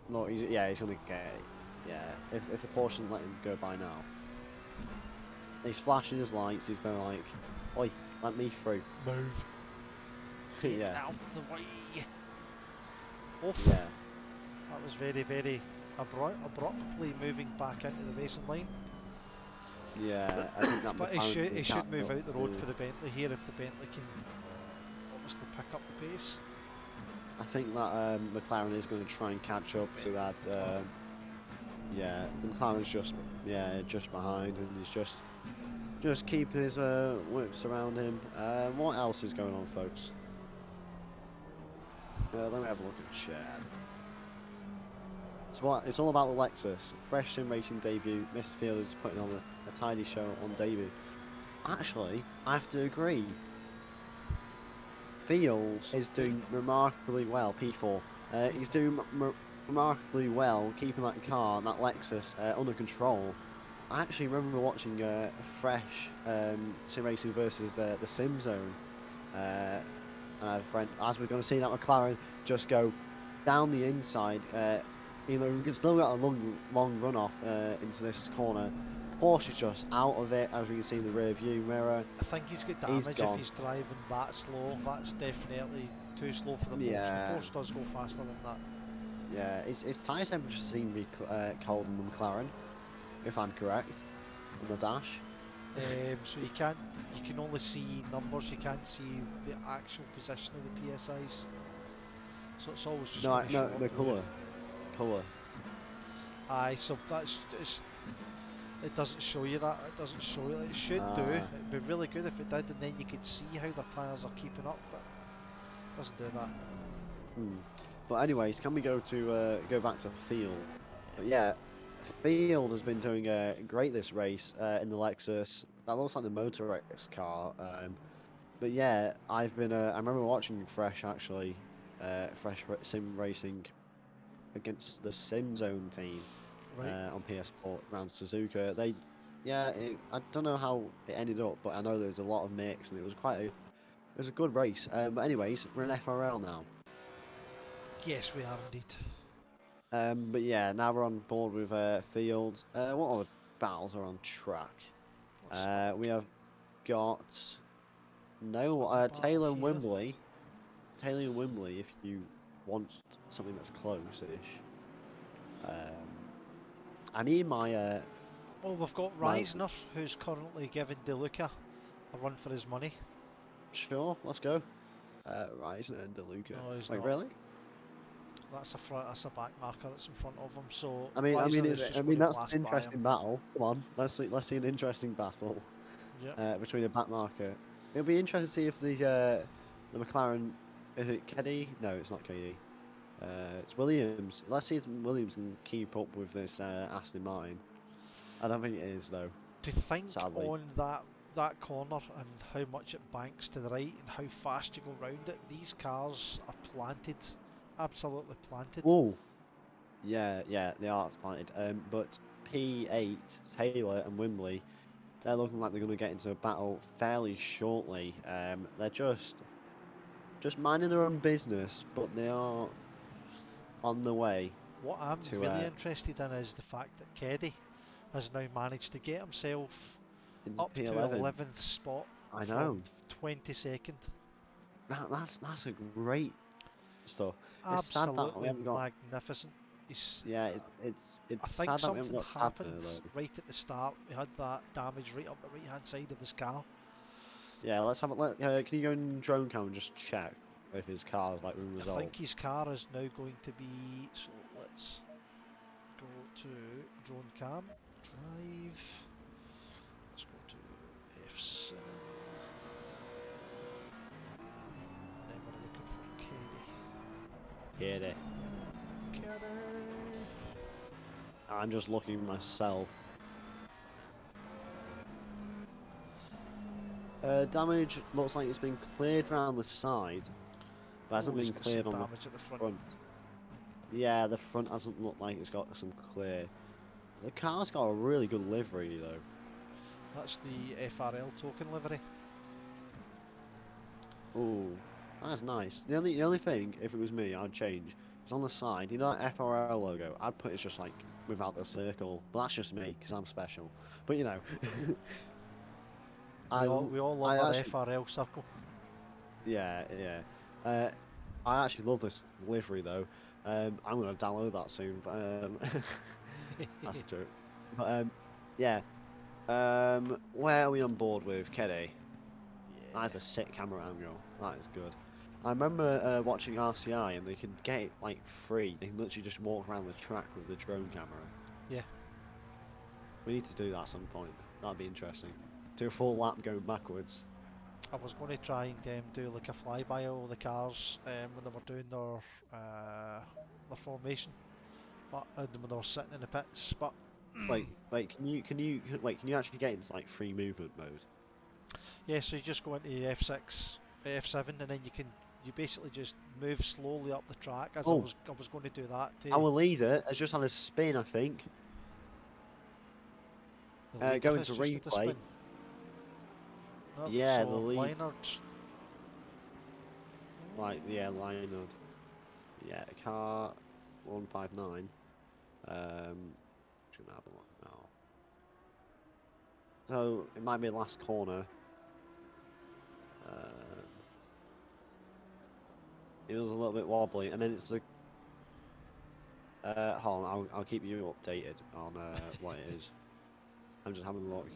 No, he's gonna get it. Yeah, if the Porsche doesn't let him go by now. He's flashing his lights, he's going like, oi, let me through. Move. Yeah. Out the way. Oof. Yeah. That was very, very abruptly moving back into the racing line. Yeah, I think that. But he should move out the road for the Bentley here if the Bentley can obviously pick up the pace. I think that McLaren is going to try and catch up to that. Yeah, McLaren's just behind, and he's just keeping his whips around him. What else is going on, folks? Let me have a look at chat. So it's all about the Lexus. Fresh sim racing debut. Mr. Field is putting on a tidy show on debut. Actually, I have to agree. Field is doing remarkably well. P4. He's doing remarkably well, keeping that car, that Lexus, under control. I actually remember watching Fresh sim racing versus the Sim Zone. And I had a friend, as we're going to see that McLaren just go down the inside. You know, we've still got a long run off into this corner. Porsche is just out of it, as we can see in the rear view mirror. I think he's got damage if he's driving that slow. That's definitely too slow for the Porsche. The Porsche does go faster than that. Yeah, his tyre temperature seems to be cold in the McLaren, if I'm correct, on the dash. So you can only see numbers. You can't see the actual position of the PSIs. So it's always just no colour. Aye, so that's just. It doesn't show you that. It doesn't show you. It should do. It'd be really good if it did, and then you could see how their tyres are keeping up. But it doesn't do that. But anyways, can we go back to Field? But yeah, Field has been doing great this race in the Lexus. That looks like the Motor X car. but yeah, I've been. I remember watching Fresh actually, Sim Racing against the Sim Zone team Right. on PS4 around Suzuka. Yeah, I don't know how it ended up, but I know there was a lot of mix and it was a good race. But anyways, we're in FRL now. Yes, we are indeed. But yeah, now we're on board with Field. What other battles are on track? Let's have a We look. have got no Got the battle Taylor and here. Wembley. Taylor and Wembley, if you want something that's close-ish. I need Well, we've got my Reisner, who's currently giving DeLuca a run for his money. sure. Let's go. Ryzen and DeLuca. No, he's Wait, not. really? That's a front. That's a back marker that's in front of him. So I mean, Reisner is just I going mean to that's an blast by him. interesting battle. Come on, let's see an interesting battle Yep. between a back marker. It'll be interesting to see if the McLaren is it Keddy? No, it's not Keddy. It's Williams. Let's see if Williams can keep up with this Aston Martin. I don't think it is though, To think sadly. on that corner and how much it banks to the right and how fast you go round it, these cars are planted, absolutely planted. Whoa. Yeah, they are planted. But P8, Taylor and Wembley, they're looking like they're going to get into a battle fairly shortly. They're just minding their own business, but they are on the way What I'm to really interested in is the fact that Keddy has now managed to get himself into up to P11. 11th spot I from know 22nd. that's a great stuff. It's sad that we Absolutely haven't got. magnificent. He's, Yeah, I it's think sad that we haven't something got happened Tabner though. right at the start. We had that damage right up the right hand side of his car. Yeah, let's have a look. Can you go in drone cam and just check if his car's like been I resolved? think his car is now going to be. So let's go to drone cam, drive. Let's go to F7. And then we're looking for Get it. Keddy. I'm just looking myself. Damage looks like it's been cleared around the side, but hasn't Oh, he's been got some cleared on the damage at the front. front. Yeah, the front hasn't looked like it's got some clear. The car's got a really good livery though. That's the FRL token livery. Oh, that's nice. The only thing, if it was me, I'd change. It's on the side. You know that FRL logo? I'd put it just like without the circle. But that's just me because I'm special. But you know, We all love I our actually FRL circle. yeah. Uh, I actually love this livery though. I'm gonna download that soon. But, that's a joke. But yeah. Where are we on board with Keddy? That is Yeah. a sick camera angle. That is good. I remember watching RCI and they could get it like free. They can literally just walk around the track with the drone camera. Yeah. We need to do that at some point. That'd be interesting. Do a full lap going backwards. I was going to try and do like a flyby of all the cars when they were doing their formation, but when they were sitting in the pits. But Wait, can you actually get into like free movement mode? yeah, so you just go into F6, F7, and then you basically just move slowly up the track. As Oh, I was going to do that to our leader has just had a spin, I think. the leader Go has into just had the replay. spin. No, Yeah, the so lead. Leinard. Right, yeah, Lionel. Yeah, car 159. Just gonna have a look now. So it might be last corner. It was a little bit wobbly, and then it's the. Hold on, I'll keep you updated on what it is. I'm just having a look.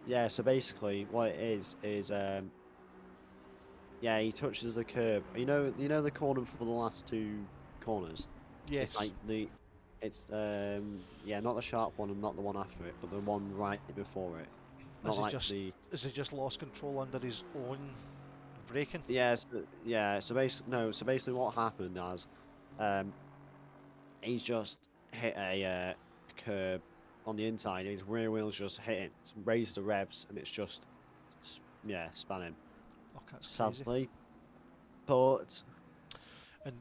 Yeah, so basically what it is yeah, he touches the curb. You know the corner for the last two corners. It's Yes. like it's yeah, not the sharp one and not the one after it, but the one right before it. Not Is he like just the is he just lost control under his own braking? yeah. So basically, no. So basically, what happened is, he's just hit a curb on the inside. His rear wheel's just hitting, raised the revs, and it's just, yeah, spanning. Oh, that's crazy. Sadly, but And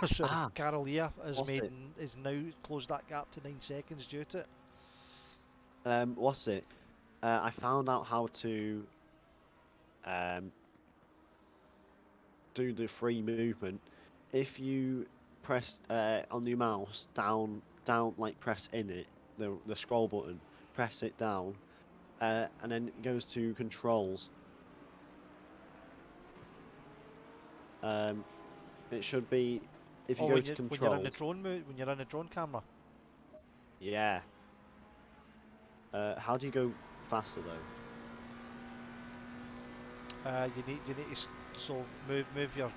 sorry, Carolia has is now closed that gap to 9 seconds due to it. What's it? I found out how to do the free movement. If you press on your mouse down, like press in it, the scroll button, press it down, and then it goes to controls. It should be if you go to controls. When you're in the drone mode, when you're in a drone camera. Yeah. How do you go faster though? You need to move your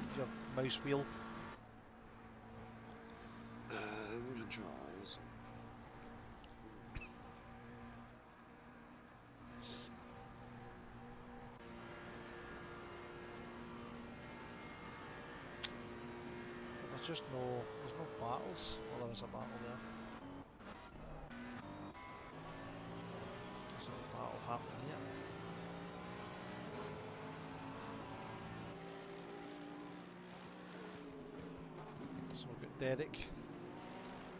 mouse wheel. Controls. There's no battles. Well, there is a battle there. There's a battle happening here. So we've got Derek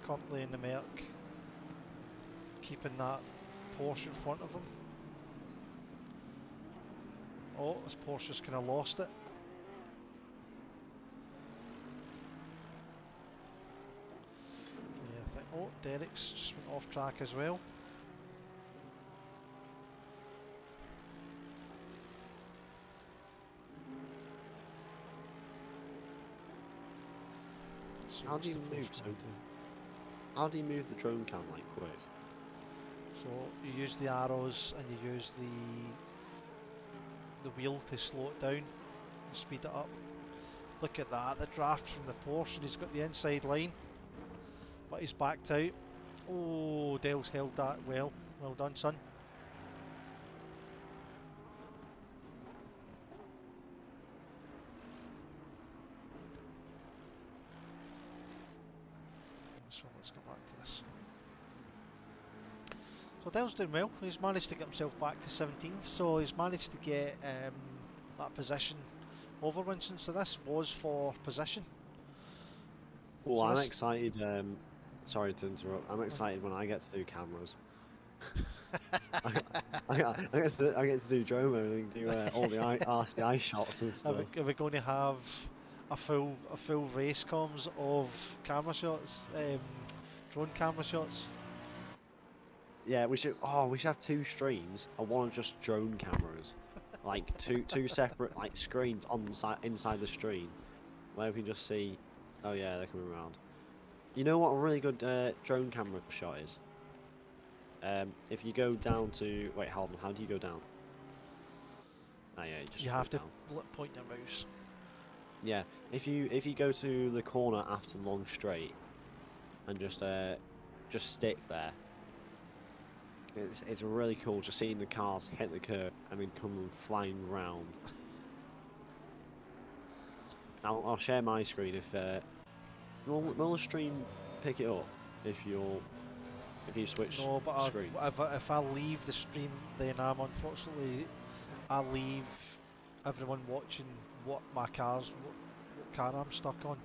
currently in the Merc, keeping that Porsche in front of him. Oh, this Porsche's kind of lost it. Yeah, oh, Derek's just went off track as well. So how do you move? How do you move the drone cam like quick? So you use the arrows and you use the wheel to slow it down and speed it up. Look at that, the draft from the Porsche, and he's got the inside line, but he's backed out. Oh, Dale's held that well. Well done, son. So let's go back to this. So Dale's doing well. He's managed to get himself back to 17th, so he's managed to get that position over Winston. So this was for position. Oh, so I'm excited. Sorry to interrupt. I'm excited when I get to do cameras. I get to do drone mode and do all the RCI shots and stuff. Are we going to have a full race comms of camera shots, drone camera shots? Yeah, we should. Oh, we should have 2 streams. I want just drone cameras, like two separate like screens inside the stream, where we can just see. Oh yeah, they're coming around. You know what a really good drone camera shot is? If you go down to hold on. How do you go down? Oh yeah, you have to down. point your mouse. Yeah, if you go to the corner after long straight, and just stick there. It's really cool just seeing the cars hit the curb and then come flying round. I'll share my screen if will the stream pick it up if you switch no, but screen. If I leave the stream, then unfortunately I leave everyone watching what car I'm stuck on.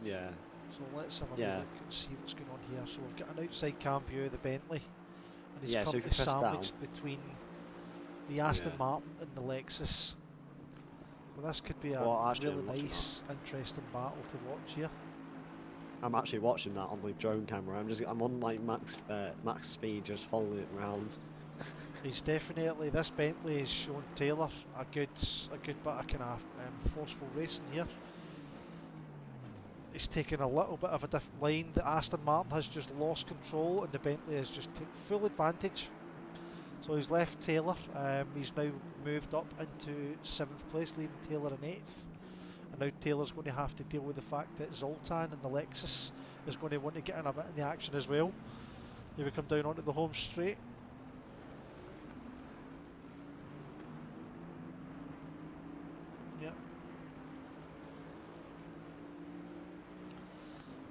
Yeah. So let's have a look and see what's going on here. So we've got an outside cam view of the Bentley. And he's currently sandwiched between the Aston Martin and the Lexus. So this could be a really nice, interesting battle to watch here. I'm actually watching that on the drone camera. I'm on like max speed, just following it around. He's definitely, this Bentley has shown Taylor a good bit of kind of forceful racing here. He's taken a little bit of a different line. The Aston Martin has just lost control and the Bentley has just taken full advantage. So he's left Taylor. He's now moved up into 7th place, leaving Taylor in 8th. And now Taylor's going to have to deal with the fact that Zoltan and the Lexus is going to want to get in a bit in the action as well. Here we come down onto the home straight.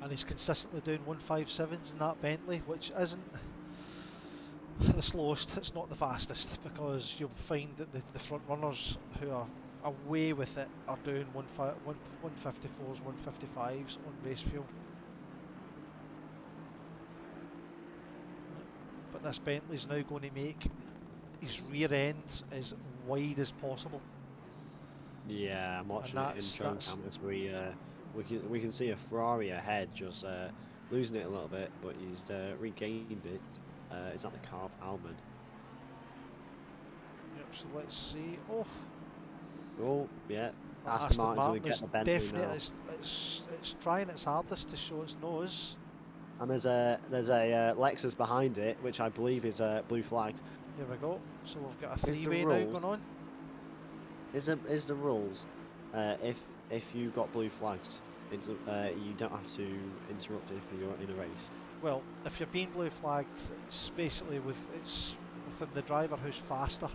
and he's consistently doing 157s in that Bentley, which isn't the slowest, it's not the fastest, because you'll find that the front runners who are away with it are doing 154s, 155s on race fuel. But this Bentley's now going to make his rear end as wide as possible. Yeah, I'm watching it in drone That's cameras. We can see a Ferrari ahead, just losing it a little bit, but he's regained it. Is that the car of Alman? yep. So let's see. Oh, Oh, yeah. that Aston Aston Martin's going Martin to get is the Bentley definitely now. it's trying its hardest to show its nose. And there's a Lexus behind it, which I believe is blue flagged. Here we go. So we've got a Is the three-way now rules? going on. Is the rules? If you got blue flags, you don't have to interrupt if you're in a race. Well, if you're being blue flagged, it's basically it's within the driver who's faster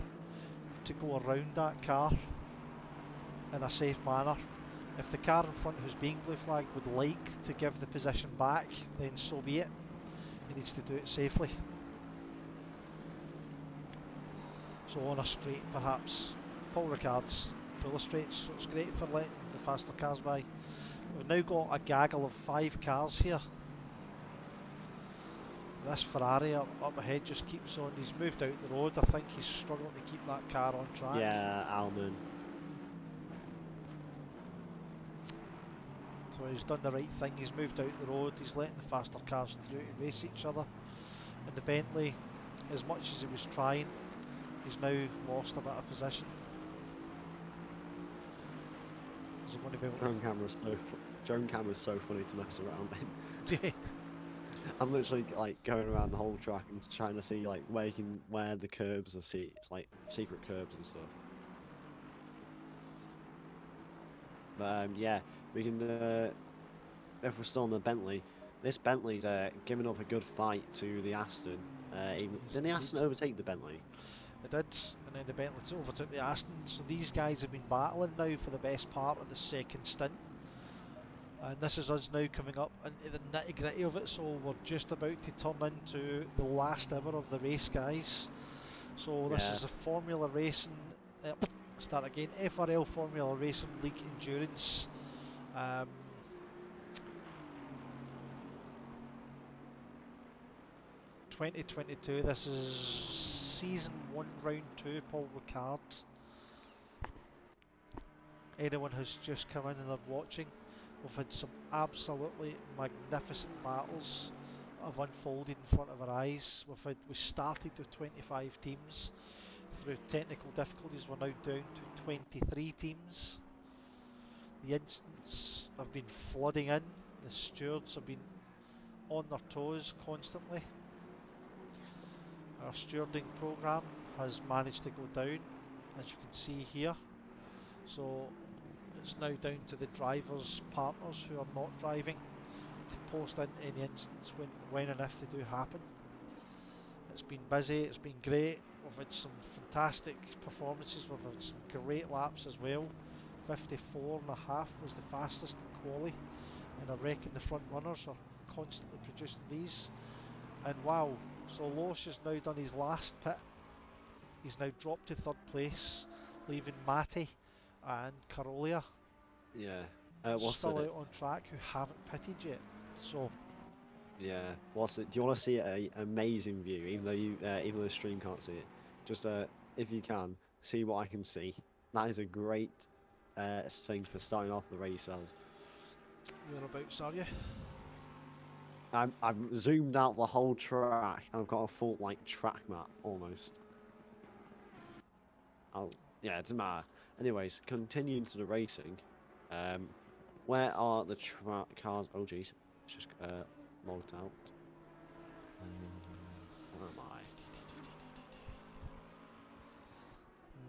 to go around that car in a safe manner. If the car in front who's being blue flagged would like to give the position back, then so be it. He needs to do it safely. So on a straight, perhaps. Paul Ricard's full of straights, so it's great for letting the faster cars by. We've now got a gaggle of 5 cars here. This Ferrari up ahead just keeps on. He's moved out the road. I think he's struggling to keep that car on track. Yeah, Alman. So he's done the right thing. He's moved out the road. He's letting the faster cars through to race each other. And the Bentley, as much as he was trying, he's now lost a bit of position. Is he going to be able Drone camera's so funny to mess around in. to... I'm literally like going around the whole track and trying to see like where the curbs are. It's like secret curbs and stuff. But yeah, we can. If we're still in the Bentley, this Bentley's giving up a good fight to the Aston. Didn't the Aston overtake the Bentley? It did, and then the Bentley overtook the Aston. So these guys have been battling now for the best part of the second stint. And this is us now coming up into the nitty gritty of it, so we're just about to turn into the last ever of the race, guys. So this Yeah. is a Formula Racing, start again, FRL Formula Racing League Endurance. 2022, this is Season 1, Round 2, Paul Ricard. Anyone who's just come in and are watching, we've had some absolutely magnificent battles that have unfolded in front of our eyes. We started with 25 teams. Through technical difficulties, we're now down to 23 teams. The incidents have been flooding in. The stewards have been on their toes constantly. Our stewarding program has managed to go down, as you can see here. So it's now down to the drivers' partners who are not driving to post in any incidents when and if they do happen. It's been busy, it's been great. We've had some fantastic performances, we've had some great laps as well. 54.5 was the fastest in quali, and I reckon the front runners are constantly producing these. And wow, so Loesch has now done his last pit. He's now dropped to third place, leaving Matty and Carolia Yeah. still out on track who haven't pitted yet. So Yeah. What's it? Do you want to see an amazing view? Even though the stream can't see it, just if you can see what I can see. That is a great thing for starting off the race as. whereabouts are you? I've zoomed out the whole track and I've got a full like track map almost. Yeah, it doesn't matter. Anyways, continuing to the racing. Where are the cars? Oh jeez, it's just logged out. Where am I?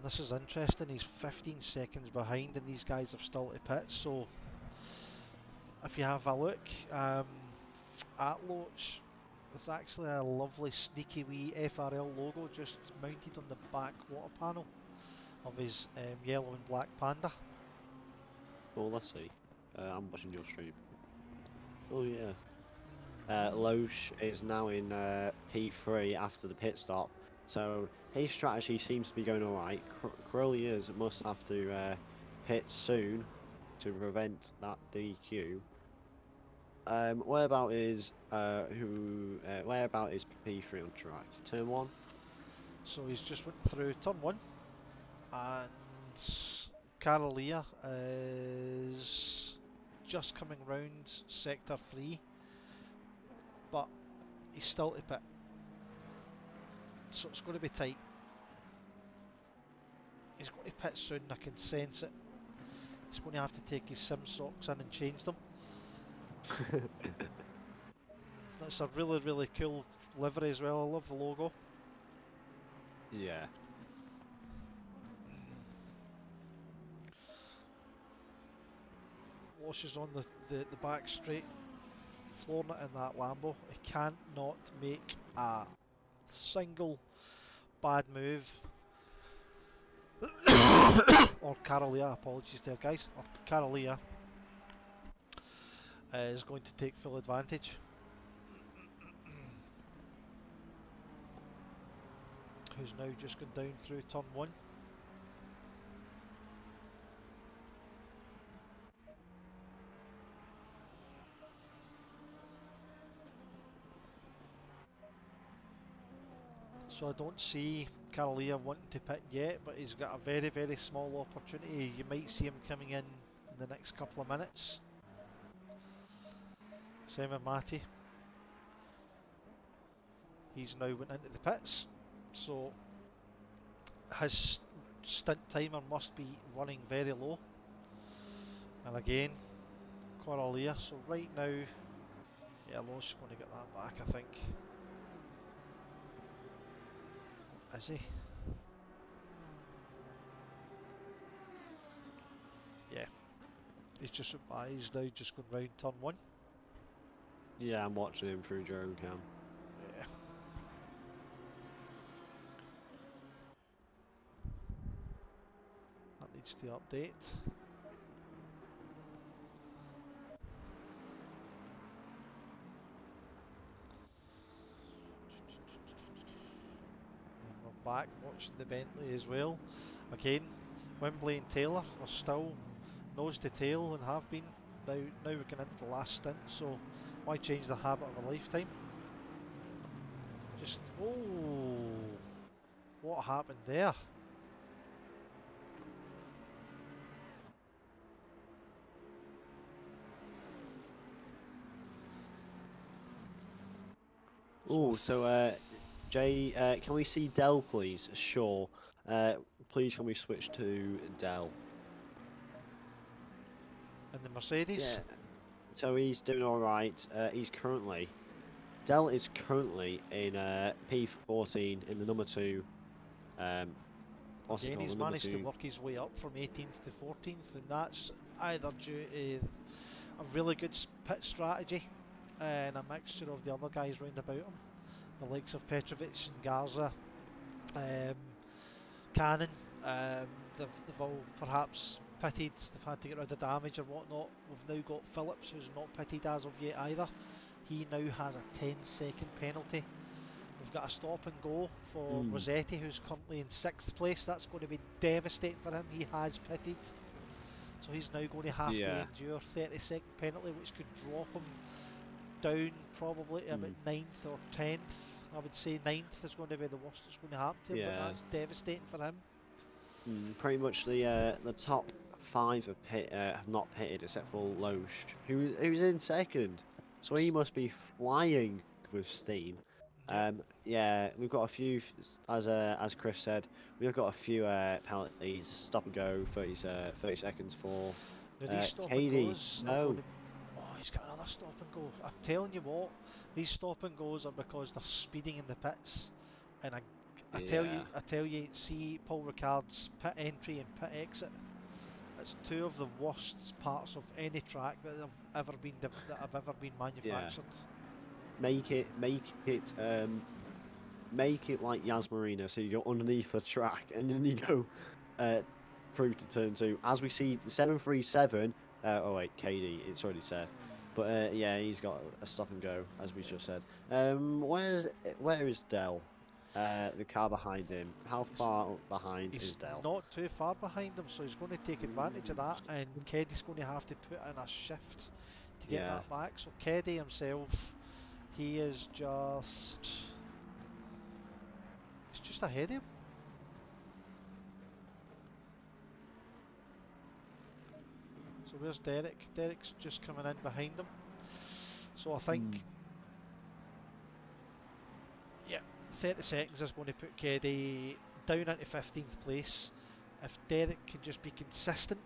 This is interesting. He's 15 seconds behind, and these guys have still to pit. So if you have a look at Loach, there's actually a lovely sneaky wee FRL logo just mounted on the back water panel of his yellow and black Panda. Well, let's see. I'm watching your stream. Oh yeah. Loesch is now in P3 after the pit stop, so his strategy seems to be going alright. Crowley's must have to pit soon to prevent that DQ. Whereabout is whereabout is P3 on track? Turn 1? So he's just went through turn 1, and Carolia is just coming round sector 3, but he's still to pit, so it's going to be tight. He's going to pit soon, I can sense it. He's going to have to take his sim socks in and change them. That's a really, really cool livery as well. I love the logo. Yeah. Washes on the back straight, flooring it in that Lambo. He can't not make a single bad move. Or Carolia, apologies there guys, or Carolia is going to take full advantage. Who's now just gone down through turn 1. So I don't see Carolia wanting to pit yet, but he's got a very, very small opportunity. You might see him coming in the next couple of minutes. Same with Matty. He's now went into the pits, so his stint timer must be running very low. And again, Coralia. So right now, yeah, Lo's going to get that back, I think. Is he? Yeah. He's just went by. He's now just going round turn 1. Yeah, I'm watching him through drone cam. Yeah. That needs to update. And we're back watching the Bentley as well. Again, Wembley and Taylor are still nose to tail and have been. Now we're getting into the last stint, so why change the habit of a lifetime? Just, oh, what happened there? Oh, so Jay, can we see Dell, please? Sure. Please, can we switch to Dell? And the Mercedes? Yeah. So he's doing all right. Dell is currently in P14 in the number 2. What's it Again, called? he's The number managed to 2. work his way up from 18th to 14th, and that's either due to a really good pit strategy and a mixture of the other guys round about him, the likes of Petrovic and Garza, um, Cannon. They've all perhaps pitted, they've had to get rid of damage or whatnot. We've now got Phillips, who's not pitted as of yet either. He now has a 10-second penalty. We've got a stop and go for Rossetti, who's currently in 6th place. That's going to be devastating for him. He has pitted, so he's now going to have to endure 30-second penalty, which could drop him down probably to about 9th or 10th. I would say 9th is going to be the worst that's going to happen to him, but that's devastating for him. Pretty much the top 5 have not pitted except for Loesch, who's in 2nd. So he must be flying with steam. Yeah, we've got a few, as Chris said, we've got a few penalties, stop and go, 30 seconds for These stop and KD. goes are No. going to... Oh, he's got another stop and go. I'm telling you what, these stop and goes are because they're speeding in the pits, and I tell you, see Paul Ricard's pit entry and pit exit. It's 2 of the worst parts of any track that have ever been manufactured. Make it like Yas Marina, so you go underneath the track and then you go through to turn 2. As we see, the 737. Oh wait, KD. It's already said. But yeah, he's got a stop and go, as we just said. Where is Dell? The car behind him. How far behind is He's Dell? not too far behind him, so he's going to take advantage of that, and Keddy's going to have to put in a shift to get Yeah. that back. So Keddy himself, he is he's just ahead of him. So where's Derek? Derek's just coming in behind him. So I think, yeah, 30 seconds is going to put Keddy down into 15th place. If Derek can just be consistent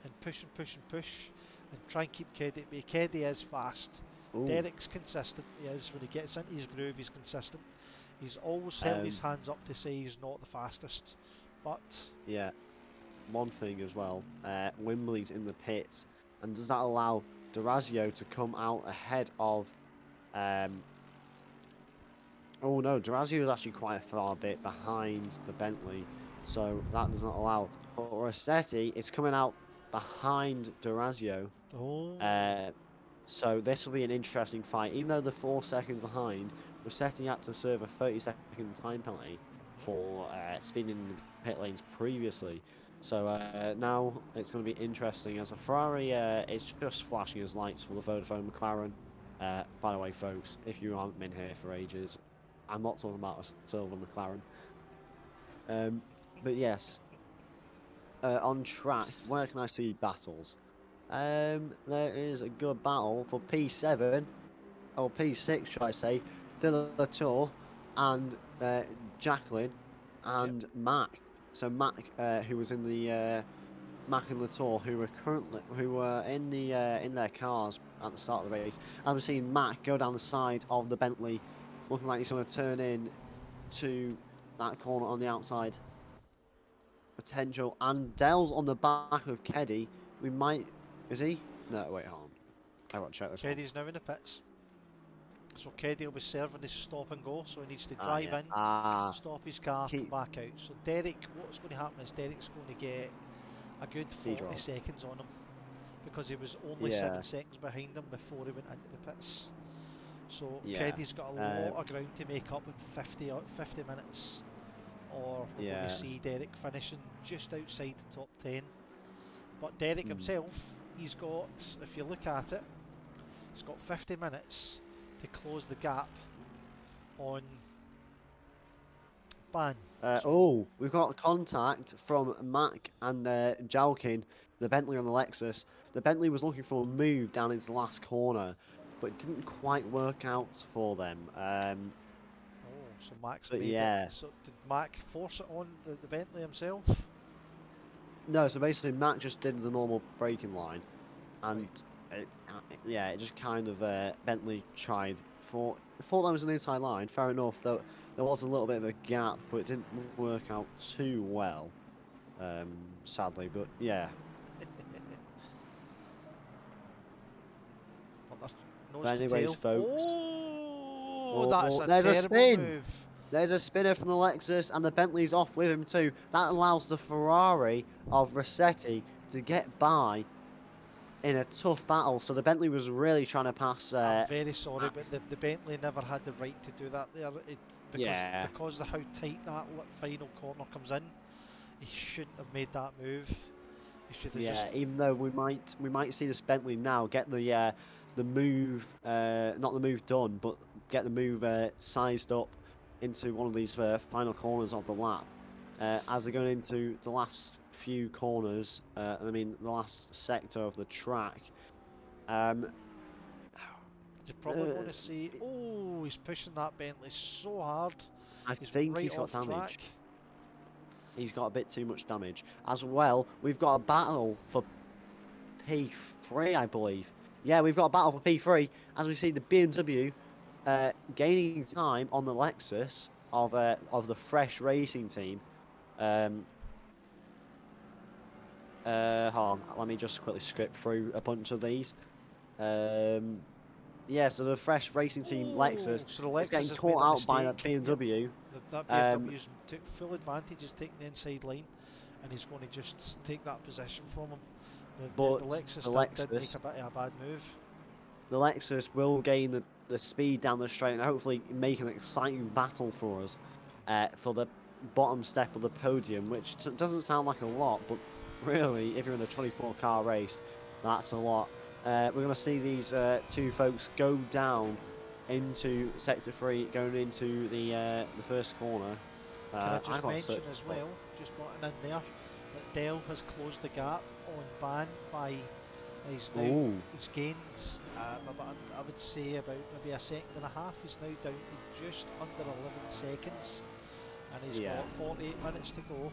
and push and push and push and try and keep Keddy at bay. Keddy is fast. Ooh. Derek's consistent. He is. When he gets into his groove, he's consistent. He's always held his hands up to say he's not the fastest. But yeah, one thing as well, Wimbley's in the pits, and does that allow Durazio to come out ahead of oh no, Durazio is actually quite a far bit behind the Bentley, so that does not allow. But Rossetti is coming out behind Durazio. So this will be an interesting fight. Even though they're 4 seconds behind, Rossetti had to serve a 30-second time penalty for speeding in the pit lanes previously. So now it's going to be interesting as a Ferrari is just flashing his lights for the Vodafone McLaren. By the way, folks, if you haven't been here for ages, I'm not talking about a silver McLaren. But yes, on track, where can I see battles? There is a good battle for P7, or P6 should I say, Dillator and Jacqueline and Mac. So Mac, who was in the Mac and Latour, who were in their cars at the start of the race. And we've seen Mac go down the side of the Bentley, looking like he's going to turn in to that corner on the outside. Potential, and Dell's on the back of Keddy. We might. Is he? No, wait, hold on. I got to check this. Keddy's now in the pits. So Keddy will be serving his stop and go, so he needs to drive in, stop his car, come back out. So Derek, what's going to happen is Derek's going to get a good 40 seconds on him, because he was only 7 seconds behind him before he went into the pits. So Keddy's got a lot of ground to make up in 50 minutes, or we're going to see Derek finishing just outside the top 10. But Derek himself, he's got, if you look at it, he's got 50 minutes to close the gap on Ban. Oh, we've got contact from Mac and Jalkin, the Bentley on the Lexus. The Bentley was looking for a move down into the last corner, but it didn't quite work out for them. So Mac's made it. So did Mac force it on the Bentley himself? No, so basically Mac just did the normal braking line, and it just kind of Bentley tried thought that was an inside line. Fair enough, though there was a little bit of a gap, but it didn't work out too well, sadly. But yeah. But anyways, folks. There's a spin. Move. There's a spinner from the Lexus, and the Bentley's off with him too. That allows the Ferrari of Rossetti to get by in a tough battle. So the Bentley was really trying to pass. I'm very sorry, but the Bentley never had the right to do that there. Because of how tight that final corner comes in, he shouldn't have made that move. He should have even though we might see this Bentley now get the move, not the move done, but get the move sized up into one of these final corners of the lap. As they're going into the last few corners, the last sector of the track. You probably want to see. Oh, he's pushing that Bentley so hard. I think he's got damage. Track. He's got a bit too much damage. As well, we've got a battle for P3, I believe. Yeah, we've got a battle for P3 as we see the BMW gaining time on the Lexus of the Fresh Racing team. Hold on, let me just quickly skip through a bunch of these. Yeah, so the Fresh Racing team Lexus is getting caught out by that BMW. Yep. That BMW took full advantage, is taking the inside line, and he's going to just take that position from him. The Lexus did make a bit of a bad move. the Lexus will gain the speed down the straight and hopefully make an exciting battle for us for the bottom step of the podium, which doesn't sound like a lot, but really, if you're in a 24-car race, that's a lot. We're going to see these two folks go down into Sector 3, going into the first corner. Can I just mention as spot. well, just butting in there, that Dell has closed the gap on Ban by he's gained about, I would say about maybe a second and a half. He's now down to just under 11 seconds, and he's got 48 minutes to go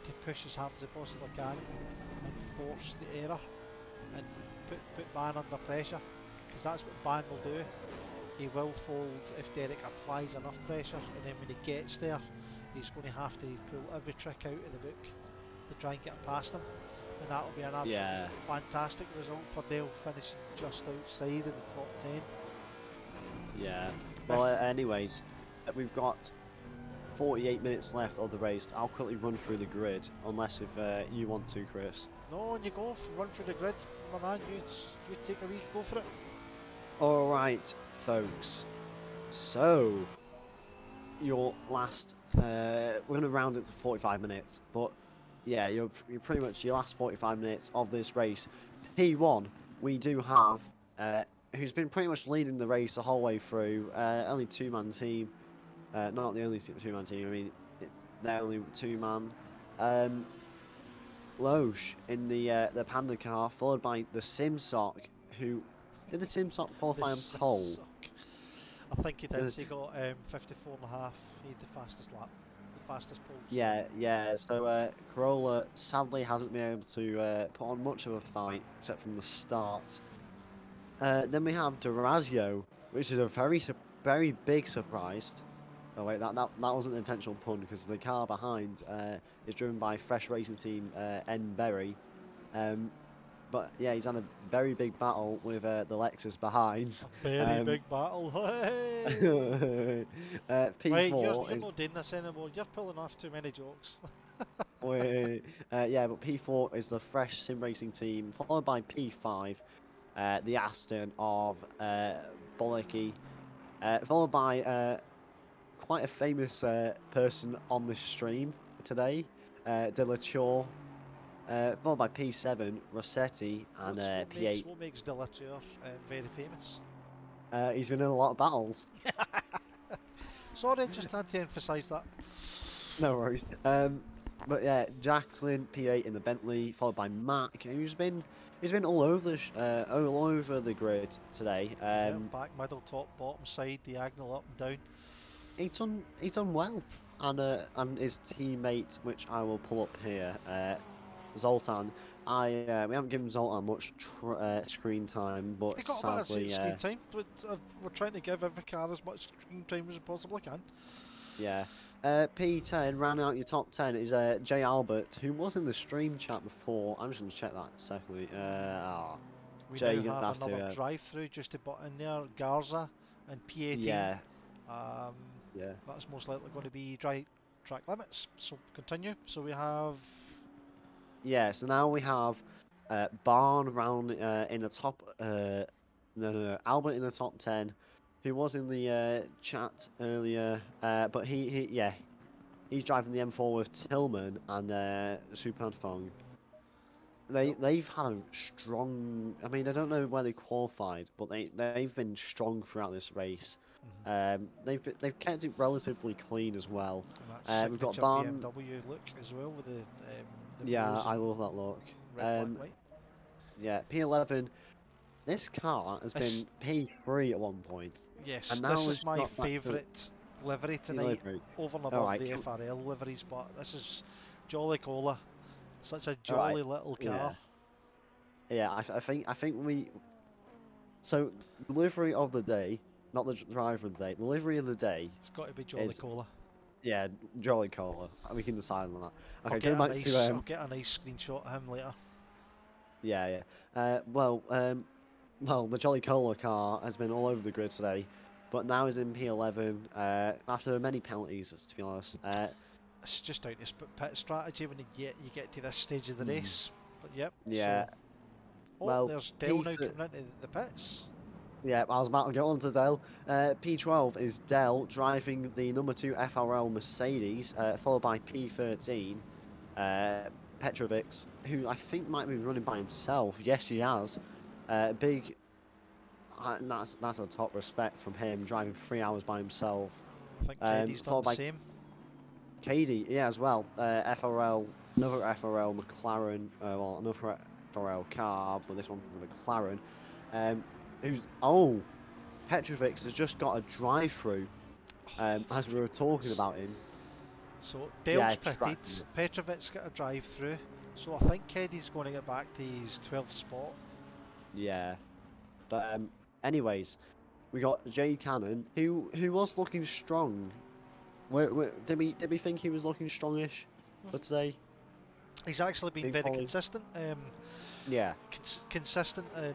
to push as hard as he possibly can and force the error and put Ban under pressure, because that's what Ban will do. He will fold if Derek applies enough pressure, and then when he gets there, he's going to have to pull every trick out of the book to try and get past him, and that'll be an absolutely fantastic result for Dale, finishing just outside of the top 10. Yeah. Well, anyways, we've got 48 minutes left of the race. I'll quickly run through the grid, unless if you want to, Chris. No, on you go, run through the grid, my man. You take a wee go for it. All right, folks. So your last, we're going to round it to 45 minutes, but yeah, you're pretty much your last 45 minutes of this race. P1, we do have, who's been pretty much leading the race the whole way through, only two-man team, not the only two-man team, I mean, they're only two-man, Loge in the Panda car, followed by the Simsock, who, did the Simsock qualify on pole? I think he did. He got 54 and a half. He had the fastest lap, the fastest pole. Yeah. So Corolla sadly hasn't been able to put on much of a fight except from the start. Then we have Durazio, which is a very big surprise. Oh wait, that wasn't an intentional pun, because the car behind is driven by Fresh Racing Team N Berry. But yeah, he's had a very big battle with the Lexus behind. A very big battle. P4 right, you're not doing this anymore. You're pulling off too many jokes. Yeah, but P4 is the Fresh Sim Racing Team, followed by P5, the Aston of Bollecki, followed by quite a famous person on the stream today, De La Tour. Followed by P7, Rossetti, and P8. What makes De La Tour very famous? He's been in a lot of battles. Sorry, I just had to emphasise that. No worries. But yeah, Jacqueline, P8 in the Bentley, followed by Mac, who's been all over the grid today. Back, middle, top, bottom, side, diagonal, up and down. He's done well, and his teammate, which I will pull up here, Zoltan. We haven't given Zoltan much screen time, but he got sadly, screen time. But we're trying to give every car as much screen time as we possibly can. Yeah. P10, rounding out your top 10 is Jay Albert, who was in the stream chat before. I'm just going to check that secondly. We Jay, now have another drive-through just to put in there, Garza and P18. Yeah. Yeah. That's most likely going to be track limits. So continue. So we have. Yeah. So now we have Barn round in the top. No. Albert in the top 10, who was in the chat earlier. But he's driving the M4 with Tillman and Supernfong. They've had a strong. I mean, I don't know where they qualified, but they've been strong throughout this race. They've kept it relatively clean as well. We've got Barn. BMW look as well with the yeah, I love that look. Red, black, white. Yeah, P11. This car has been P3 at one point. Yes, and now this is my favourite livery tonight, over and above the FRL liveries. But this is Jolly Cola. Such a jolly little car. Yeah, I think we. So the livery of the day, not the driver of the day. The livery of the day. It's got to be Jolly Cola. Yeah, Jolly Cola. We can decide on that. Okay, I'll get a nice screenshot of him later. Yeah. Well, the Jolly Cola car has been all over the grid today, but now is in P11 after many penalties. To be honest, it's just out to pit strategy when you get to this stage of the race. But yep. Yeah. So, there's Dale now coming into the pits. Yeah, I was about to get on to Dell. P12 is Dell driving the number 2 FRL Mercedes, followed by P13, Petrovic, who I think might be running by himself. Yes, he has. Big, that's a top respect from him, driving 3 hours by himself. I think Teddy's done Followed the by same. Cady, yeah, as well. FRL, another FRL McLaren, well, another FRL car, but this one's a McLaren. Who's Petrovic has just got a drive-through. As we were talking about him, So yeah, Dell's pitted, Petrovic's got a drive through, so I think Keddy's going to get back to his 12th spot. yeah. But anyways, we got Jay Cannon, who was looking strong. Did we think he was looking strongish for today? He's actually been Big very Polly. consistent. Yeah, Consistent in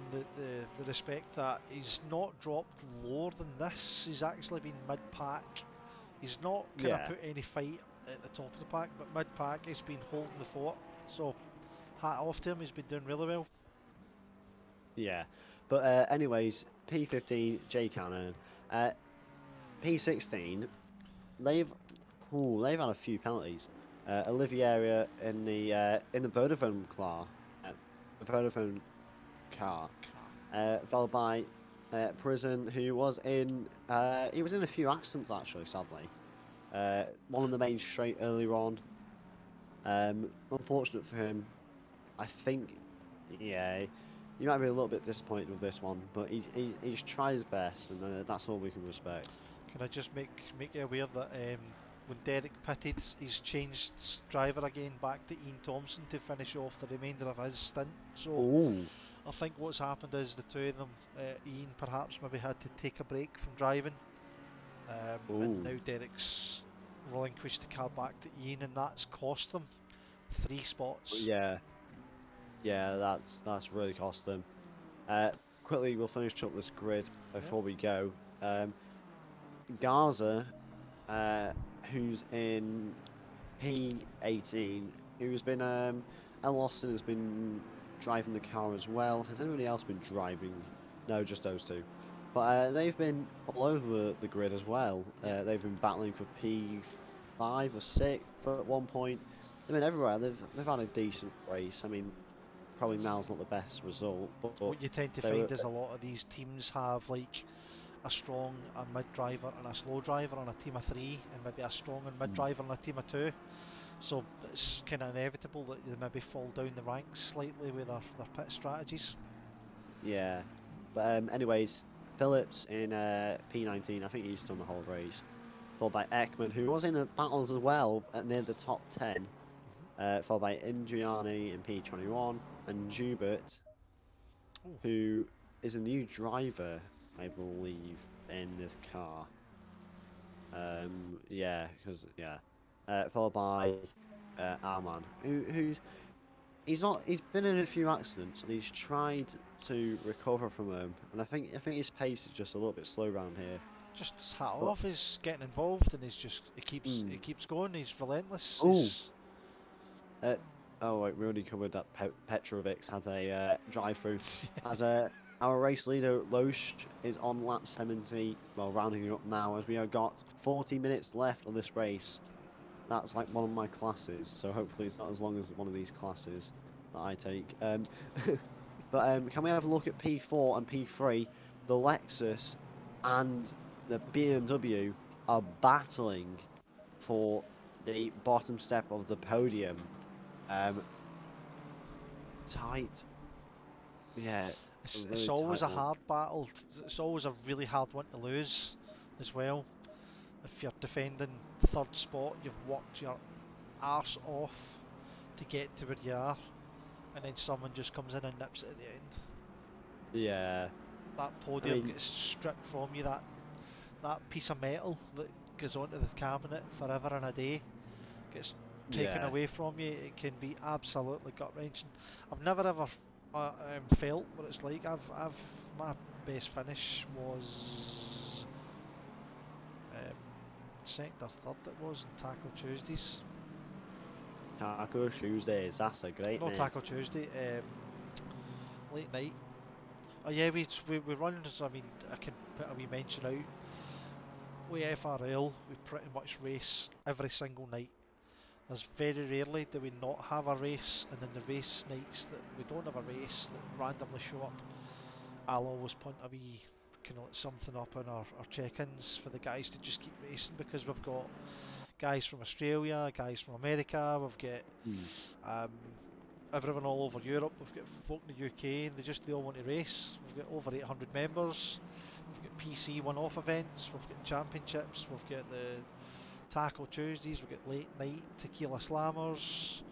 the respect that he's not dropped lower than this. He's actually been mid-pack. He's not kind of yeah, put any fight at the top of the pack, but mid-pack he's been holding the fort. So hat off to him. He's been doing really well. yeah. But anyways, P15 Jay Cannon, P16 they've they've had a few penalties. Oliviera in the Vodafone car, Vodafone car, followed by Prison, who was in he was in a few accidents actually, sadly. One on the main straight earlier on. Unfortunate for him. I think, yeah, you might be a little bit disappointed with this one, but he's tried his best, and that's all we can respect. Can I just make you aware that when Derek pitted, he's changed driver again back to Ian Thompson to finish off the remainder of his stint. So Ooh, I think what's happened is the two of them, Ian perhaps maybe had to take a break from driving, and ooh, now Derek's relinquished the car back to Ian, and that's cost them 3 spots. yeah, yeah, that's really cost them. Quickly, we'll finish up this grid Yep. before we go. Garza, who's in P18, who's been El Austin has been driving the car as well. Has anybody else been driving? No, just those two. But they've been all over the grid as well. Yep. They've been battling for P5 or 6 at one point. They've been everywhere. They've had a decent race. I mean, probably now's not the best result, but What you tend to they were. find is a lot of these teams have like a strong and mid driver and a slow driver on a team of three, and maybe a strong and mid driver on a team of two. So it's kind of inevitable that they maybe fall down the ranks slightly with their pit strategies. Yeah, but anyways, Phillips in P19, I think he's done the whole race. Followed by Ekman, who was in the battles as well at near the top 10. Followed by Indriani in P21 and Jubert, Ooh. who is a new driver, I believe, in this car. Yeah, because yeah. Followed by Arman, who's he's been in a few accidents and he's tried to recover from them, and I think his pace is just a little bit slow around here. Just his hat But off. He's getting involved, and he keeps going. He's relentless. oh, He's uh, oh wait, we already covered that Petrovic has a drive-through. As our race leader Loesch is on lap 70, well rounding up now as we have got 40 minutes left of this race. That's like one of my classes, so hopefully it's not as long as one of these classes that I take. But can we have a look at P4 and P3? The Lexus and the BMW are battling for the bottom step of the podium. Tight. Yeah, it's really always tight a one. hard battle. It's always a really hard one to lose, as well. If you're defending third spot, you've worked your arse off to get to where you are, and then someone just comes in and nips it at the end. Yeah, That I podium mean, gets stripped from you. That piece of metal that goes onto the cabinet forever and a day gets taken yeah. away from you. It can be absolutely gut wrenching. I've never ever felt what it's like. I've my best finish was um, second or third. It was in Taco Tuesdays. Taco Tuesdays, that's a great No, name. Taco Tuesday. Late night. Oh yeah, we run. I mean, I can put a wee mention out. With FRL, we pretty much race every single night. There's very rarely do we not have a race, and then the race nights that we don't have a race that randomly show up, I'll always punt a wee kind of like something up in our check-ins for the guys to just keep racing, because we've got guys from Australia, guys from America, we've got everyone all over Europe, we've got folk in the UK, and they all want to race. We've got over 800 members. We've got PC one-off events. We've got championships. We've got the Tackle Tuesdays. We've got late night tequila slammers.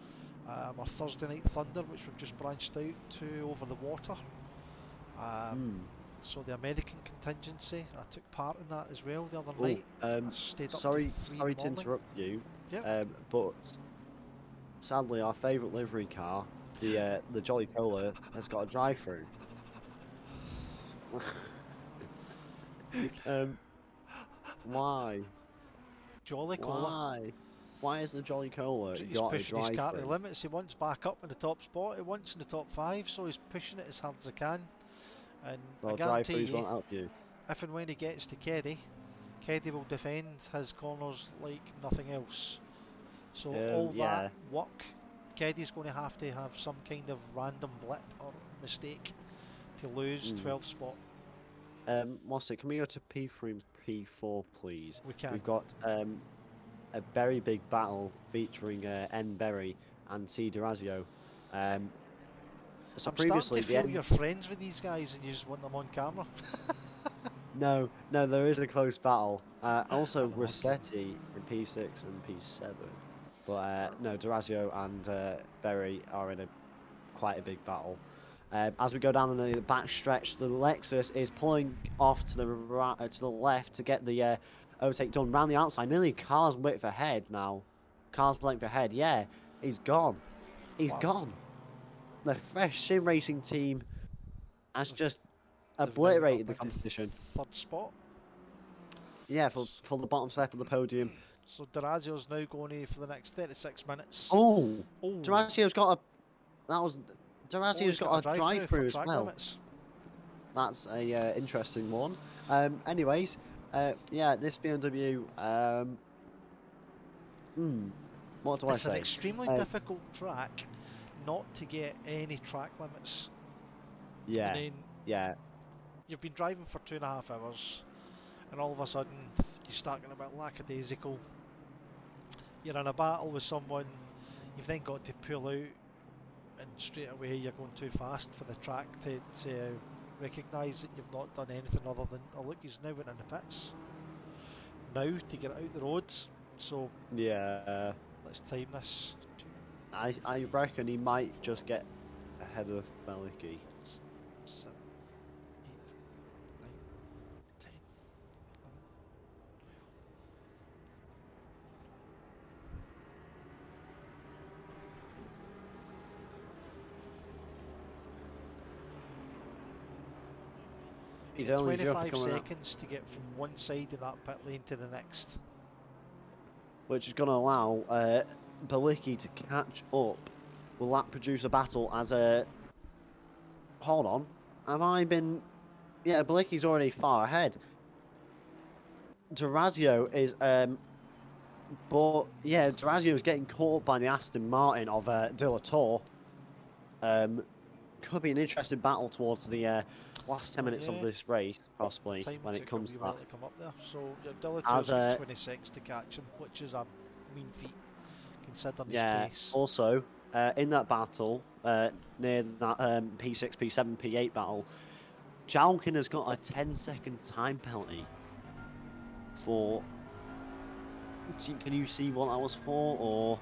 Our Thursday night thunder, which we've just branched out to over the water. So the American contingency, I took part in that as well the other night. I stayed up to 3 in the sorry to morning. interrupt you. Yep. But sadly, our favourite livery car, the Jolly Cola, has got a drive-through. Why? Jolly Cola. Why is the Jolly Cola He's got a pushing his car to the drive-through? limits. He wants back up in the top spot. He wants in the top 5, so he's pushing it as hard as he can. And Well, I guarantee drive-throughs you, won't help you. if and when he gets to Keddy, Keddy will defend his corners like nothing else. So all that Yeah. work, Keddy's going to have some kind of random blip or mistake to lose 12th spot. What's it? Can we go to P3 and P4, please? We can. We've got a very big battle featuring N Berry and T Durazio. So I'm previously, starting to feel you're friends with these guys and you just want them on camera. no, there is a close battle. Also, I'm Rossetti in P6 and P7. But no, Durazio and Berry are in quite a big battle. As we go down the back stretch, the Lexus is pulling off to the right, to the left to get the overtake done round the outside. Nearly a car's width ahead now. Car's length ahead. Yeah, he's gone. He's gone. The fresh sim racing team has just obliterated the competition. 3rd spot. Yeah, for the bottom step of the podium. So Durazio's now going for the next 36 minutes. Oh, Durazio's got a drive-through as well. Limits. That's a interesting one. Anyways, yeah, this BMW. What do I say? It's an extremely difficult track not to get any track limits. Yeah. And then Yeah. You've been driving for 2.5 hours, and all of a sudden you start getting a bit lackadaisical. You're in a battle with someone. You've then got to pull out, and straight away you're going too fast for the track to recognise that you've not done anything other than, oh look, he's now went in the pits now to get out the roads. So yeah, let's time this. I reckon he might just get ahead of Maliki. 7, 8, 9, 10, 11. He's only 25 seconds to get from one side of that pit lane to the next. Which is going to allow Balicki to catch up. Will that produce a battle as a... Hold on. Have I been... Yeah, Balicki's already far ahead. Durazio is... But, yeah, Durazio is getting caught by the Aston Martin of De La Tour. Could be an interesting battle towards the last 10 minutes of this race, possibly, when it comes to that. To come up there. So De La Tour's got 26 to catch him, which is a mean feat, considering his pace. Also, in that battle, near that P6, P7, P8 battle, Jalkin has got a 10-second time penalty for... Can you see what that was for, or...?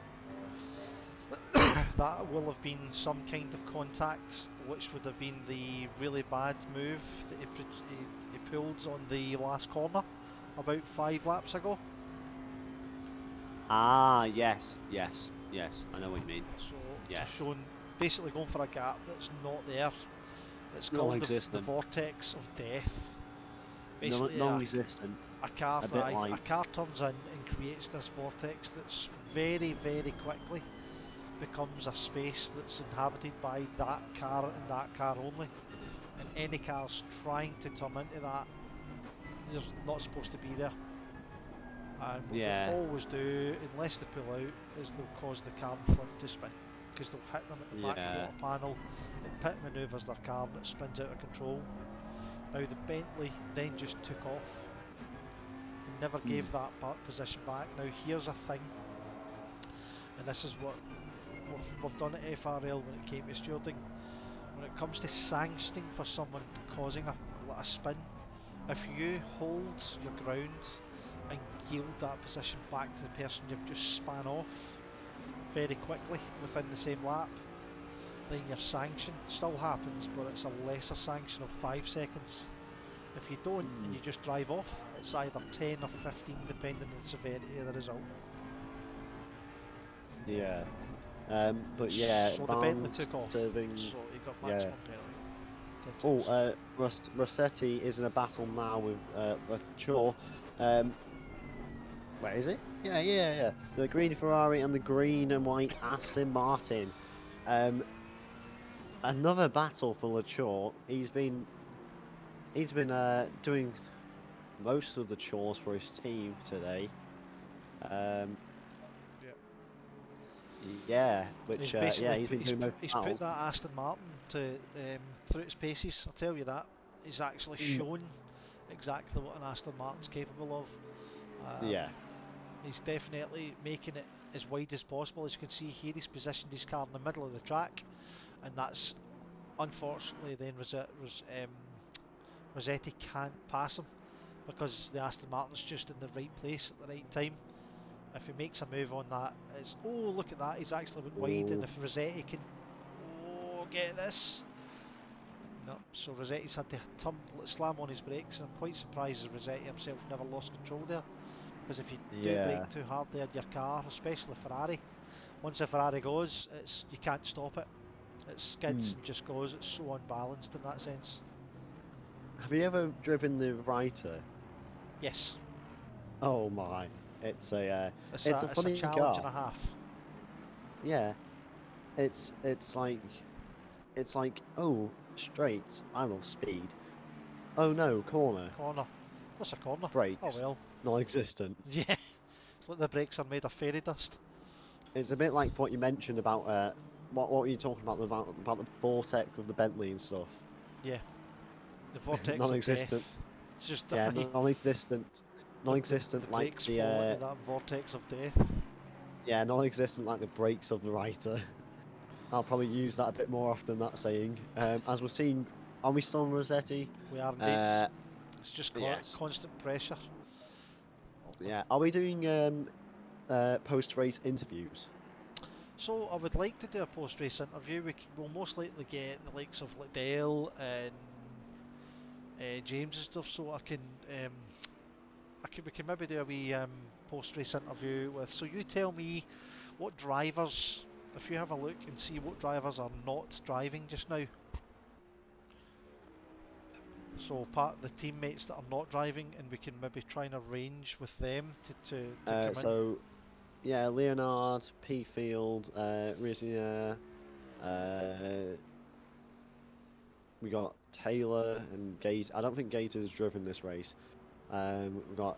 That will have been some kind of contact, which would have been the really bad move that he pulled on the last corner about 5 laps ago. Ah, yes, I know what you mean. So, yes. Showing, basically going for a gap that's not there. It's called the vortex of death. Basically, non-existent. A car turns in and creates this vortex that's very, very quickly becomes a space that's inhabited by that car and that car only. and any cars trying to turn into that, they're not supposed to be there. And what Yeah. they'll always do, unless they pull out, is they'll cause the car in front to spin, because they'll hit them at the back Yeah. quarter panel. It pit manoeuvres their car and it spins out of control. Now the Bentley then just took off and never gave that position back. Now here's a thing, and this is what we've done at FRL when it came to stewarding. When it comes to sanctioning for someone causing a spin, if you hold your ground and yield that position back to the person you've just span off very quickly within the same lap, then your sanction still happens, but it's a lesser sanction of 5 seconds. If you don't and you just drive off, it's either 10 or 15 depending on the severity of the result. Yeah. But yeah, so the Bentley took off, serving, so he got maximum penalty. Oh, Rossetti is in a battle now with Shaw. Where is it? Yeah. The green Ferrari and the green and white Aston Martin. Another battle for Latour. He's been doing most of the chores for his team today. Yeah, which he's been doing most. He's put that Aston Martin to through its paces. I'll tell you that. He's actually shown exactly what an Aston Martin's capable of. Yeah. He's definitely making it as wide as possible. As you can see here, he's positioned his car in the middle of the track, and that's unfortunately then Rossetti can't pass him because the Aston Martin's just in the right place at the right time. If he makes a move on that, it's look at that, he's actually went wide, and if Rossetti can get this, no, so Rossetti's had to slam on his brakes, and I'm quite surprised that Rossetti himself never lost control there, because if you do brake too hard there, your car, especially Ferrari, once a Ferrari goes, you can't stop it. It skids and just goes. It's so unbalanced in that sense. Have you ever driven the Writer? Yes. Oh my! It's a funny challenge and a half. Yeah, it's like oh, straight. I love speed. Oh no, corner. What's a corner? Brakes. Oh well. Non-existent. Yeah. It's like the brakes are made of fairy dust. It's a bit like what you mentioned about what were you talking about the vortex of the Bentley and stuff. Yeah. The vortex non-existent. Of death. It's just non-existent. Non-existent the like the that vortex of death. Yeah, non-existent like the brakes of the Writer. I'll probably use that a bit more often, that saying. As we're seeing, are we still on Rossetti? We are indeed. It's just constant pressure. Yeah. Are we doing post-race interviews? So I would like to do a post-race interview. We'll most likely get the likes of Liddell and James and stuff, so we can maybe do a wee post-race interview with. So you tell me what drivers, if you have a look and see what drivers are not driving just now. So part of the teammates that are not driving, and we can maybe try and arrange with them to come in. Yeah, Leonard, P. Field, Rizia, we got Taylor and Gate. I don't think Gator's driven this race. We've got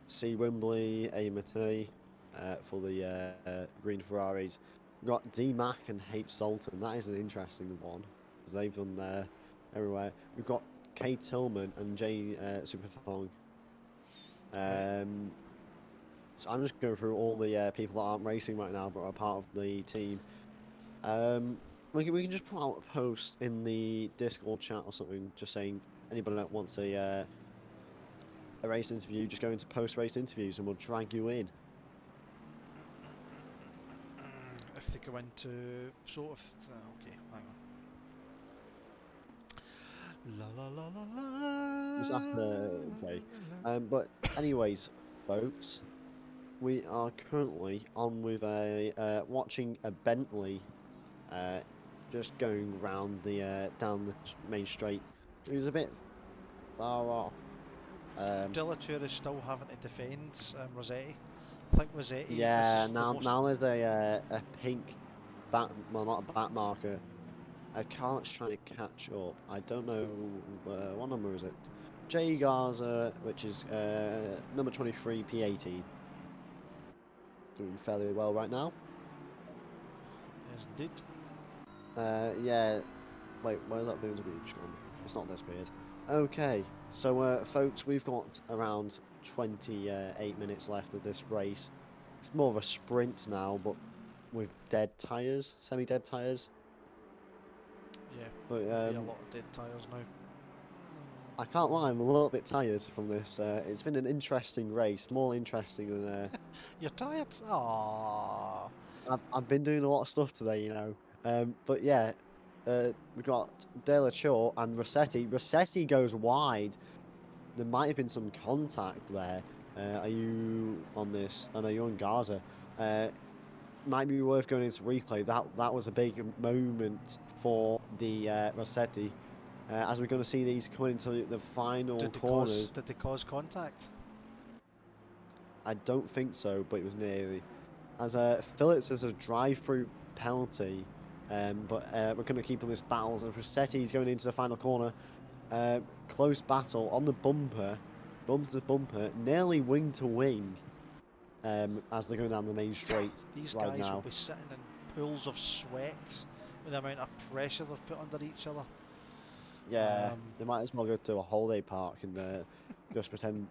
C. Wimbley, A. Mattei for the Green Ferraris. We've got D. Mac and H. Sultan. That is an interesting one because they've done everywhere. We've got K. Tillman and J. Superfong. So I'm just going through all the people that aren't racing right now but are part of the team. We can just put out a post in the Discord chat or something, just saying anybody that wants a race interview, just go into post-race interviews and we'll drag you in. If they go into okay, hang on. La la la la la. Okay. But anyways, folks, we are currently on with watching a Bentley just going round the down the main straight. It was a bit far off. De La Tour is still having to defend Rossetti. I think Rossetti. Yeah, now there's a pink well, not a back marker A car that's trying to catch up. I don't know what number is it. J Garza, which is number 23 P18. Doing fairly well right now. Yes, indeed. Yeah. Wait, where's that Boone's Beach gone? It's not this weird. Okay, so folks, we've got around 28 minutes left of this race. It's more of a sprint now, but with dead tyres, semi-dead tyres. Yeah, But there'll be a lot of dead tyres now. I can't lie, I'm a little bit tired from this. It's been an interesting race, more interesting than You're tired? Aww. I've been doing a lot of stuff today, you know. But yeah, we've got De La Tour and Rossetti. Rossetti goes wide. There might have been some contact there. Are you on this? Oh no, you're on Gaza. Might be worth going into replay. That was a big moment for the Rossetti. As we're going to see these coming into the final corners. Did they cause contact? I don't think so, but it was nearly. As Phillips has a drive-through penalty, but we're going to keep on this battle. As Rossetti's going into the final corner. Close battle on the bumper to bumper, nearly wing to wing. As they're going down the main straight. These right guys now. will be sitting in pools of sweat with the amount of pressure they've put under each other. Yeah, they might as well go to a holiday park and just pretend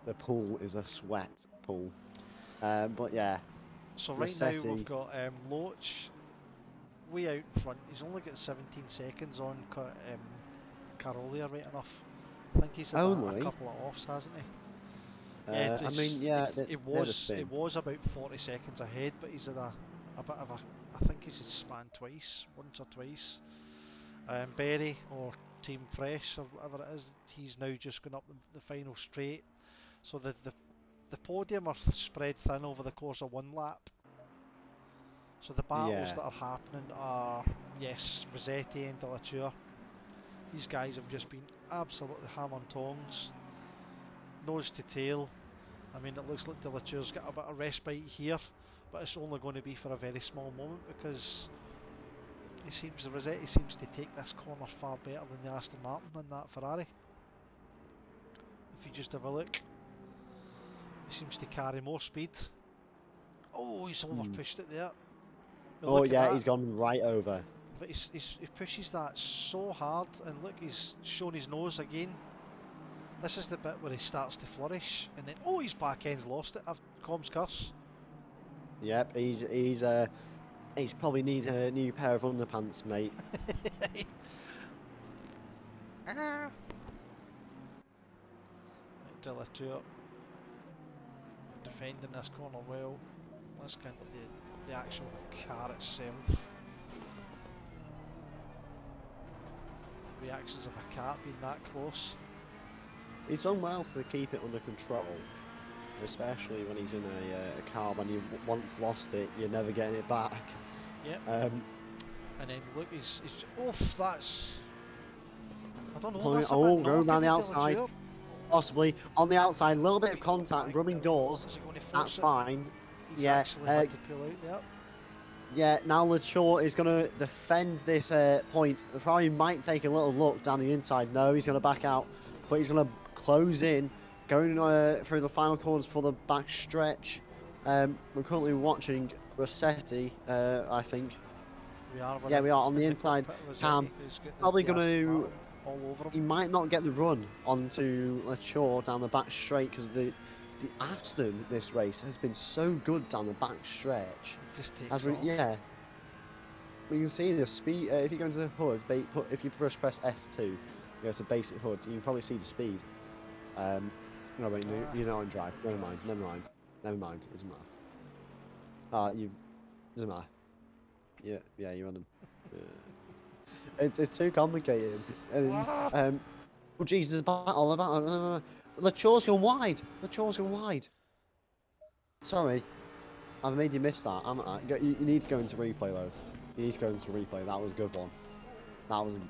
the pool is a sweat pool. But yeah. So right Rossetti. now we've got Loach way out in front. He's only got 17 seconds on Carolia, right enough. I think he's had a couple of offs, hasn't he? Yeah, I mean, yeah, it was about 40 seconds ahead, but he's had a bit of a. I think he's had span twice, once or twice. Berry or Team Fresh or whatever it is, he's now just gone up the final straight. So the podium are spread thin over the course of one lap. So the battles that are happening are, yes, Rossetti and De La Tour. These guys have just been absolutely hammer and tongs, nose to tail. I mean, it looks like De La Tour's got a bit of respite here, but it's only going to be for a very small moment because Rossetti seems to take this corner far better than the Aston Martin and that Ferrari. If you just have a look, he seems to carry more speed. Oh, he's over pushed it there. But oh yeah, he's gone right over. But he pushes that so hard, and look, he's shown his nose again. This is the bit where he starts to flourish, and then his back end's lost it. Comms curse. Yep, he's probably needs a new pair of underpants, mate. De La Tour defending this corner well. Let's get into the actual car itself. Reactions of a cat being that close. He's done well to keep it under control, especially when he's in a car. When you've once lost it, you're never getting it back. Yep. And then look, he's that's. I don't know. That's going around the outside. Possibly on the outside, a little bit of contact, rubbing doors. That's fine. He's yeah. Actually had to pull out. Yep. Yeah, now Lachour is going to defend this point. Ferrari might take a little look down the inside. No, he's going to back out, but he's going to close in, going through the final corners for the back stretch. We're currently watching Rossetti, I think. We are. Yeah, we are on the inside. Cam probably going to. All over him. He might not get the run onto Lachour down the back straight because the Aston this race has been so good down the back stretch. It just takes off. Yeah. We can see the speed. If you go into the hood, if you press F2, you go to basic hood, you can probably see the speed. No, wait, you're not on drive. Never mind. It doesn't matter. Doesn't matter. Yeah, you're on them. It's too complicated. And, oh Jesus, battle. Lachour's gone wide. Sorry, I've made you miss that, haven't I? You need to go into replay though. You need to go into replay. That was a good one. That was a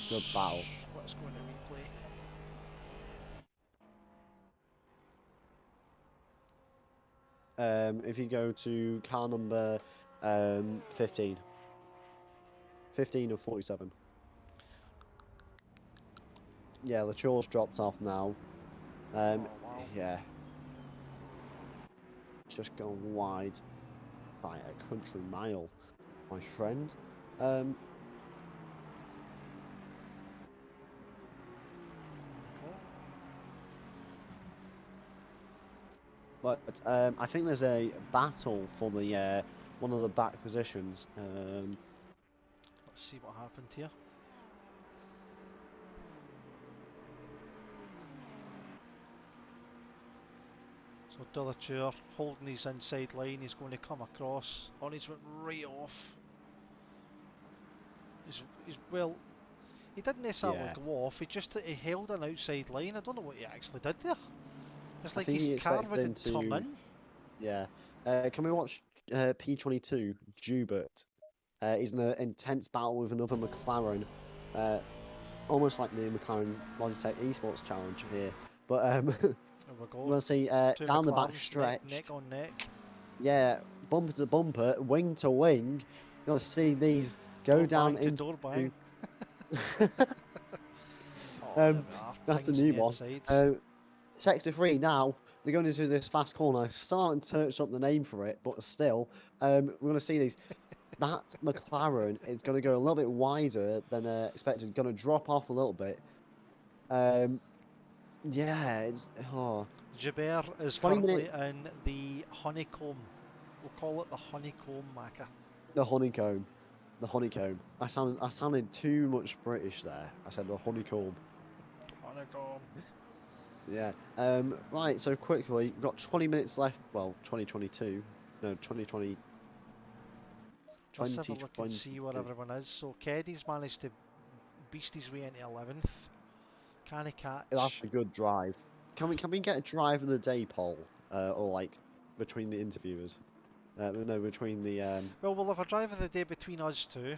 good battle. Let's go into replay. If you go to car number 15 or 47. Yeah, Latour's dropped off now. Oh wow. Yeah, just gone wide by a country mile, my friend. Um, but I think there's a battle for the one of the back positions. Let's see what happened here. So Delatour holding his inside line, he's going to come across. Oh, he's went right off. He's well, he didn't necessarily Yeah, go off, he held an outside line. I don't know what he actually did there. It's I like think his he car expected him wouldn't turn to. in. Yeah, can we watch P22 Jubert? He's in an intense battle with another McLaren. Uh, Almost like the McLaren Logitech Esports Challenge here. But There we go. we'll see Two down the back McLarens stretch. neck on neck. Yeah, bumper to bumper, wing to wing. You're gonna see these go Door down bang to into. door bang. Oh, there um, we are. that's a Things to new the one. inside. Sector 3 now. They're going into this fast corner. I starting to search up the name for it, but still, we're going to see these. That McLaren is going to go a little bit wider than expected. Going to drop off a little bit. Yeah, it's Gilbert is 20 currently minute in the honeycomb. We'll call it the honeycomb Macca. the honeycomb, the honeycomb. I sounded too much British there. I said the honeycomb. Honeycomb. Yeah. Right. So quickly, we've got 20 minutes left. Well, 2022. No, 2020. Let's have a look and see where 2022. everyone is. So Keddy's managed to beast his way into 11th. Can he That's catch? a good drive. Can we get a drive of the day poll? Or like between the interviewers? No, between the Well, we'll have a driver of the day between us two,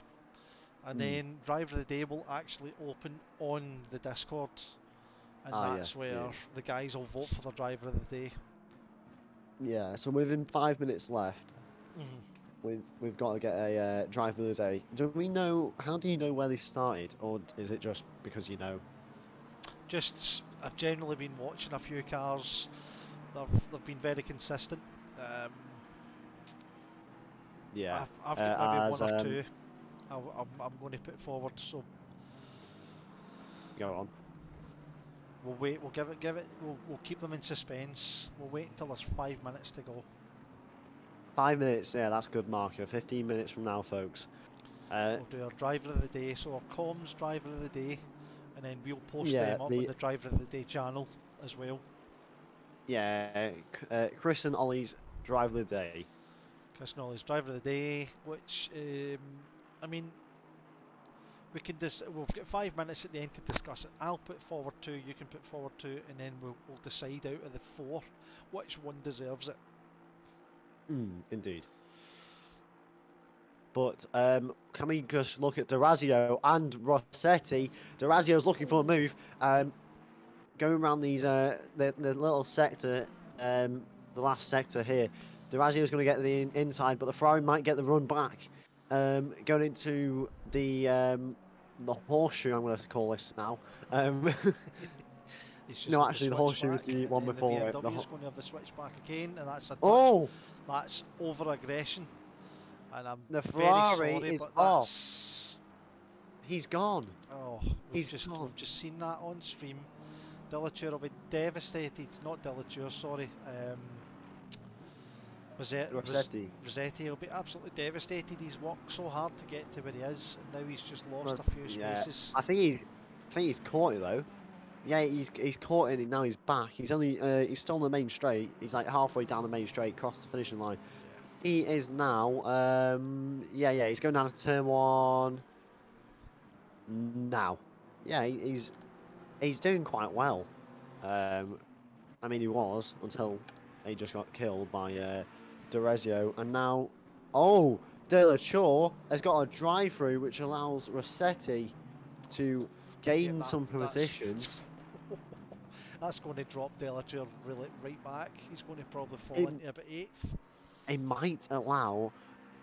and hmm. then driver of the day will actually open on the Discord, and Yeah, that's yeah, where the guys will vote for the driver of the day. yeah. So within 5 minutes left, Mhm. we've got to get a driver of the day. Do we know? How do you know where they started, or is it just because you know? I've generally been watching a few cars. They've been very consistent. Um, Yeah. I've got maybe As one or two I'm going to put forward. So go on. we'll wait. We'll give it. We'll keep them in suspense. We'll wait until there's 5 minutes to go. 5 minutes. Yeah, that's a good marker. 15 minutes from now, folks. We'll do our driver of the day. So our comms driver of the day, and then we'll post Yeah, them up on the driver of the day channel as well. Chris and Ollie's driver of the day. Chris Nolly's driver of the day, which I mean, we've got 5 minutes at the end to discuss it. I'll put forward two, you can put forward two, and then we'll decide out of the four which one deserves it. Indeed. But can we just look at D'Orazio and Rossetti? D'Orazio's looking for a move. Going around these the little sector, the last sector here. D'Orazio's going to get the inside, but the Ferrari might get the run back. Going into the horseshoe, I'm going to call this now. No, actually, the horseshoe is the one before it. The BMW is going to have the switch back again, and that's a touch. Oh! That's over aggression, and I'm The very Ferrari sorry, is but off. that's. He's gone. Oh, He's we've gone. just seen that on stream. Delatour will be devastated. Not Delatour, sorry. Rossetti. Rossetti will be absolutely devastated. He's worked so hard to get to where he is, and now he's just lost a few Yeah, spaces. I think he's caught it though. Yeah, he's caught it. Now he's back. He's he's still on the main straight. He's like halfway down the main straight, crossed the finishing line. Yeah. He is now. He's going down to turn one. Now, yeah, he's doing quite well. I mean, he was until he just got killed by D'Orazio, and now, oh, Delachaux has got a drive-through which allows Rossetti to gain some positions. That's going to drop Delatour really right back. He's going to probably fall It, into about 8th. it might allow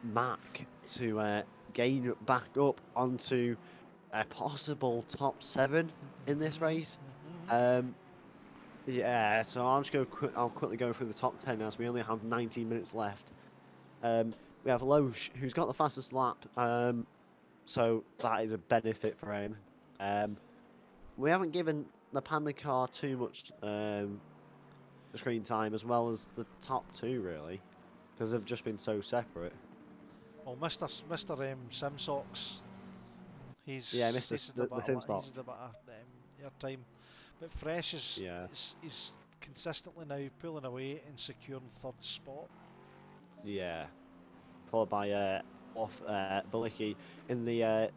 Mac to gain back up onto a possible top 7 in this race. Mhm. Yeah, so I'll just go. I'll quickly go through the top 10 as we only have 19 minutes left. We have Loesch, who's got the fastest lap. So that is a benefit for him. We haven't given the Panda car too much screen time, as well as the top 2 really, because they've just been so separate. Well, Mr. Simsocks, Yeah, he's Mr. he's had a The bit of Simstock. he's had a bit of airtime, but Fresh Yeah, is consistently now pulling away and securing third spot. yeah. Followed by Balicki in the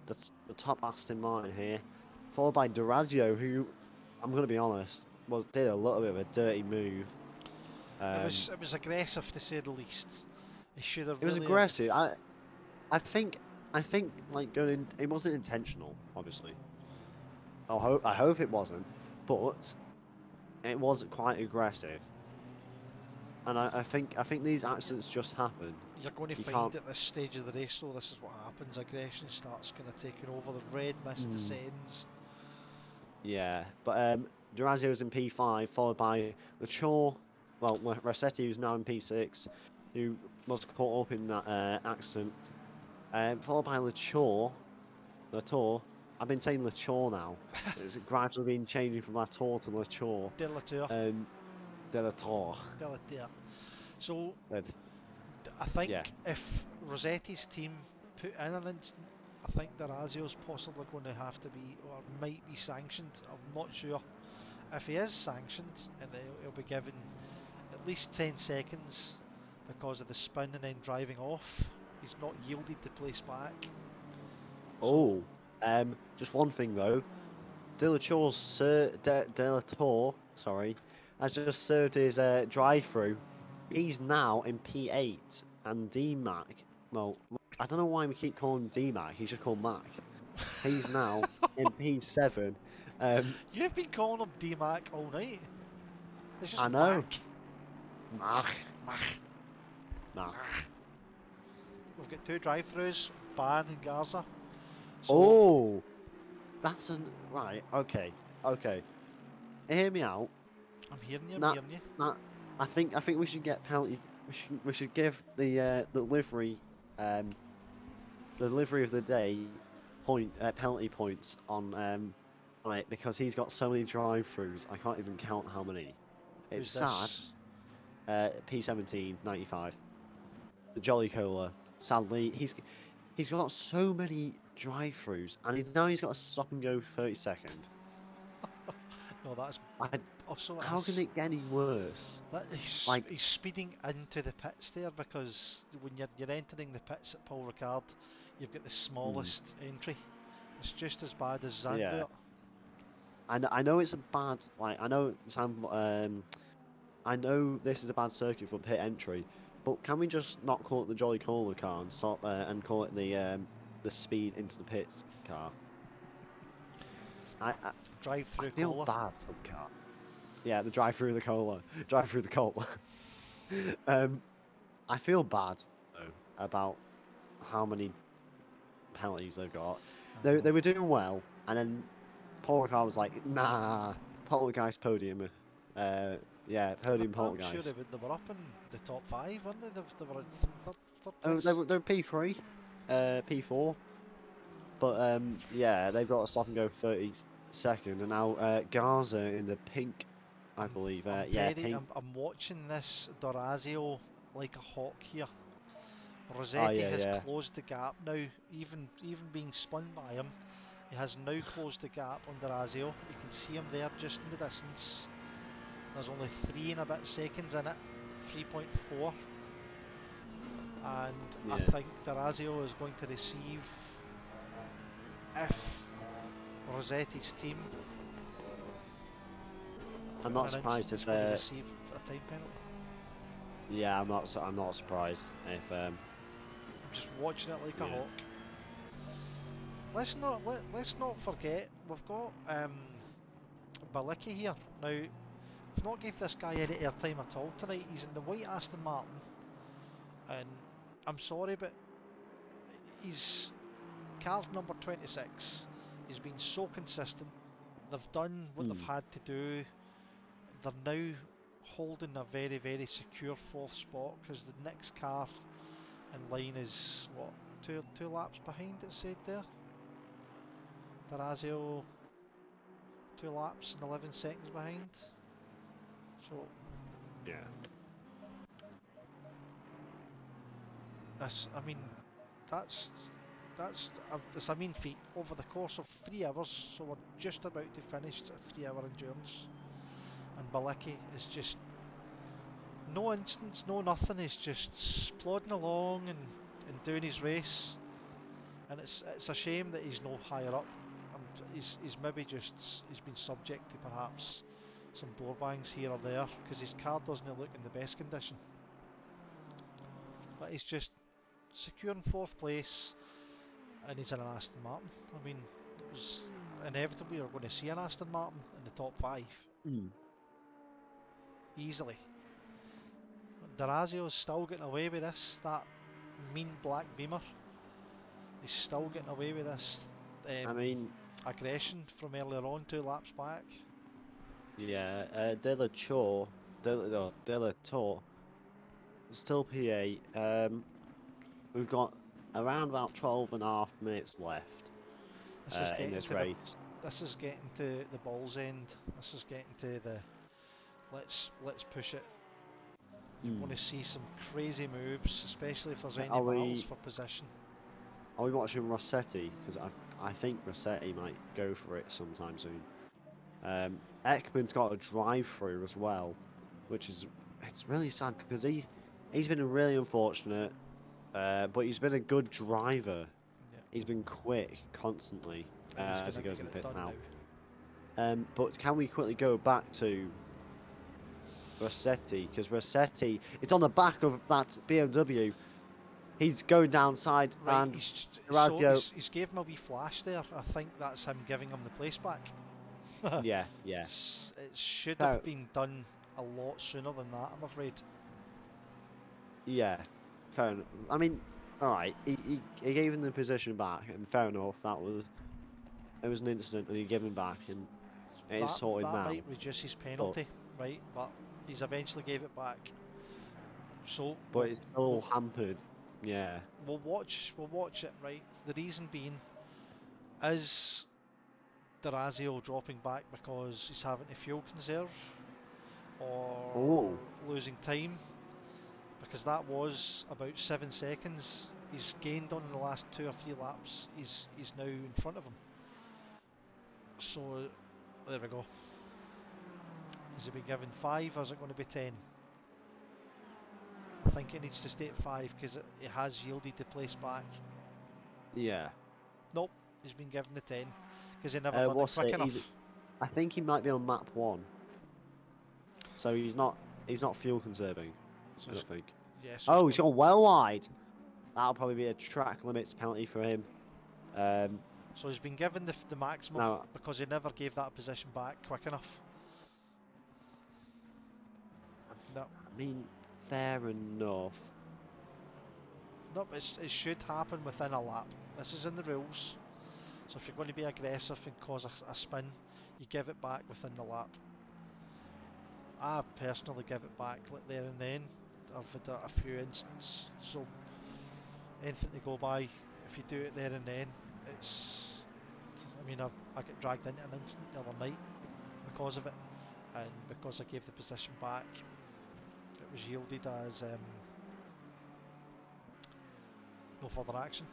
top Aston Martin here. Followed by Durazio, who I'm gonna be honest did a little bit of a dirty move. It was aggressive to say the least. He should have It was really have. aggressive. I think like it wasn't intentional, obviously. I hope it wasn't, but it was quite aggressive. And I think these accidents just happen. You're going to You find can't. at this stage of the race, though, this is what happens. Aggression starts kind of taking over. The red mist Mm, descends. yeah, but Durazio's in P5, followed by Latour. Well, Rossetti, who's now in P6, who was caught up in that accident. Followed by Latour. I've been saying Latour now. It's gradually been changing from Latour to Latour. Delateur. Delator. Delateur. So, With I think yeah. if Rossetti's team put in an instant, I think Durazio's possibly going to have to be, or might be sanctioned. I'm not sure. If he is sanctioned, and he'll be given at least 10 seconds because of the spin and then driving off, he's not yielded to place back. So, Oh, just one thing though. Delator's Delator, sorry, has just served his drive-through. He's now in P8, and DMAC. Well, I don't know why we keep calling him DMAC. He's just called Mac. He's now in P7. you've been calling him D-Mac all night. It's just I know. Mac. Mac. Mac. Mac. We've got 2 drive-throughs, Ban and Garza. So, Oh, that's an right. Okay, okay. Hear me out. I'm hearing you, I'm That hearing you. that I think we should get penalty. We should give the delivery of the day penalty points on it, because he's got so many drive-throughs. I can't even count how many. It's Who's sad. this? P17 95. The Jolly Cola. Sadly, he's got so many drive-throughs, and he's got a stop and go 30-second. No, that's I also How can it get any worse? he's, Like, he's speeding into the pits there, because when you're entering the pits at Paul Ricard, you've got the smallest entry. It's just as bad as yeah. Zandvoort. I know it's a bad, like, I know this is a bad circuit for pit entry, but can we just not call it the Jolly Cola car and stop and call it the speed into the pits car? I Drive-through feel cola. bad for the car. Yeah, the drive through the cola, drive through the cola. I feel bad though about how many penalties they've got. They were doing well, and then Paul Ricard was like, "Nah, Poltergeist podium." Yeah, podium I'm sure Poltergeist. they were up in the top 5, weren't they? They were in third Oh, place. they were P3, P4, but yeah, they've got a stop and go 30-second, and now Garza in the pink, I believe. Yeah, pink. I'm watching this Durazio like a hawk here. Oh Rossetti yeah, has yeah. closed the gap now, even being spun by him. He has now closed the gap on Durazio. You can see him there just in the distance. There's only 3 and a bit seconds in it, 3.4. And I Yeah. think Durazio is going to receive, if Rossetti's team I'm put not in an surprised instant, if is going to receive a time penalty. yeah, I'm not surprised if I'm just watching it like a yeah. hawk. Let's not forget we've got Balicki here now. We've not gave this guy any airtime at all tonight. He's in the white Aston Martin, and I'm sorry, but he's card number 26 He's been so consistent. They've done what they've had to do. They're now holding a very, very secure fourth spot because the next car in line is what, two laps behind, it said there. Darazio 2 laps and 11 seconds behind. So Yeah. I mean, that's a mean feat over the course of 3 hours. So we're just about to finish a 3-hour endurance, and Balecki is just no instance, no nothing. He's just plodding along and doing his race, and it's a shame that he's no higher up. He's maybe just he's been subject to perhaps some door bangs here or there because his car doesn't look in the best condition. But he's just securing 4th place, and he's in an Aston Martin. I mean, it was inevitable we were going to see an Aston Martin in the top 5 easily. Darazio's still getting away with this. That mean black Beamer. He's still getting away with this. I mean, aggression from earlier on, 2 laps back. yeah. De La Tour, still P8. We've got around about 12.5 minutes left in this race. This is getting to the balls end. This is getting to the let's push it. You want to see some crazy moves, especially if there's any battles for position. Are we watching Rossetti? Because I think Rossetti might go for it sometime soon. Ekman's got a drive-through as well, which is it's really sad because he's been really unfortunate, but he's been a good driver. Yeah. He's been quick constantly as he goes in the pit now. But can we quickly go back to Rossetti? Because Rossetti is on the back of that BMW. He's going downside, right, and he's gave him a wee flash there. I think that's him giving him the place back. yeah. It should have been done a lot sooner than that, I'm afraid. Yeah, fair enough. I mean, all right, he gave him the position back, and fair enough. It was an incident, and he gave him back, and it's sorted now. That might reduce his penalty, right? But he's eventually gave it back. So, but it's still hampered. Yeah. We'll watch it, right? The reason being is Darazio dropping back because he's having to fuel conserve or losing time, because that was about 7 seconds he's gained on the last 2 or 3 laps. He's now in front of him. So there we go. Is it be given 5 or is it going to be 10? I think it needs to stay at 5 because it has yielded the place back. Yeah. Nope, he's been given the 10 because he never done it quick enough. I think he might be on map 1, so he's not fuel conserving. So I don't think. Yeah, so he's gone well wide. That'll probably be a track limits penalty for him. So he's been given the maximum because he never gave that position back quick enough. No. I mean, fair enough. No, but it should happen within a lap. This is in the rules. So if you're going to be aggressive and cause a spin, you give it back within the lap. I personally give it back like there and then. I've had a few instances, so anything to go by. If you do it there and then, I mean, I get dragged into an incident the other night because of it, and because I gave the position back, it was yielded as no further action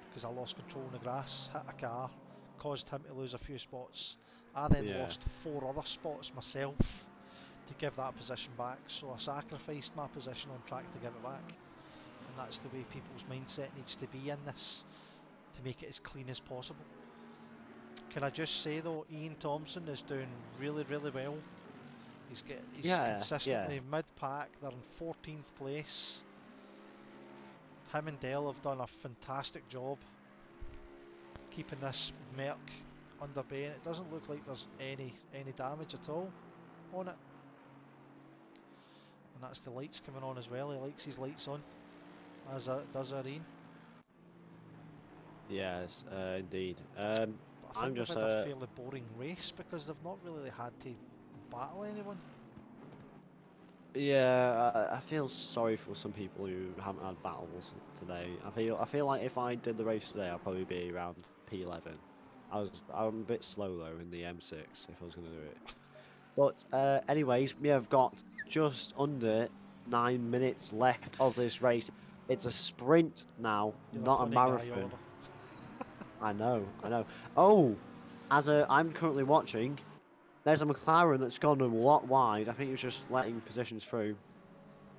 because I lost control in the grass, hit a car, caused him to lose a few spots. I then lost 4 other spots myself to give that position back, so I sacrificed my position on track to give it back, and that's the way people's mindset needs to be in this, to make it as clean as possible. Can I just say though, Ian Thompson is doing really, really well. He's consistently mid-pack. They're in 14th place. Him and Dell have done a fantastic job keeping this Merc under bay, and it doesn't look like there's any damage at all on it. And that's the lights coming on as well. He likes his lights on, as does Irene. Yes, indeed. But I think I'm they've just had a fairly boring race because they've not really had to battle anyone. yeah, I feel sorry for some people who haven't had battles today. I feel like if I did the race today, I'd probably be around P11. I'm a bit slow though in the M6 if I was gonna do it. But anyways, we have got just under 9 minutes left of this race. It's a sprint now, You're a not a funny guy, marathon. Oliver. I know, I know. Oh, I'm currently watching. There's a McLaren that's gone a lot wide. I think he was just letting positions through.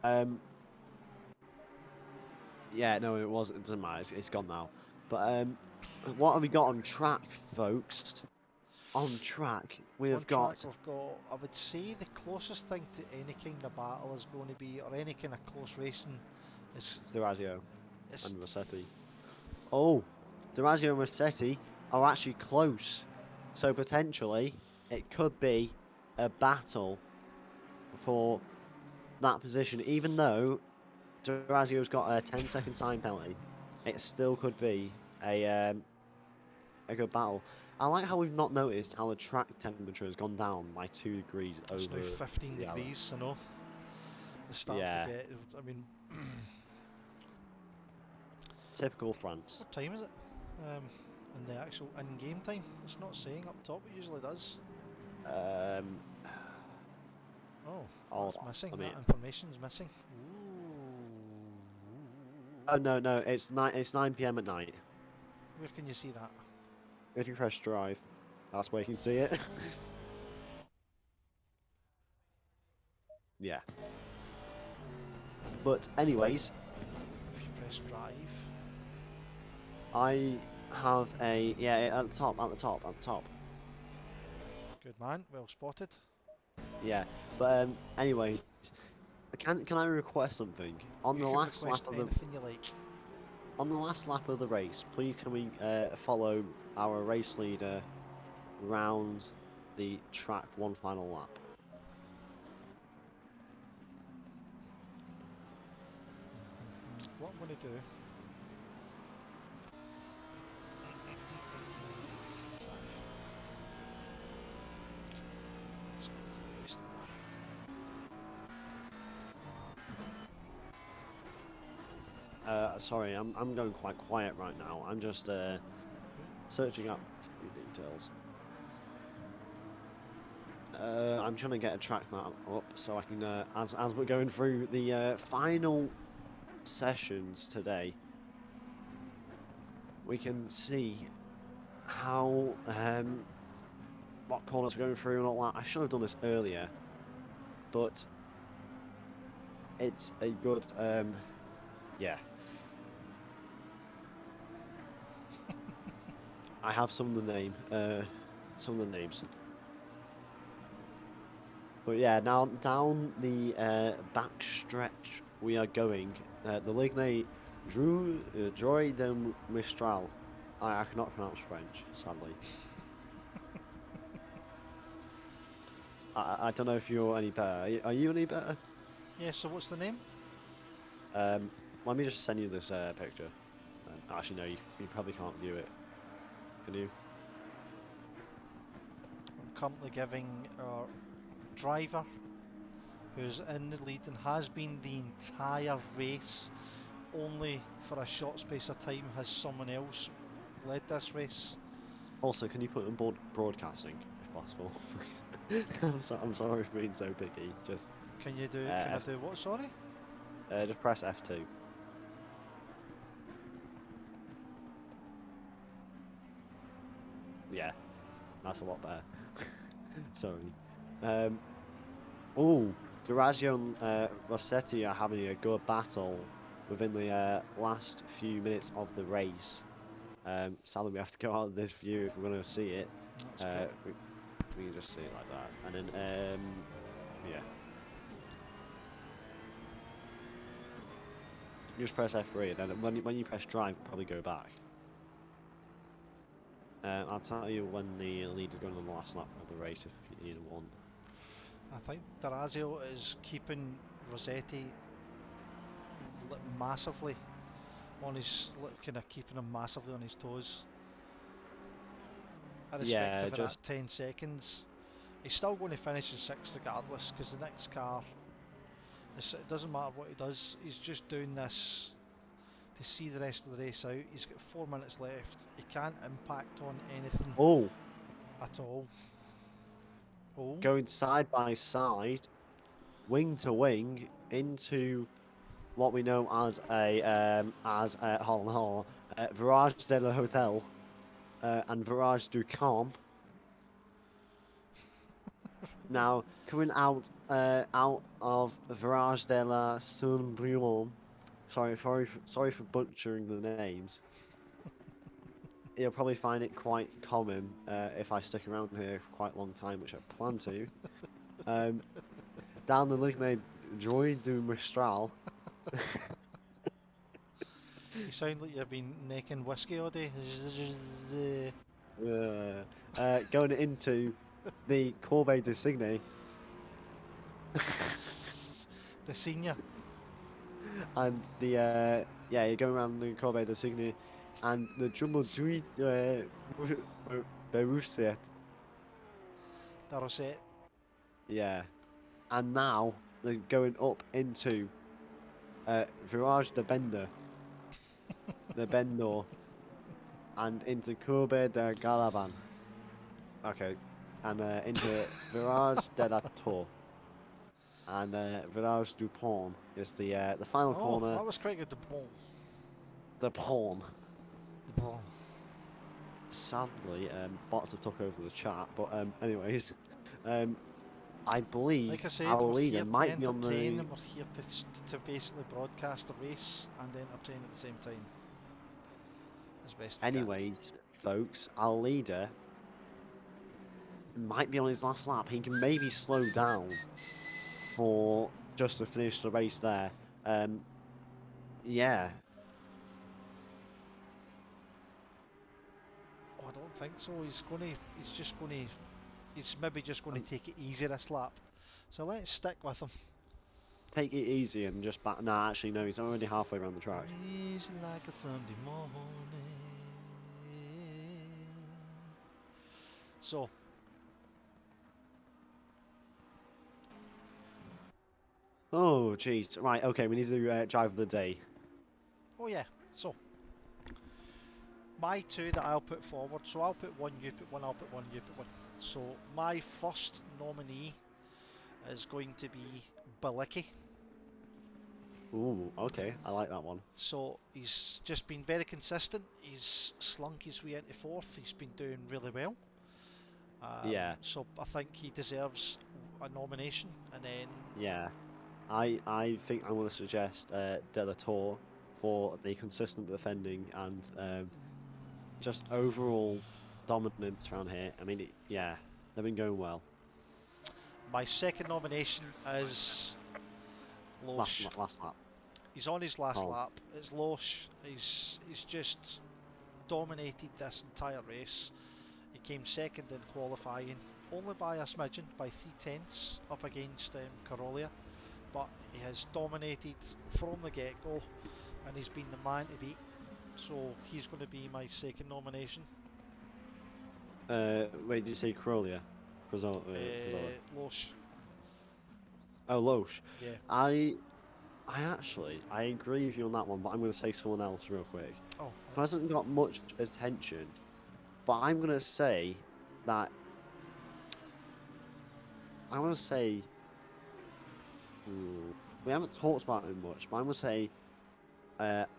Yeah, no, it wasn't. It doesn't matter. It's gone now. But what have we got on track, folks? On track, we On have track, got. we've got, I would say the closest thing to any kind of battle is going to be, or any kind of close racing, is, Durazio is and Rossetti. Oh, Durazio and Rossetti are actually close. So potentially, it could be a battle for that position. Even though Durazio's got a 10-second time penalty, it still could be a good battle. I like how we've not noticed how the track temperature has gone down by 2 degrees it's over now 15 the hour. degrees, I know. They start Yeah, to get, I mean, typical France. what time is it? In the actual in-game time? It's not saying up top, it usually does. Um, Oh, oh, that's missing, I mean, that information's missing. Ooh. oh no, it's 9 p.m. at night. Where can you see that? If you press drive, that's where you can see it. Yeah. But anyways, If you press drive. I have a at the top. Good man, well spotted. Yeah. But anyways, can I request something on You the can last lap request of the anything you like. race? Please can we follow our race leader round the track one final lap? What I'm going to do. Sorry, I'm going quite quiet right now. I'm just searching up a few details. I'm trying to get a track map up so I can, as we're going through the final sessions today, we can see how what corners we're going through and all that. I should have done this earlier, but it's a good yeah. I have some of the names. But yeah, now down the back stretch we are going. The Ligne Droit de Mistral. I cannot pronounce French, sadly. I don't know if you're any better. Are you any better? Yeah, so what's the name? Let me just send you this picture. Actually, no, you probably can't view it. Can you? I'm currently giving our driver, who's in the lead and has been the entire race, only for a short space of time has someone else led this race. Also, can you put on board broadcasting, if possible? I'm sorry for being so picky. Just Can you do, can I do what, sorry? just press F2. Yeah, that's a lot better. Sorry. Oh, Durazio and Rossetti are having a good battle within the last few minutes of the race. Sadly, we have to go out of this view if we're going to see it. We can just see it like that, and then yeah. You just press F3, and then when you press drive, it'll probably go back. I'll tell you when the lead is going on the last lap of the race if you need one. I think Darazio is keeping Rossetti massively on his, kind of keeping him massively on his toes. I respect Yeah, him for that just 10 seconds. He's still going to finish in 6th regardless, because the next car, it doesn't matter what he does, he's just doing this to see the rest of the race out. He's got 4 minutes left. He can't impact on anything oh, at all. Oh, going side by side, wing to wing into what we know as hold on, Virage de la Hotel and Virage du Camp. Now coming out of Virage de la Saint-Brieuc. Sorry for butchering the names. You'll probably find it quite common if I stick around here for quite a long time, which I plan to. Down the ligne Joy du Mistral. you sound like you've been making whiskey all day. Going into the Corbeil de Signy. The senior. And the yeah, you're going around the Corbeil de Signy and the Jumbo Dui Berusset. That was it. Yeah. And now they're going up into Virage de Bender. The Bendor. And into Courbet de Galaban. Okay. And into Virage de la Tour. And Virage du Pont is the final Oh, corner. that was quite good. The ball. The Pont. The ball. Sadly, bots have took over the chat, but anyways, I believe Like I said, our we're leader here to might be on entertain the. and we're here to basically broadcast a race and entertain at the same time. As best we can. Anyways, folks, our leader might be on his last lap. He can maybe slow down for just to finish the race there. Yeah. Oh, I don't think so. He's maybe just going to take it easy this lap. So let's stick with him. Take it easy and just back. Nah, actually, no, he's already halfway around the track. Easy like a Sunday morning. So. Oh, jeez. Right, okay, we need to do drive of the day. Oh yeah. So. My two that I'll put forward. So I'll put one, you put one, I'll put one, you put one. So my first nominee is going to be Balicki. Ooh, okay, I like that one. So he's just been very consistent. He's slunk his way into fourth. He's been doing really well. Yeah. So I think he deserves a nomination. And then Yeah. I think I'm going to suggest De La Tour for the consistent defending and just overall dominance around here. I mean, yeah, they've been going well. my second nomination is Loesch. Last lap. He's on his last Oh. lap. It's Loesch. He's just dominated this entire race. He came second in qualifying, only by a smidgen, by 3/10 up against Carolia. But he has dominated from the get-go, and he's been the man to beat. So he's going to be my second nomination. Wait, did you say Crolia? Loesch. Oh, Loesch. Yeah. I agree with you on that one, but I'm going to say someone else real quick. Oh. Who hasn't got much attention, but I'm going to say that. I want to say. We haven't talked about him much, but I'm going to say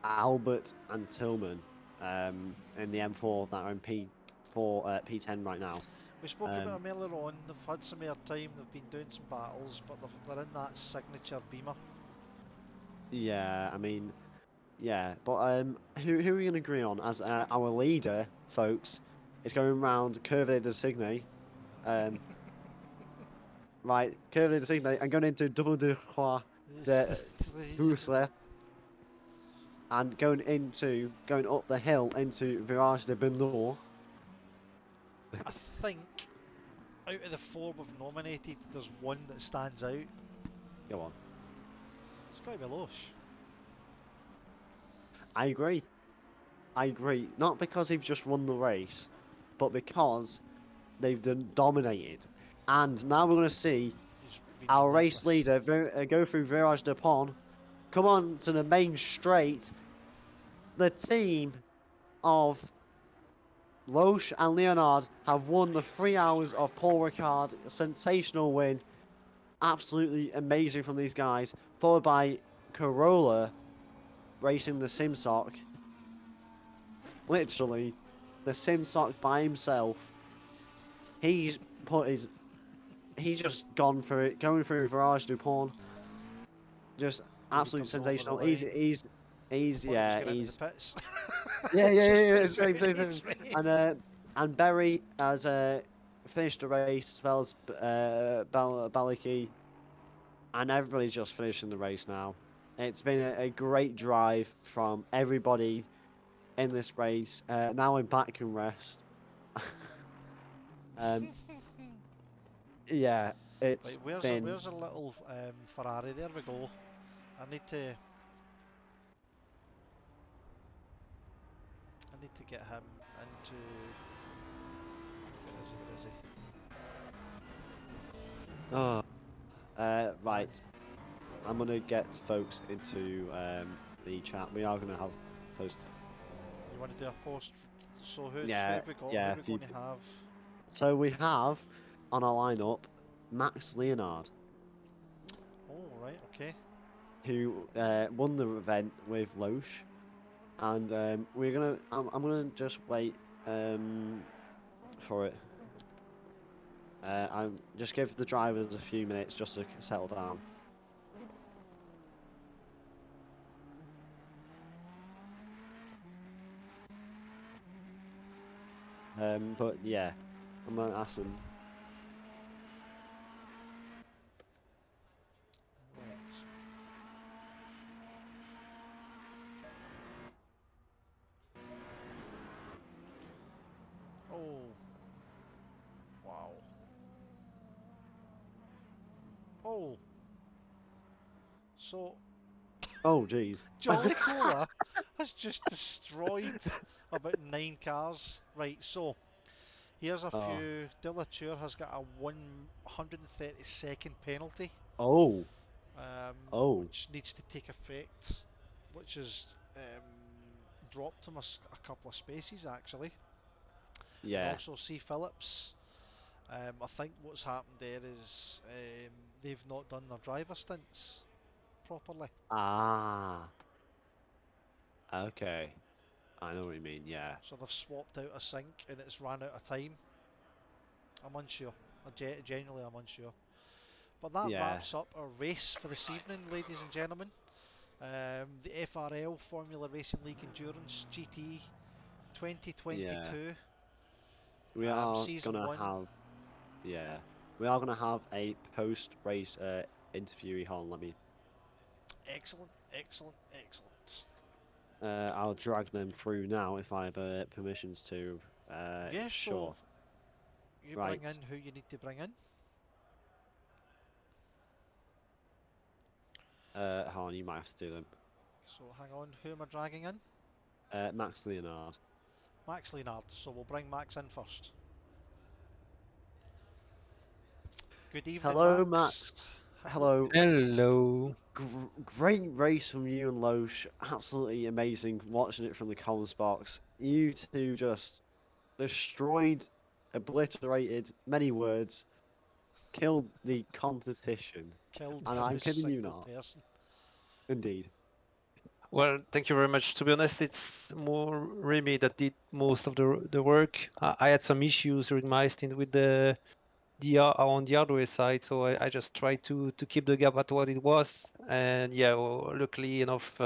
Albert and Tillman in the M4 that are in P10 right now. We spoke about him earlier on. They've had some air time. They've been doing some battles, but they're in that signature Beamer. Yeah, I mean, yeah, but who are we going to agree on as our leader, folks? Is going round Curve de Signy. Right, Curve de Signy, and going into Double de Croix de Rousselet. And going up the hill into Virage de Bendor. I think out of the four we've nominated, there's one that stands out. Go on. It's got to be Loesch. I agree. Not because he's just won the race, but because they've dominated. And now we're going to see He's been our race relentless. leader go through Virage de Pont, come on to the main straight. The team of Loesch and Leonard have won the 3 hours of Paul Ricard. A sensational win. Absolutely amazing from these guys. Followed by Corolla racing the Simsock. Literally, the Simsock by himself. He's just gone for it, going through Virage du Pont. Just absolutely sensational. He's yeah, he's Pits. yeah, Just same. right. And Berry has finished the race as well as Baliki, and everybody's just finishing the race now. It's been a great drive from everybody in this race. Now I'm back and rest. Yeah, it's Right, been. where's a little Ferrari? There we go. I need to get him into. Where is he? Oh, right. I'm gonna get folks into the chat. We are gonna have post. You want to do a post? So who Yeah, have we got? yeah. Who are we going to have? So we have on our lineup Max Leonard, Oh right, okay. who won the event with Loesch, and we're gonna. I'm gonna just wait for it. I just give the drivers a few minutes just to settle down. But yeah, I'm gonna ask them. Right. Oh. Wow. Oh. So Oh, jeez. Jolly Cola has just destroyed about 9 cars. Right, so here's a Oh. few. Delatour has got a 132nd penalty, Oh. Oh. which needs to take effect, which has dropped him a couple of spaces actually. And Yeah. also C. Phillips. I think what's happened there is they've not done their driver stints properly. Ah. Okay. I know what you mean. Yeah. So they've swapped out a sync and it's ran out of time. I'm unsure. Genuinely, I'm unsure. But that Yeah. wraps up our race for this evening, ladies and gentlemen. The FRL Formula Racing League Endurance GT Yeah. 2022 We are Season gonna 1. have. Yeah. We are gonna have a post-race interview. Hold on, let me. Excellent, excellent, excellent. I'll drag them through now if I have permissions to. Yeah, so Sure. you Right. bring in who you need to bring in. Hold on, you might have to do them. So hang on, who am I dragging in? Max Leonard. Max Leonard. So we'll bring Max in first. Good evening, Hello, Max. Max. Hello. Hello. Great race from you and Loesch. Absolutely amazing watching it from the comms box. You two just destroyed, obliterated, many words, killed the competition. Killed And I'm every kidding you single not. person. Indeed. Well, thank you very much. To be honest, it's more Remy that did most of the work. I had some issues with my stint with the on the hardware side, so I just tried to keep the gap at what it was. And yeah, well, luckily enough,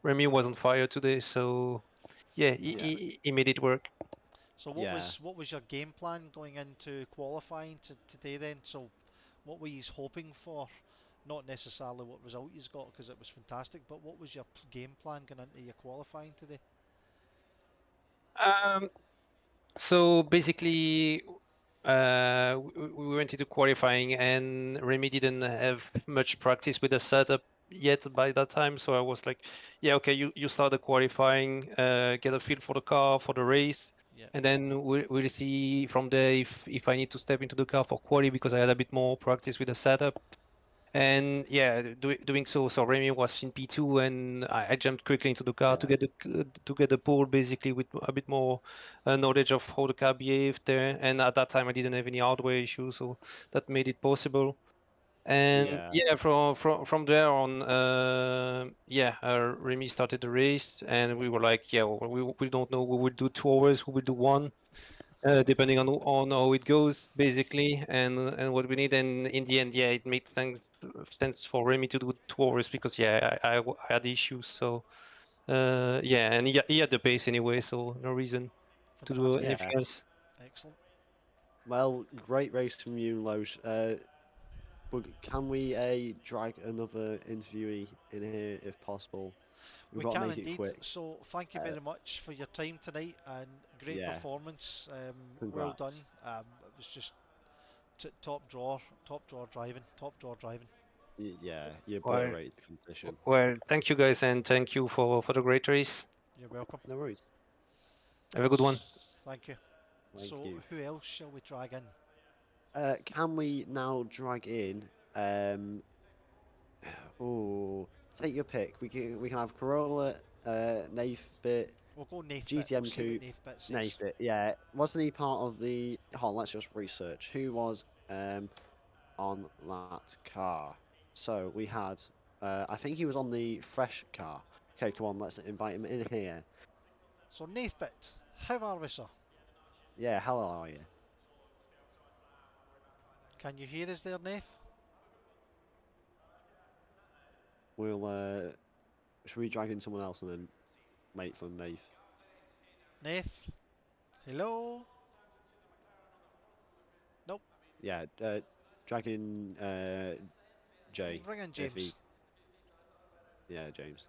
Remy was on fire today, so yeah, he made it work. So Yeah. what was your game plan going into qualifying today then? So what were you hoping for? Not necessarily what result you got because it was fantastic, but what was your game plan going into your qualifying today? So basically, we went into qualifying, and Remy didn't have much practice with the setup yet by that time. So I was like, yeah, okay, you start the qualifying, get a feel for the car, for the race. Yeah. And then we'll see from there if I need to step into the car for quali because I had a bit more practice with the setup. And yeah, doing so. So Remy was in P2, and I jumped quickly into the car to get the pole, basically with a bit more knowledge of how the car behaved there. And at that time, I didn't have any hardware issues, so that made it possible. And yeah, from there on, Remy started the race, and we were like, yeah, well, we don't know. We will do 2 hours. We will do one. Depending on how it goes, basically, and what we need. And in the end, yeah, it made sense for Remy to do 2 hours because yeah, I had issues. So yeah, and he had the pace anyway, so no reason to do Fantastic. anything else. Excellent. Well, great race from you, Loesch. But can we drag another interviewee in here if possible? We've We got to can make it indeed. quick. So thank you Uh, very much for your time tonight and great yeah, performance. Well done. congrats. It was just top draw driving. Yeah, you Well, obliterated the competition. well, thank you guys, and thank you for the great race. You're welcome. No worries. Have a good one. Thank you. Thank So you. who else shall we drag in? Can we now drag in? Oh, take your pick. We can have Corolla, Nathbit, We'll go Nathbit. We'll GTM see what Coupe, Nathbit says. Nathbit. Yeah, wasn't he part of the? Hold on, let's just research who was on that car. So we had, I think he was on the fresh car. Okay, come on, let's invite him in here. So Nathbit, how are we, sir? Yeah, how are you? Can you hear us there, Nath? We'll should we drag in someone else and then wait for Nath? Nath? Hello? Nope. Yeah, drag in Jay Bring in if he, James. yeah, James.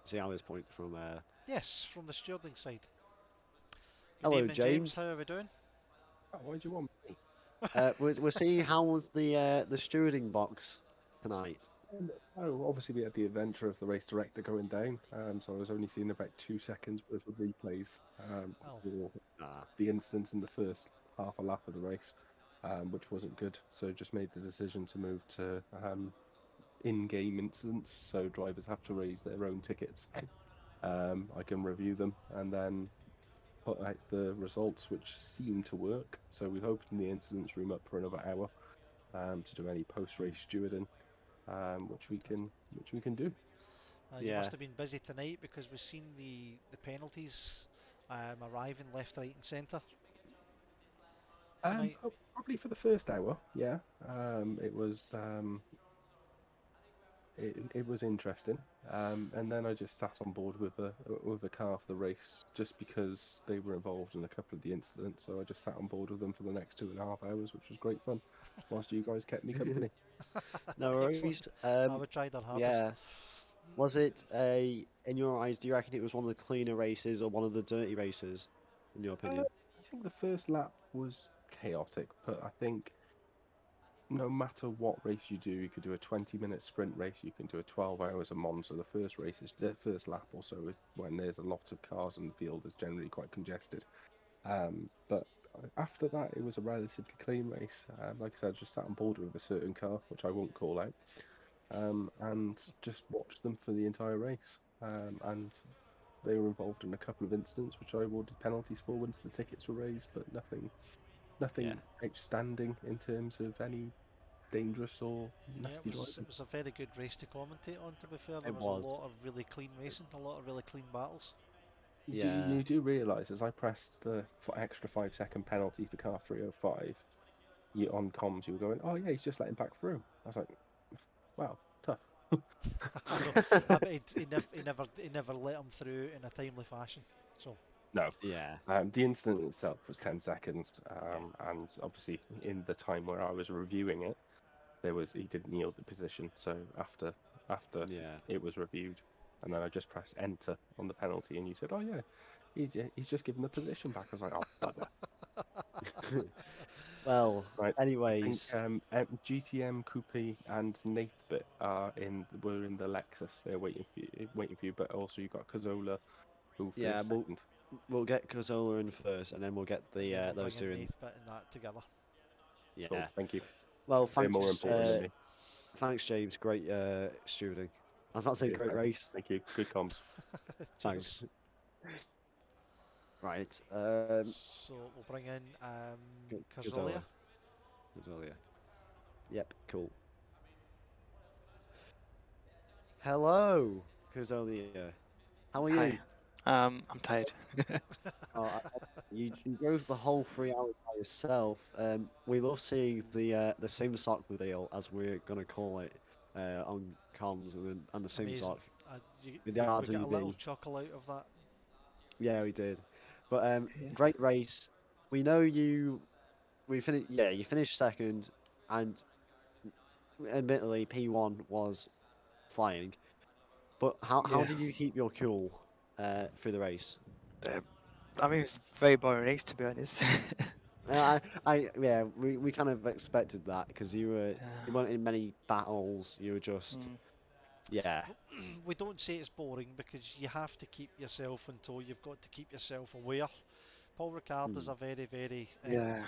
See how his point from Yes, from the stewarding side. Good Hello, evening, James. James. How are we doing? Oh, why do you want me? We'll see how was the stewarding box tonight. So obviously we had the adventure of the race director going down, so I was only seeing about 2 seconds worth of replays Oh, for Ah, the instance in the first half a lap of the race, which wasn't good. So just made the decision to move to in-game incidents, so drivers have to raise their own tickets. I can review them and then put out the results, which seem to work. So we've opened the incidents room up for another hour to do any post-race stewarding, which we can do. you yeah. must have been busy tonight because we've seen the penalties arriving left, right, and centre tonight. Probably for the first hour, yeah. It was interesting, and then I just sat on board with a car for the race just because they were involved in a couple of the incidents. So I just sat on board with them for the next 2.5 hours, which was great fun, whilst you guys kept me company. No Excellent. worries. We tried our hardest. Yeah. Was it in your eyes, do you reckon it was one of the cleaner races or one of the dirty races, in your opinion? I think the first lap was chaotic, but I think no matter what race you do, you could do a 20-minute sprint race, you can do a 12 hours a Monza. The first lap or so is when there's a lot of cars in the field, is generally quite congested. But after that, it was a relatively clean race. Like I said, I just sat on board with a certain car, which I won't call out, and just watched them for the entire race. And they were involved in a couple of incidents, which I awarded penalties for once the tickets were raised, but nothing Yeah. outstanding in terms of any dangerous or Yeah, nasty it driving. was a very good race to commentate on. To be fair, there It was a was. lot of really clean racing, a lot of really clean battles. Yeah. You do realise, as I pressed the extra 5-second penalty for car 305, you on comms you were going, oh yeah, he's just letting back through. I was like, wow, tough. I know. I bet he never let him through in a timely fashion. So No. Yeah. The incident itself was 10 seconds, Yeah. and obviously in the time where I was reviewing it, he didn't yield the position. So after Yeah. it was reviewed, and then I just pressed enter on the penalty, and you said, oh yeah, he's just given the position back. I was like, oh bugger. Well, Right. I think anyways, GTM Coupe and Nathbit were in the Lexus. They're waiting for you, but also you've got Cazzola who yeah, finished we'll second. we'll get Cazzola in first, and then we'll get and then the we'll those bring two in in. Nathbit and that together. Yeah. Cool, thank you. Well, They're more thanks. important than me. Thanks, James. Great stewarding. I'm not saying Cheers, great thank you. race. Thank you. Good comms. Thanks. Cheers. Right. So we'll bring in Cazzola. Carzolia. Cazzola. Yep. Cool. Hello, Cazzola. How are you? Hi. I'm tired. Oh, you drove the whole 3 hours by yourself. We love seeing the SimSock wheel, as we're gonna call it, on comms and the Amazing. SimSock We with the got a little RWB. chuckle out of that. Yeah, we did. But Yeah. great race. We know you. We finished. Yeah, you finished second, and admittedly, P1 was flying. But how Yeah. did you keep your cool through the race? I mean, it's a very boring race, to be honest. Yeah, we kind of expected that because you Yeah. weren't in many battles. You were just, Mm, yeah, We don't say it's boring because you have to keep yourself in tow. You've got to keep yourself aware. Paul Ricard is mm, a very, very yeah,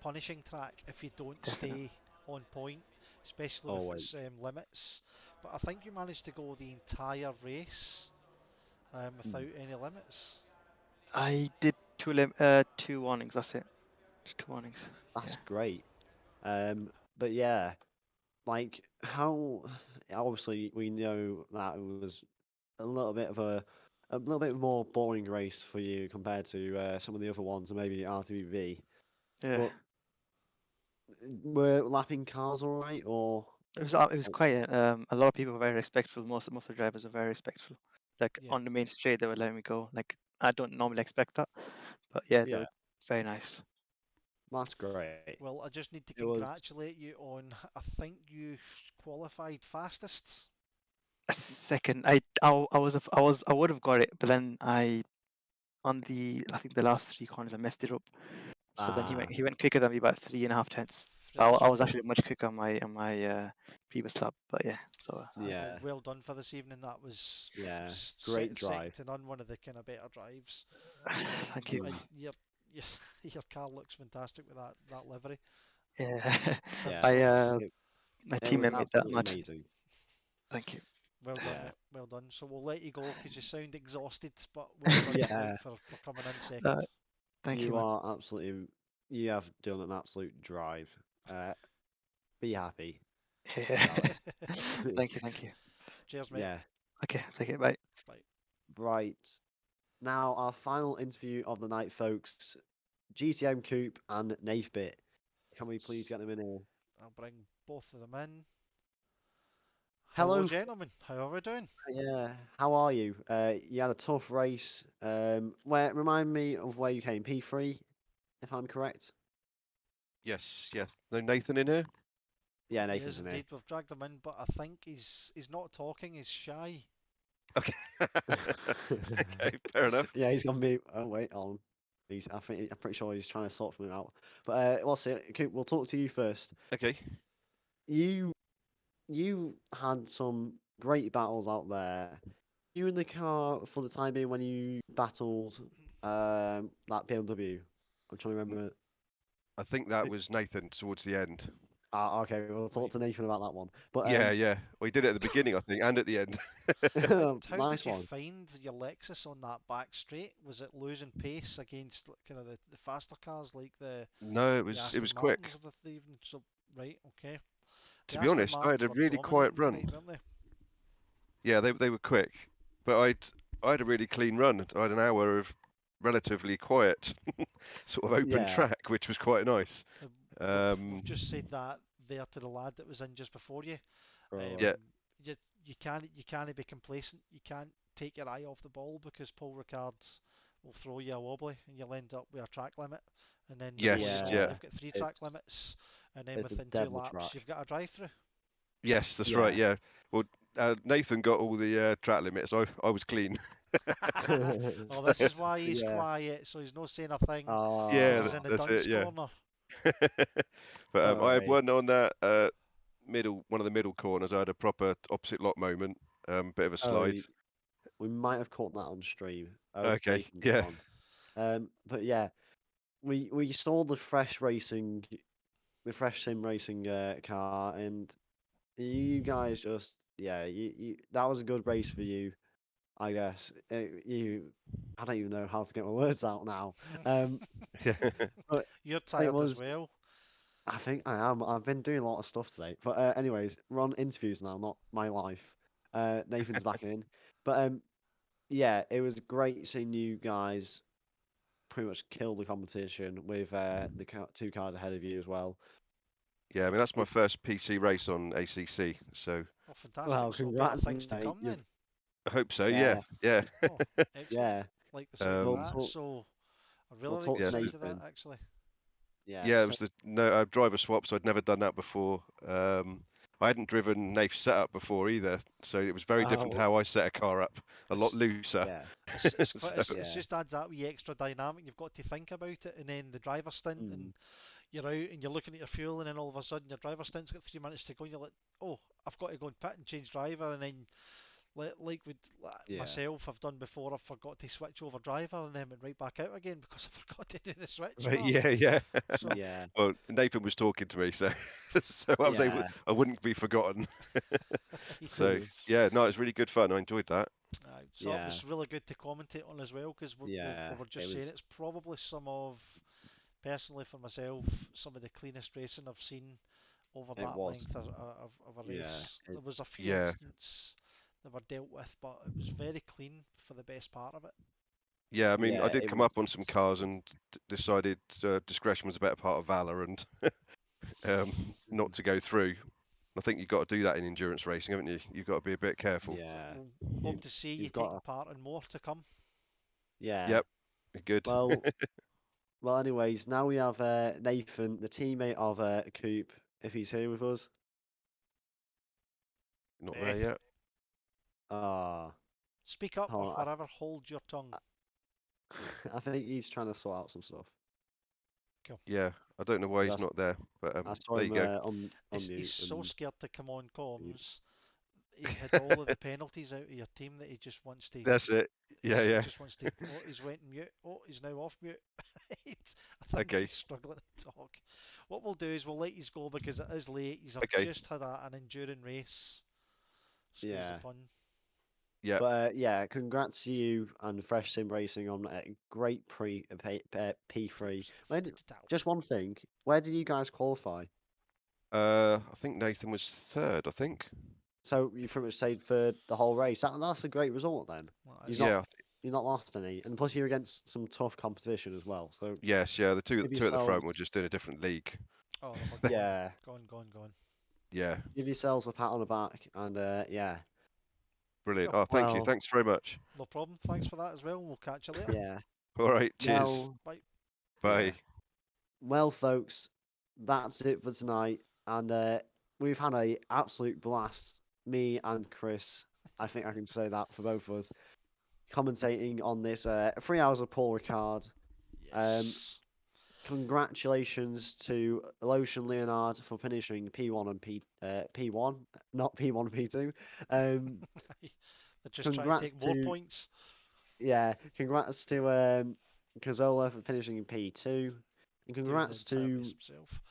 punishing track if you don't definitely. stay on point, especially with always. its limits. But I think you managed to go the entire race without Mm, any limits. I did two warnings. That's it. Just two warnings. that's Yeah. great. But yeah, like how obviously we know that it was a little bit of a little bit more boring race for you compared to some of the other ones, and maybe RTB. Yeah. But were lapping cars all right, or It was quiet. A lot of people were very respectful. Most of the drivers were very respectful. Like Yeah. on the main straight, they were letting me go. Like I don't normally expect that, but yeah, they yeah, were very nice. that's great. Well, I just need to It was. congratulate you on, I think you qualified fastest. A second, I would have got it, but then I think the last three corners I messed it up. So then he went quicker than me about 3.5 tenths. I was actually much quicker on my previous lap, but yeah. So Yeah, Well done for this evening. That was yeah, great second drive. to none. One of the kind of better drives. thank you. Mm, Your your car looks fantastic with that livery. Yeah, yeah, I it, my it was teammate made that absolutely mad. amazing. Thank you. Well done, Yeah, mate. Well done. So we'll let you go because you sound exhausted, but well done yeah, for coming in second. Uh, thank you, you man. are absolutely. You have done an absolute drive. Be happy Yeah. about it. Thank you. Cheers, mate. Yeah, Okay, take it. Bye. Bye. right. Now our final interview of the night, folks. GTM Coupe and Nathbit. Can we please get them in here? I'll bring both of them in. Hello, Hello, gentlemen. How are we doing? yeah. How are you? You had a tough race. Where remind me of where you came. P3, if I'm correct. Yes, yes. No Nathan in here? Yeah, He Nathan's is in here. indeed. We've dragged him in, but I think he's not talking. He's shy. Okay. Okay, fair enough. Yeah, he's gonna be. Oh wait, on. I'm pretty sure he's trying to sort something out. But we'll see. Okay, we'll talk to you first. Okay. You had some great battles out there. You in the car for the time being when you battled that BMW. I'm trying to remember. I think that was Nathan towards the end. Okay, we'll talk Right. to Nathan about that one. But Yeah, yeah. We did it at the beginning, I think, and at the end. How nice did you one. find your Lexus on that back straight? Was it losing pace against kind of the faster cars like No, it the was Aston quick. Martins of the evening? So right, okay. To The be Aston honest, I had Martins a were really quiet dominating tonight, run. weren't they? Yeah, they were quick, but I had a really clean run. I had an hour of relatively quiet, sort of open Yeah. track, which was quite nice. We've just said that there to the lad that was in just before you. Yeah. You can't be complacent. You can't take your eye off the ball because Paul Ricard will throw you a wobbly and you'll end up with a track limit. And then before Yes, you know yeah. it, you've got three track It's limits, and then it's a within 2 devil laps, track. you've got a drive through. Yes, that's right. Yeah. Well, Nathan got all the track limits. I was clean. Oh, this is why he's Yeah. quiet, so he's not saying a thing. Yeah, He's in the that's dunce it. Yeah. corner. But I had Alright. one on that one of the middle corners. I had a proper opposite lock moment. Bit of a slide. We might have caught that on stream. Oh, Okay, Nathan's yeah. gone. But yeah, we saw the fresh sim racing car, and you guys just you that was a good race for you, I guess. I don't even know how to get my words out now. Yeah. But You're it tired as was. well. I think I am. I've been doing a lot of stuff today. But anyways, we're on interviews now, not my life. Nathan's back in. But yeah, it was great seeing you guys pretty much kill the competition with two cars ahead of you as well. Yeah, I mean that's my first PC race on ACC, so Oh, fantastic. Well, So better congrats, things to mate. come then. I hope so. Yeah, Yeah. Oh, excellent. yeah. Like the sound of We'll Um, that. talk. So I We'll really like talk the to yeah, sound of that Nathan. actually. Yeah. yeah. It So was the driver swap, so I'd never done that before. I hadn't driven Nafe's setup before either, so it was very different to oh how I set a car up. A lot It's looser. yeah, it's quite So, it's yeah. just adds that wee extra dynamic. You've got to think about it, and then the driver stint, and Mm, you're out and you're looking at your fuel, and then all of a sudden your driver stint's got 3 minutes to go, and you're like, oh, I've got to go and pit and change driver, and then like with yeah. myself, I've done before. I forgot to switch over driver, and then went right back out again because I forgot to do the switch right, bar. yeah. So Yeah. Well, Nathan was talking to me, so so I was able. Yeah. I wouldn't be forgotten. So Cool. yeah, no, it was really good fun. I enjoyed that. so it Yeah. was really good to commentate on as well because Yeah. we were It just saying was. it's probably some of, personally for myself, some of the cleanest racing I've seen over It that was. length of a Yeah. race. There was a few Yeah, incidents that were dealt with, but it was very clean for the best part of it. yeah. I mean, I Yeah. did It come was. up on some cars and decided destruction was a better part of valor and not to go through. I think you've got to do that in endurance racing, haven't you? You've got to be a bit careful. So Yeah. we'll hope You've to see you you've got. taking part in more to come. Yeah. Yep, good. Well. Well. Anyways, now we have Nathan, the teammate of Coop, if he's here with us. Not Eh. there yet. Ah. Speak up or Hold on, whatever, hold your tongue. I think he's trying to sort out some stuff. Cool. Yeah, I don't know why he's That's- not there, but I saw there him you go. on He's mute. so and- scared to come on comms. He had all of the penalties out of your team that he just wants to. That's it. Yeah, He yeah. just wants to. Oh, he's went mute. Oh, he's now off mute. I think Okay. he's struggling to talk. What we'll do is we'll let you go because it is late. He's Okay. just had an enduring race. Excuse Yeah. the pun. Yeah. But yeah, congrats to you and Fresh Sim Racing on a great P3. Just one thing, where did you guys qualify? I think Nathan was third. I think. So you pretty much stayed third the whole race. That's a great result then. Well, He's Yeah. You've not lost any, and plus you're against some tough competition as well. So Yes. Yeah. The two Give at the front yourselves- were just in a different league. Oh, we're yeah, gone. Yeah. give yourselves a pat on the back, and yeah, Brilliant. Yeah. Oh, thank you. Well- Thanks very much. No problem. Thanks for that as well. We'll catch you later. yeah. All right. Cheers. Well, Bye. Bye. yeah. Well, folks, that's it for tonight, and we've had a absolute blast. Me and Chris, I think I can say that for both of us, commentating on this 3 hours of Paul Ricard. Yes. Congratulations to Lotion Leonard for finishing P1 and P1, not P1 P2. They're just trying to congrats take more to- points. Yeah, congrats to Cazzola for finishing P2, and Doing the congrats entire to race himself.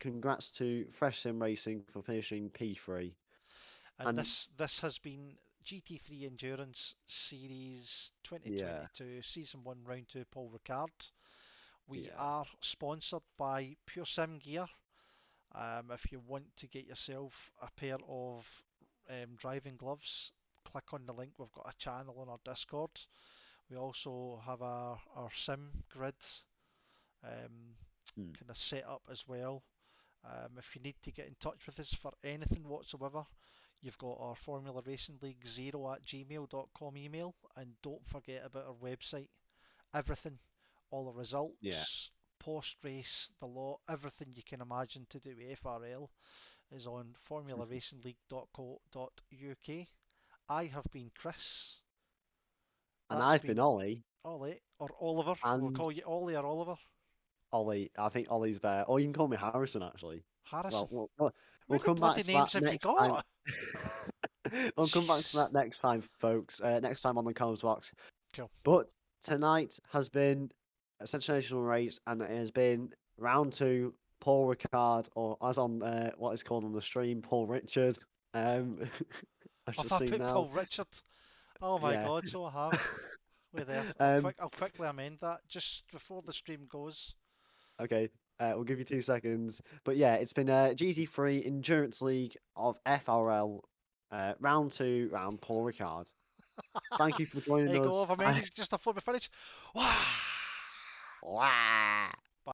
congrats to Fresh Sim Racing for finishing P3. And And- this has been GT3 Endurance Series 2022, Season 1, Round 2, Paul Ricard. We Yeah. are sponsored by Pure Sim Gear. If you want to get yourself a pair of driving gloves, click on the link. We've got a channel on our Discord. We also have our sim grid kind of set up as well. If you need to get in touch with us for anything whatsoever, you've got our Formula Racing League 0@gmail.com email, and don't forget about our website. Everything, all the results, post-race, the law, everything you can imagine to do with FRL is on formularacingligue.co.uk. I have been Chris. And That's I've been Ollie. Ollie, or Oliver. We'll And- call you Ollie or Oliver. Ollie, I think Ollie's better. Or you can call me Harrison, actually. Harrison. Well, How we'll many come back bloody to names that have you next got? time. We'll come back to Jeez. that next time, folks. Next time on the comments box. Cool. But tonight has been a sensational race, and it has been round 2. Paul Ricard, or as on what is called on the stream, Paul Richard. I've Have just I seen put now. Paul Richard? Oh my Yeah. God, so I have. Wait there. I'll quickly amend that just before the stream goes. Okay, we'll give you 2 seconds. But yeah, it's been a GT3 Endurance League of FRL, round 2, round Paul Ricard. Thank you for joining There you us. go, I've amended just before we finish. Wow! Wow.